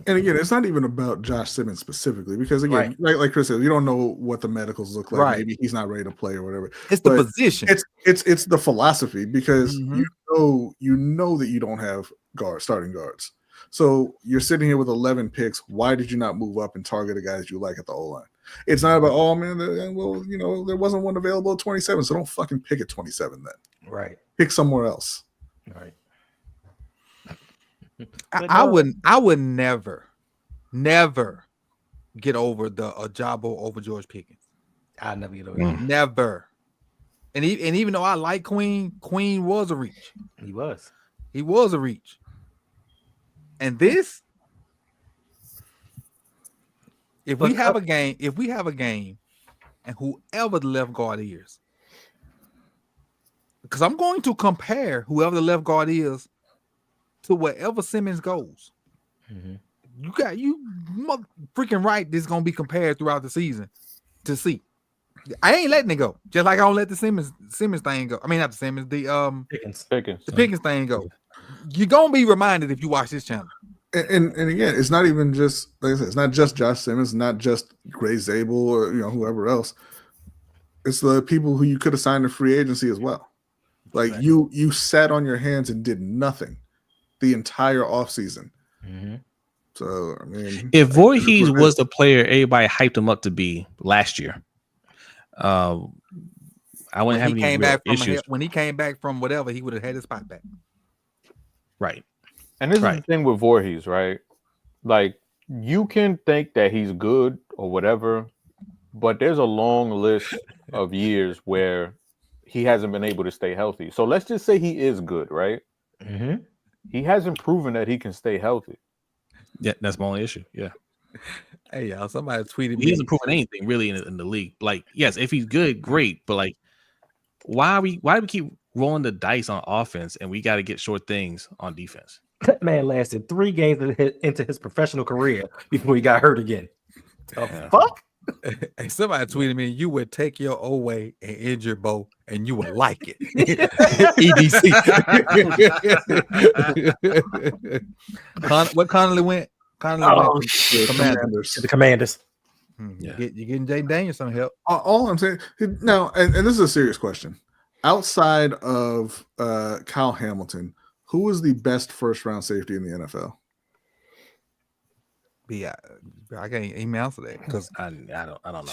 And again, it's not even about Josh Simmons specifically, because again, like Chris said, you don't know what the medicals look like. Right. Maybe he's not ready to play or whatever. It's But the position. It's the philosophy, because Mhm. you know that you don't have starting guards. So you're sitting here with 11 picks. Why did you not move up and target a guy that you like at the O-line? It's not about, oh man, well, there wasn't one available at 27, so don't fucking pick at 27 then. Right. Pick somewhere else. Right. I would never get over the Ajabo over George Pickens. I'll never get over that. Never. And even though I like Queen was a reach. He was. He was a reach. And this, if we have a game, and whoever the left guard is, because I'm going to compare whoever the left guard is to wherever Simmons goes. Mm-hmm. You freaking right. This is gonna be compared throughout the season to see. I ain't letting it go. Just like I don't let the Simmons thing go. I mean, not the Simmons, the Pickens. Pickens thing go. You're gonna be reminded if you watch this channel. And again, it's not even just, like I said, it's not just Josh Simmons, not just Gray Zabel or whoever else. It's the people who you could have signed in free agency as well. Like you sat on your hands and did nothing the entire offseason. Mm-hmm. So I mean, if Voorhees was the player everybody hyped him up to be last year, I wouldn't have any real issues. When he came back from whatever, he would have had his spot back. Right. And this is the thing with Voorhees, right? Like, you can think that he's good or whatever, but there's a long list of years where he hasn't been able to stay healthy. So let's just say he is good, right? Mm-hmm. He hasn't proven that he can stay healthy. Yeah, that's my only issue. Yeah. Hey, y'all, somebody tweeted me. He hasn't proven anything really in the league. Like, yes, if he's good, great. But like, why do we keep rolling the dice on offense and we got to get short things on defense? That man lasted 3 games into his professional career before he got hurt again. The fuck? Hey, somebody tweeted me, you would take your away and injure Bo, and you would like it. EDC. What Connolly went? Connolly went shit. Commanders. The Commanders. Yeah. You're getting Jay Daniels some help. All I'm saying now, and this is a serious question. Outside of Kyle Hamilton, who is the best first round safety in the NFL? Yeah, I can't even answer that because I don't know.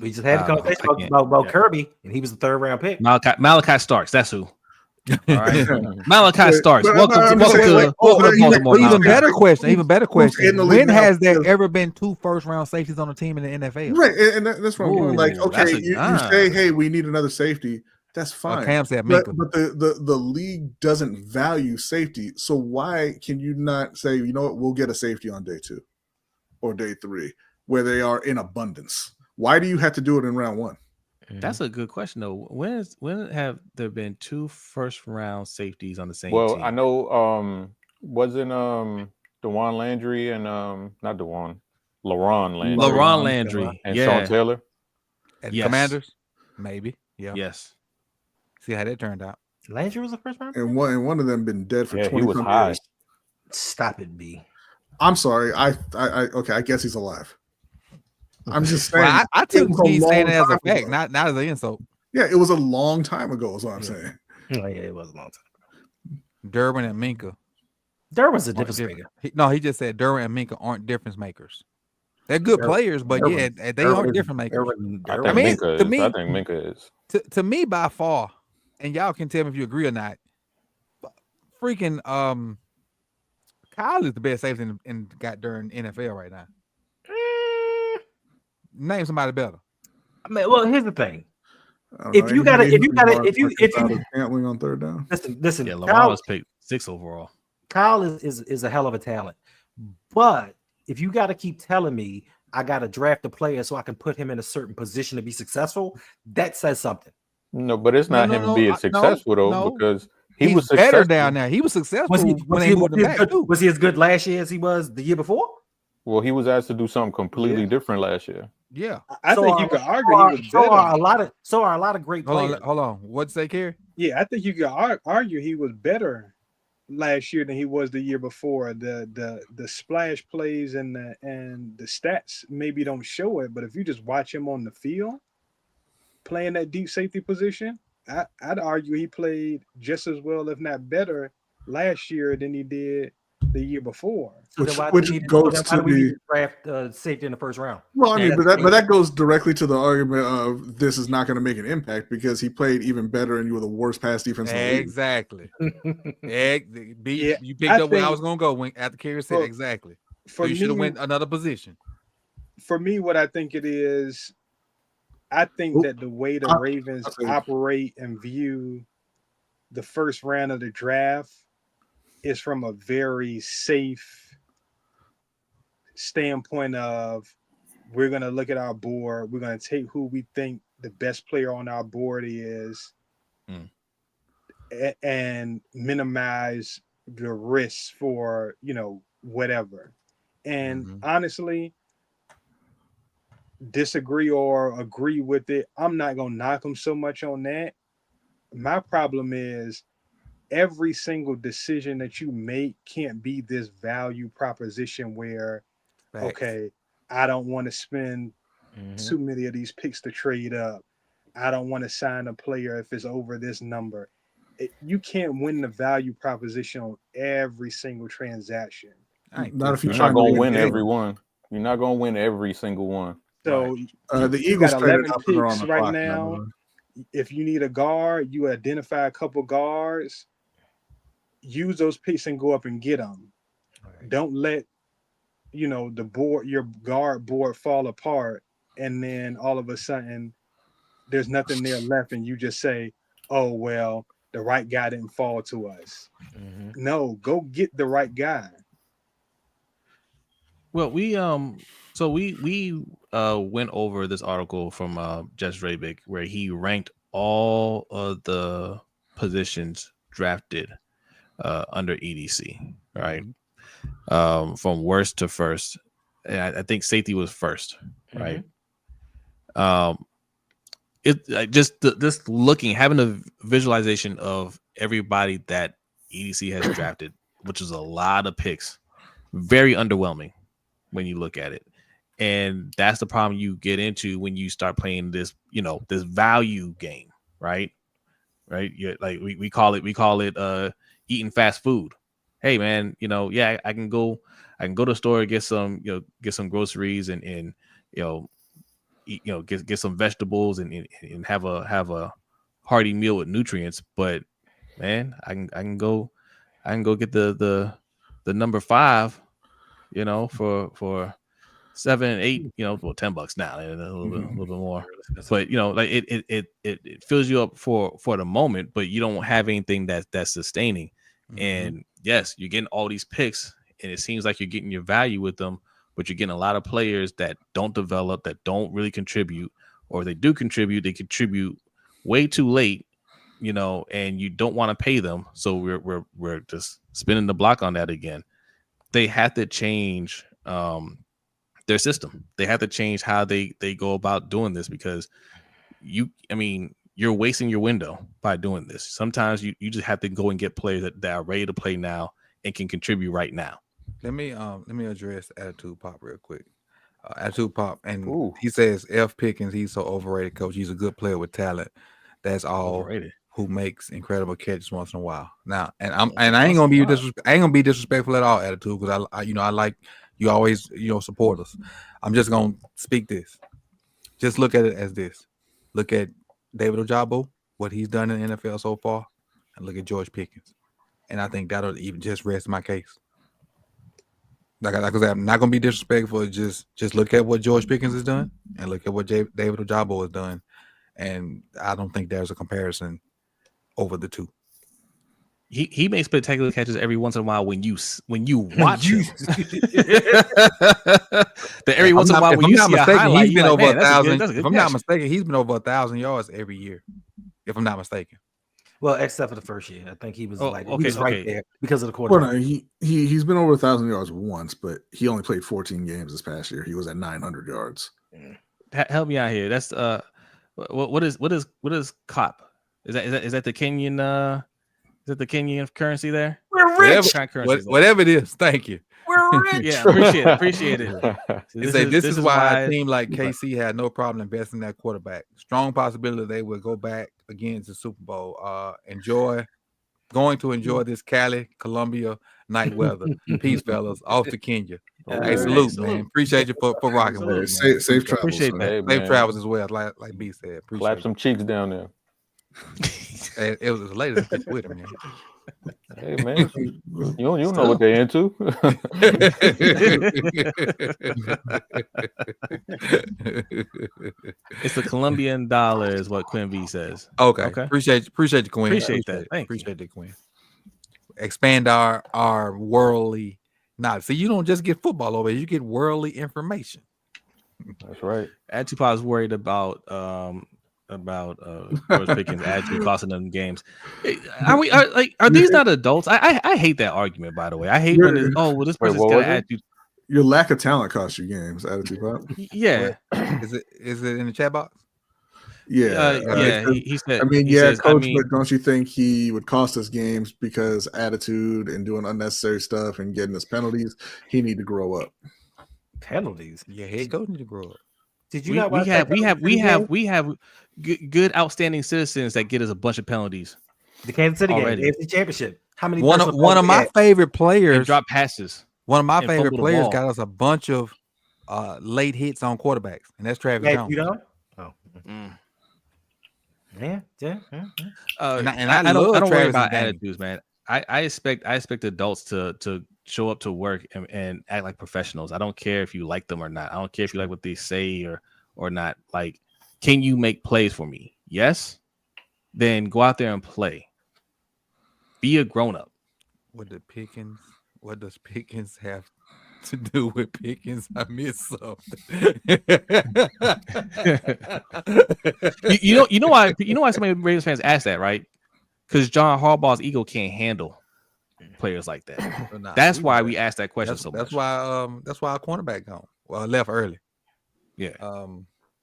We just had a conversation about Kirby, and he was the 3rd round pick. Malachi Starks. That's who. All right. Malachi Starks. Welcome to Baltimore. Even better question. When has there because ever been 2 first round safeties on a team in the NFL? Right, and that's what I'm doing. Like, okay, you say, hey, we need another safety. That's fine. Cam said but the league doesn't value safety. So why can you not say, you know what, we'll get a safety on day 2 or day 3 where they are in abundance? Why do you have to do it in round 1? That's a good question though. When have there been 2 first round safeties on the same team? Well, I know wasn't DeJuan Landry and not DeJuan, LaRon Landry and Sean Taylor at Commanders? Maybe. Yeah. Yes. See how that turned out. Landry was the first round? And one of them been dead for 20 he was high. years. Stop it, B. I'm sorry. I guess he's alive. I'm just saying. Well, I took he's saying it as a fact, not as an insult. Yeah, it was a long time ago, is what I'm saying. Oh, yeah, it was a long time. Durbin and Minka. Durbin's a difference maker. He just said Durbin and Minka aren't difference makers. They're good players, but they aren't difference makers. I think Minka is. To me, by far, and y'all can tell me if you agree or not. Freaking Kyle is the best safety in during NFL right now. Name somebody better. I mean, well, here's the thing. If you Cantling on 3rd down. Listen. Yeah, Lamar was picked 6 overall. Kyle is a hell of a talent, but if you got to keep telling me I got to draft a player so I can put him in a certain position to be successful, that says something. No, but it's not him being successful though, because he was better down there. He was successful Was he as good last year as he was the year before? Well, he was asked to do something completely different last year. Yeah. I think you could argue he was better. So are a lot of great players. Hold on. What'd you say, Kerry? Yeah, I think you could argue he was better last year than he was the year before. The splash plays and the stats maybe don't show it, but if you just watch him on the field playing that deep safety position, I'd argue he played just as well, if not better, last year than he did the year before. So which goes to the draft safety in the first round. Well, I mean, but that goes directly to the argument of this is not going to make an impact because he played even better and you were the worst pass defense in the league. Exactly. You picked up where I was going to go after Kerry said exactly. So you should have went another position. For me, what I think it is, I think that the way the Ravens operate and view the first round of the draft is from a very safe standpoint of we're going to look at our board. We're going to take who we think the best player on our board is and minimize the risks for, whatever. And honestly, disagree or agree with it, I'm not going to knock him so much on that. My problem is every single decision that you make can't be this value proposition where, okay, I don't want to spend too many of these picks to trade up. I don't want to sign a player if it's over this number. You can't win the value proposition on every single transaction. Not if you're not going to win every one. You're not going to win every single one. So the Eagles got 11 picks right now. If you need a guard, you identify a couple guards. Use those picks and go up and get them. Right. Don't let your guard board fall apart, and then all of a sudden there's nothing there left, and you just say, "Oh well, the right guy didn't fall to us." No, go get the right guy. Well, we went over this article from Jess Rabick where he ranked all of the positions drafted under EDC, right? From worst to first, and I think safety was first, right? Just looking, having a visualization of everybody that EDC has drafted, which is a lot of picks, very underwhelming when you look at it. And that's the problem you get into when you start playing this, this value game, right? You're, like we call it eating fast food. Hey man, I can go to the store, get some groceries and get some vegetables and have a hearty meal with nutrients. But man, I can go get the number 5, for $7, $8, well, $10 now, a little bit more. But it fills you up for the moment, but you don't have anything that's sustaining. And yes, you're getting all these picks, and it seems like you're getting your value with them, but you're getting a lot of players that don't develop, that don't really contribute, or they do contribute, they contribute way too late, and you don't want to pay them. So we're just spinning the block on that again. They have to change their system. They have to change how they go about doing this, because you're wasting your window by doing this. Sometimes you just have to go and get players that are ready to play now and can contribute right now. Let me address Attitude Pop real quick. Attitude Pop, and he says F. Pickens, he's so overrated, coach. He's a good player with talent. That's all. Overrated. Who makes incredible catches once in a while. Now, and I ain't gonna be disrespectful at all, Attitude, because I like you always support us. I'm just gonna speak this. Just look at it as this. Look at David Ojabo, what he's done in the NFL so far, and look at George Pickens. And I think that'll even just rest my case. Like I said, I'm not gonna be disrespectful. Just look at what George Pickens has done and look at what David Ojabo has done. And I don't think there's a comparison over the two. He makes spectacular catches every once in a while when you watch him. That every once in a while when you see a highlight, he's been over 1,000. If I'm not mistaken, he's been over 1,000 yards every year. If I'm not mistaken. Well, except for the first year, I think he was Oh, he okay, was right okay. there because of the Well, quarterback. no, he's been over 1,000 yards once, but he only played 14 games this past year. He was at 900 yards. Help me out here. That's what is COP? Is that the Kenyan is that the Kenyan currency there? We're Whatever, rich. Kind of currency is that? whatever it is, thank you. We're rich. Yeah, appreciate it. So This is why a it's- team like KC had no problem investing in that quarterback. Strong possibility they will go back again to Super Bowl. Going to enjoy this Cali, Columbia night weather. Peace, fellas. Off to Kenya. Hey, salute, man. Appreciate you for rocking with us, man. Safe travels. Appreciate man. that. Hey, Safe man. travels as well, like B said. Appreciate Clap it. some cheeks down there. It was a lady that picked with him, man. Hey man, you know what they're into. It's the Colombian dollar, is what Quinn V says. Okay. Okay. Appreciate you, Queen. Appreciate that. Thank you. Appreciate it, Queen. Expand our worldly knowledge. See, you don't just get football over here, you get worldly information. That's right. Atupa is worried about George Pickens actually costing them games. Are these not adults? I hate that argument, by the way. I hate when it's, this Wait, person's what got was an it? attitude. Your lack of talent costs you games. Attitude pop. Yeah. Is it in the chat box? Yeah. He said. I mean, he yeah, says, coach, but don't you think he would cost us games because attitude and doing unnecessary stuff and getting us penalties? He need to grow up. Penalties. Yeah, head coach need to grow up. Did you we not watch that have good outstanding citizens that get us a bunch of penalties the Kansas City already. game, AFC Championship? How many? One of my favorite and players. drop passes. One of my and favorite fumble the players ball. got us a bunch of late hits on quarterbacks, and that's Travis Yeah, Jones. you know? Oh, Mm. yeah. And I I don't love worry Travis about and Danny. attitudes, man. I expect adults to show up to work and act like professionals. I don't care if you like them or not. I don't care if you like what they say or not. Like, can you make plays for me? Yes. Then go out there and play. Be a grown up. What does Pickens have to do with Pickens? I missed something. you know why so many Ravens fans ask that, right? Because John Harbaugh's ego can't handle players like that. Nah, That's why we ask that question that's so much. That's why our cornerback gone. Well, left early. Yeah.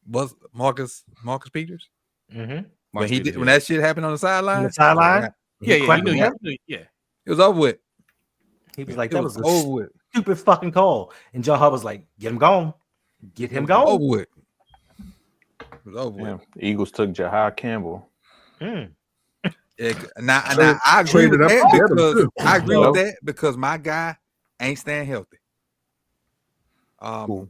Was Marcus Peters Mm-hmm. when that shit happened on the sideline? On the sideline? Yeah, Yeah. yeah. It was over with. He was like, It that was was a over with. stupid fucking call. And John Hart was like, get him gone. Get him gone. Over with. It was over Yeah. with. The Eagles took Jahai Campbell. Mm. Now I agree with Traded up that to get him, because too. I agree Yep. with that because my guy ain't staying healthy. Cool.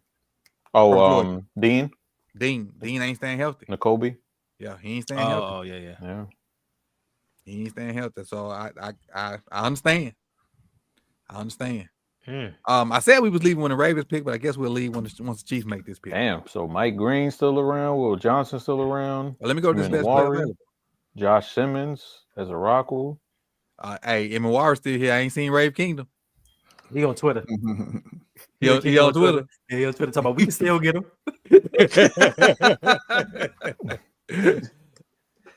Dean Dean ain't staying healthy. N'Kobe. Yeah, he ain't staying healthy. Oh, yeah. Yeah. He ain't staying healthy. So I understand. Mm. I said we was leaving when the Ravens pick, but I guess we'll leave once the Chiefs make this pick. Damn. So Mike Green still around. Will Johnson still around. Well, let me go to this best player Warren, available. Josh Simmons as a Rockwell. Hey, Emma still here. I ain't seen Rave Kingdom. He on Twitter. He on Twitter. Yeah, he on Twitter talking about we can still get him.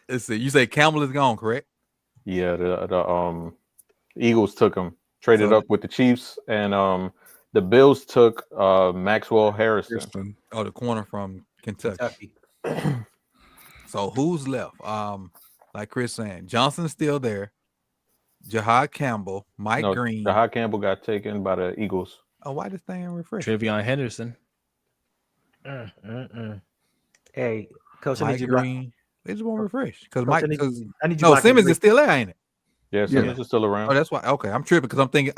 Let's see. You say Campbell is gone, correct? Yeah, the Eagles took him, traded So- up with the Chiefs, and the Bills took Maxwell Harrison. Oh, the corner from Kentucky. Kentucky. So who's left? Like Chris saying, Johnson's still there. Jahad Campbell, Mike No, Green. Jahai Campbell got taken by the Eagles. Oh, why this thing refresh? Trevion Henderson. Hey, Coach, I Mike need you to block. Green. They just won't refresh because Coach, Mike. I need Because you to no, block Simmons his is still there, ain't it? Yeah, Simmons is still around. Oh, that's why. Okay, I'm tripping because I'm thinking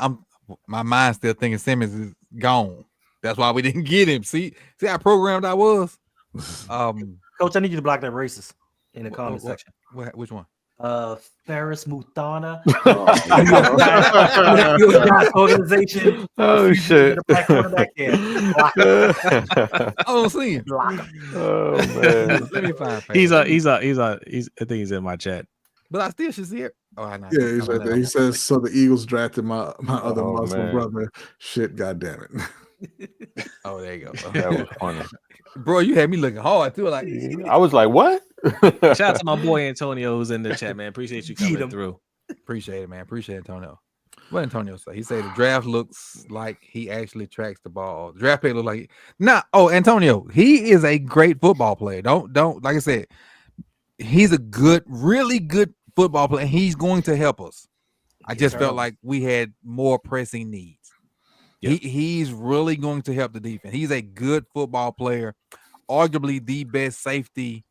my mind still thinking Simmons is gone. That's why we didn't get him. See how programmed I was. Coach, I need you to block that racist in the comment section. Which one? Ferris Mutana. Oh, Organization. Oh, shit. The black quarterback there. Block him. I don't see him. Block him. Oh man. Let me find. He's I think he's in my chat. But I still should see it. Oh, I know. Yeah, he's right there. He says, so the Eagles drafted my other Oh, Muslim man. brother. Shit, goddamn it. Oh, there you go. That was funny. Bro, you had me looking hard too. Like, I was like, what? Shout out to my boy Antonio who's in the chat, man. Appreciate you coming through. appreciate it, man. Appreciate Antonio. What Antonio say? He said the draft looks like he actually tracks the ball. The draft pick look like Antonio, he is a great football player. Don't like I said, he's a really good football player. He's going to help us. I just felt like we had more pressing needs. Yep. He's really going to help the defense. He's a good football player, arguably the best safety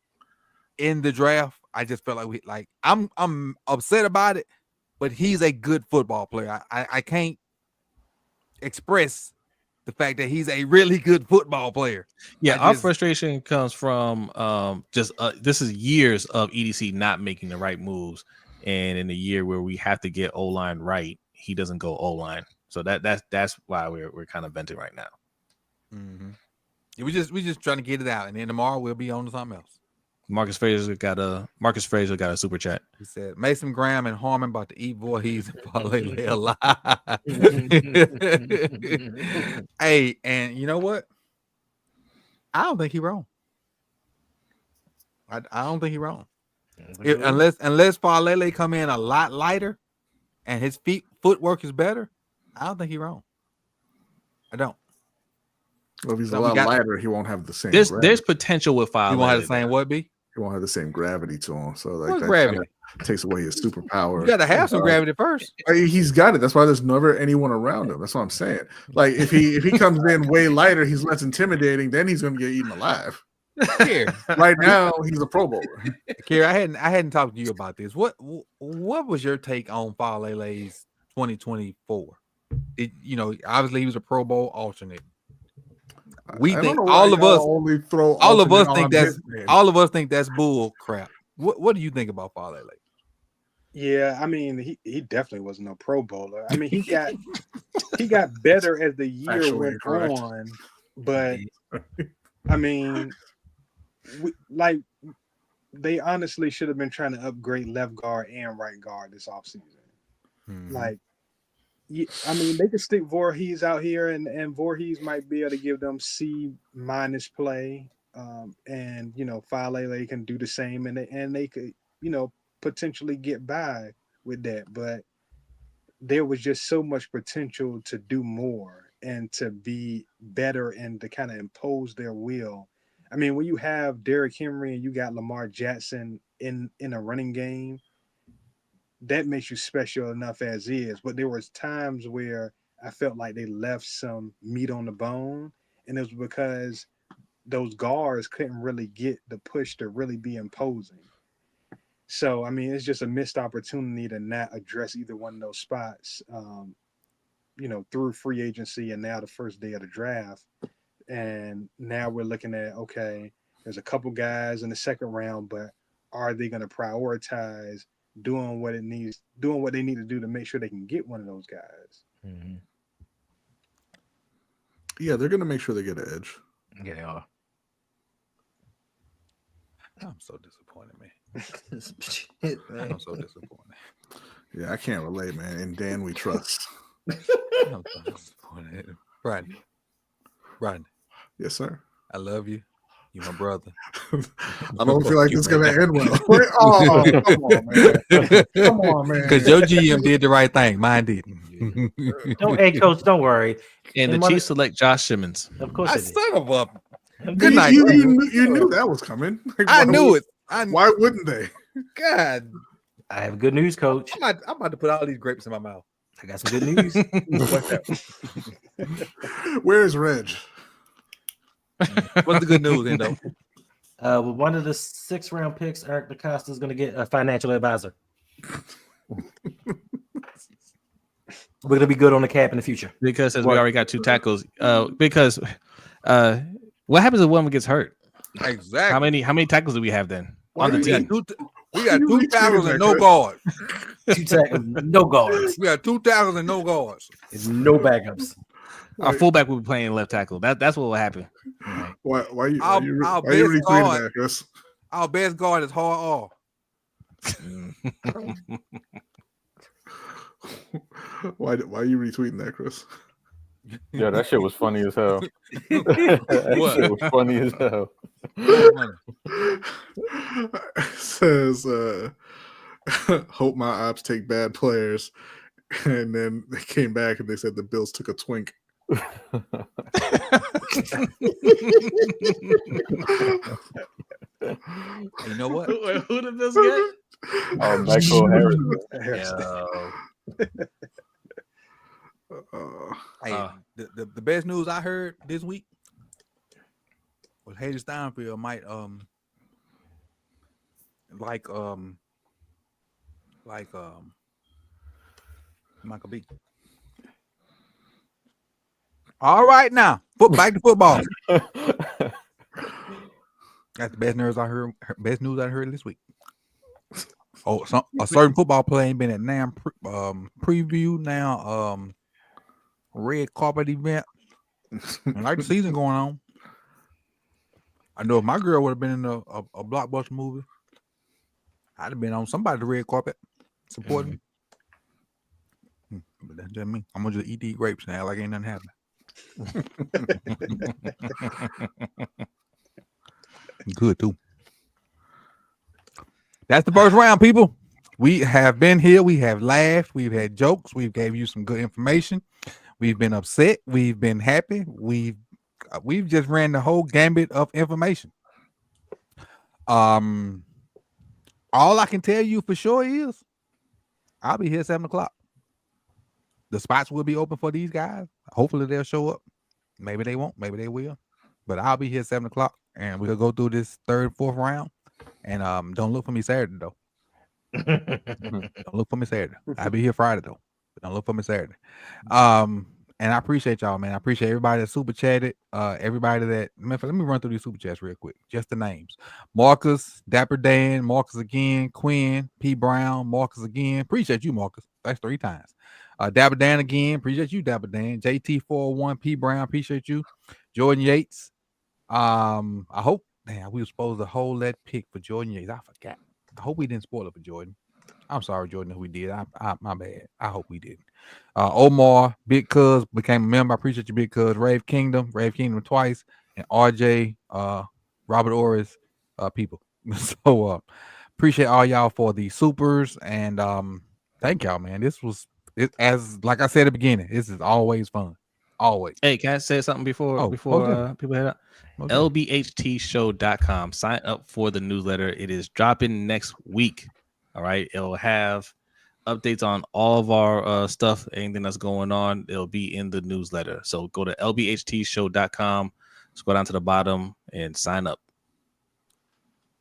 in the draft. I just felt like I'm upset about it, but he's a good football player. I can't express the fact that he's a really good football player. Yeah, our frustration comes from this is years of EDC not making the right moves, and in a year where we have to get O-line right, he doesn't go O-line. So that's why we're kind of venting right now. Mm-hmm. Yeah, we just trying to get it out, and then tomorrow we'll be on to something else. Marcus Fraser got a super chat. He said Mason Graham and Harmon about to eat Voorhees and Parlay alive. Hey, and you know what? I don't think he's wrong. I don't think he's wrong. Unless Parlay come in a lot lighter and his footwork is better, I don't think he's wrong. I don't. Well, if he's a lot lighter, he won't have the same. There's potential with Parlay. He won't have the same what be? He won't have the same gravity to him. So like that gravity takes away his superpower. You got to have some gravity first. He's got it. That's why there's never anyone around him. That's what I'm saying. Like if he comes in way lighter, he's less intimidating. Then he's going to get eaten alive. Right now, he's a Pro Bowler. Kier, I hadn't talked to you about this. What was your take on Falelei's 2024? Obviously he was a Pro Bowl alternate. We think all of us think that's bull crap. What do you think about Falele? Yeah, I mean, he definitely wasn't no Pro Bowler. I mean, he got better as the year went on, but I mean, they honestly should have been trying to upgrade left guard and right guard this offseason. Like, I mean, they could stick Voorhees out here, and Voorhees might be able to give them C- play, and Falele can do the same, and they could potentially get by with that. But there was just so much potential to do more and to be better and to kind of impose their will. I mean, when you have Derrick Henry and you got Lamar Jackson in a running game, that makes you special enough as is. But there was times where I felt like they left some meat on the bone, and it was because those guards couldn't really get the push to really be imposing. So, I mean, it's just a missed opportunity to not address either one of those spots, through free agency and now the first day of the draft. And now we're looking at, okay, there's a couple guys in the second round, but are they going to prioritize doing what they need to do to make sure they can get one of those guys? Mm-hmm. Yeah, they're going to make sure they get an edge. Yeah, they are. I'm so disappointed, man. Shit, man. I'm so disappointed. Yeah, I can't relate, man. In Dan, we trust. I'm so disappointed. Rodney. Yes, sir. I love you. You're my brother. I don't feel like it's going to end well. Oh, come on, man. Come on, man. Because your GM did the right thing. Mine didn't. Hey, Coach, don't worry. And the Chiefs select Josh Simmons. Of course, I son of a. Good night. You knew that was coming. Like, I knew it. Why wouldn't they? God. I have good news, Coach. I'm about to put all these grapes in my mouth. I got some good news. Where's Reg? What's the good news, Endo? With one of the 6th round picks, Eric DaCosta is going to get a financial advisor. We're going to be good on the cap in the future. Because we already got 2 tackles. Because what happens if one gets hurt? Exactly. How many tackles do we have then on the team? We got 2 tackles and no guards. 2 tackles, no guards. We got 2 tackles and no guards. No backups. Our fullback will be playing left tackle. That's what will happen. Why are you retweeting that, Chris? Our best guard is hard off. Why are you retweeting that, Chris? Yeah, that shit was funny as hell. That What? shit was funny as hell. Says hope my ops take bad players. And then they came back and they said the Bills took a twink. You know what? Who did this get? Michael Harris. Hey, the best news I heard this week was Hayden Steinfeld might like Michael B. All right, now back to football. That's the best news I heard. Best news I heard this week. Oh, a certain football player ain't been at NAM preview now. Red carpet event. And like the season going on. I know if my girl would have been in a blockbuster movie, I'd have been on somebody's red carpet supporting me. But that's just me. I'm gonna just eat these grapes and act like ain't nothing happening. Good too. That's the first round, people. We have been here. We have laughed. We've had jokes. We've gave you some good information. We've been upset. We've been happy. We've just ran the whole gambit of information. All I can tell you for sure is I'll be here at 7:00. The spots will be open for these guys. Hopefully they'll show up. Maybe they won't. Maybe they will. But I'll be here at 7:00, and we'll go through this third, fourth round. And don't look for me Saturday though. Don't look for me Saturday. I'll be here Friday though. But don't look for me Saturday. And I appreciate y'all, man. I appreciate everybody that super chatted. Everybody that let me run through these super chats real quick. Just the names: Marcus, Dapper Dan, Marcus again, Quinn, P. Brown, Marcus again. Appreciate you, Marcus. That's 3 times. Dapper Dan again. Appreciate you, Dapper Dan. JT401, P. Brown. Appreciate you. Jordan Yates. I hope. Damn, we were supposed to hold that pick for Jordan Yates. I forgot. I hope we didn't spoil it for Jordan. I'm sorry, Jordan, if we did. My bad. I hope we didn't. Omar, Big Cuz became a member. I appreciate you, Big Cuz. Rave Kingdom twice, and RJ, Robert Orris, people. So appreciate all y'all for the supers, and thank y'all, man. This was as like I said at the beginning. This is always fun. Always. Hey, can I say something before people head out? LBHTshow.com. Sign up for the newsletter. It is dropping next week. All right. It'll have updates on all of our stuff, anything that's going on. It'll be in the newsletter. So go to LBHTshow.com. Scroll down to the bottom and sign up.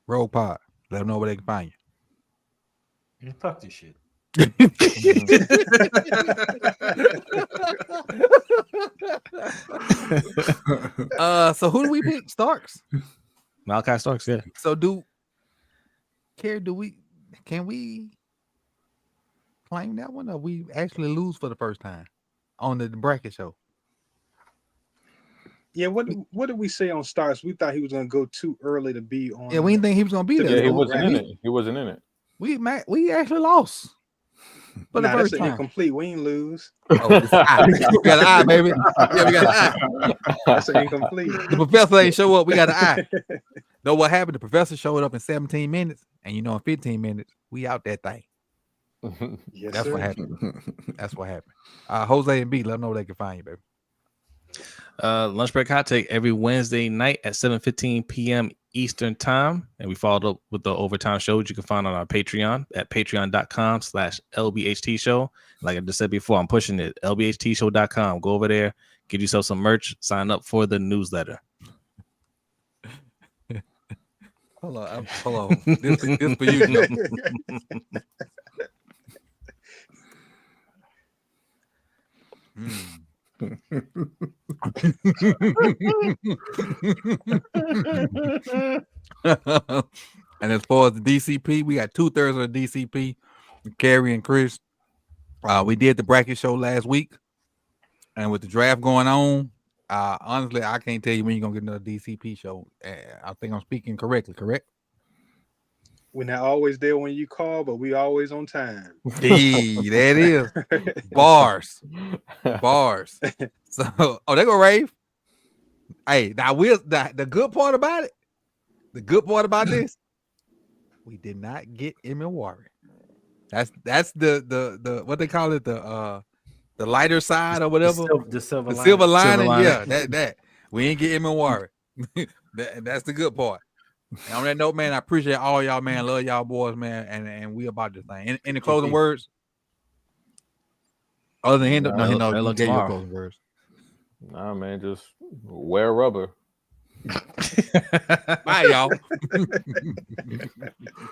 Roll Pod. Let them know where they can find you. Fuck this shit. So who do we pick? Starks. Malachi Starks, yeah. So can we claim that one, or we actually lose for the first time on the bracket show? Yeah, what did we say on Starks? We thought he was gonna go too early to be on. Yeah, we didn't think he was gonna be there. Yeah, he wasn't in it. He wasn't in it. We actually lost. For the first that's time. incomplete. We ain't lose. Oh, we got an eye, baby. Yeah, we got an eye. That's incomplete. The professor ain't show up. We got an eye. Know what happened? The professor showed up in 17 minutes, and in 15 minutes, we out that thing. Yes, That's sir. what happened. That's what happened. Jose and B, let them know where they can find you, baby. Lunch Break Hot Take every Wednesday night at 7:15 p.m. Eastern time, and we followed up with the overtime shows you can find on our Patreon at patreon.com/LBHT show. Like I just said before, I'm pushing it. LBHTshow.com. Go over there, get yourself some merch, sign up for the newsletter. Hold on. This for you, Joe. And as far as the DCP, we got 2/3 of the DCP, Carrie and Chris. We did the bracket show last week, and with the draft going on, honestly, I can't tell you when you're gonna get another DCP show. I think I'm speaking correctly, correct? We're not always there when you call, but we always on time. Hey, that is bars. So, they go Rave. Hey, now the good part about it. The good part about this, we did not get Emma Warren. That's the what they call it, the lighter side or whatever. The silver lining. lining. Yeah, that we ain't get Emma Warren. That's the good part. And on that note, man, I appreciate all y'all, man. Love y'all boys, man. And we about this thing. In the closing words, other than him, no, he gave you closing words. Nah, man, just wear rubber. Bye, y'all.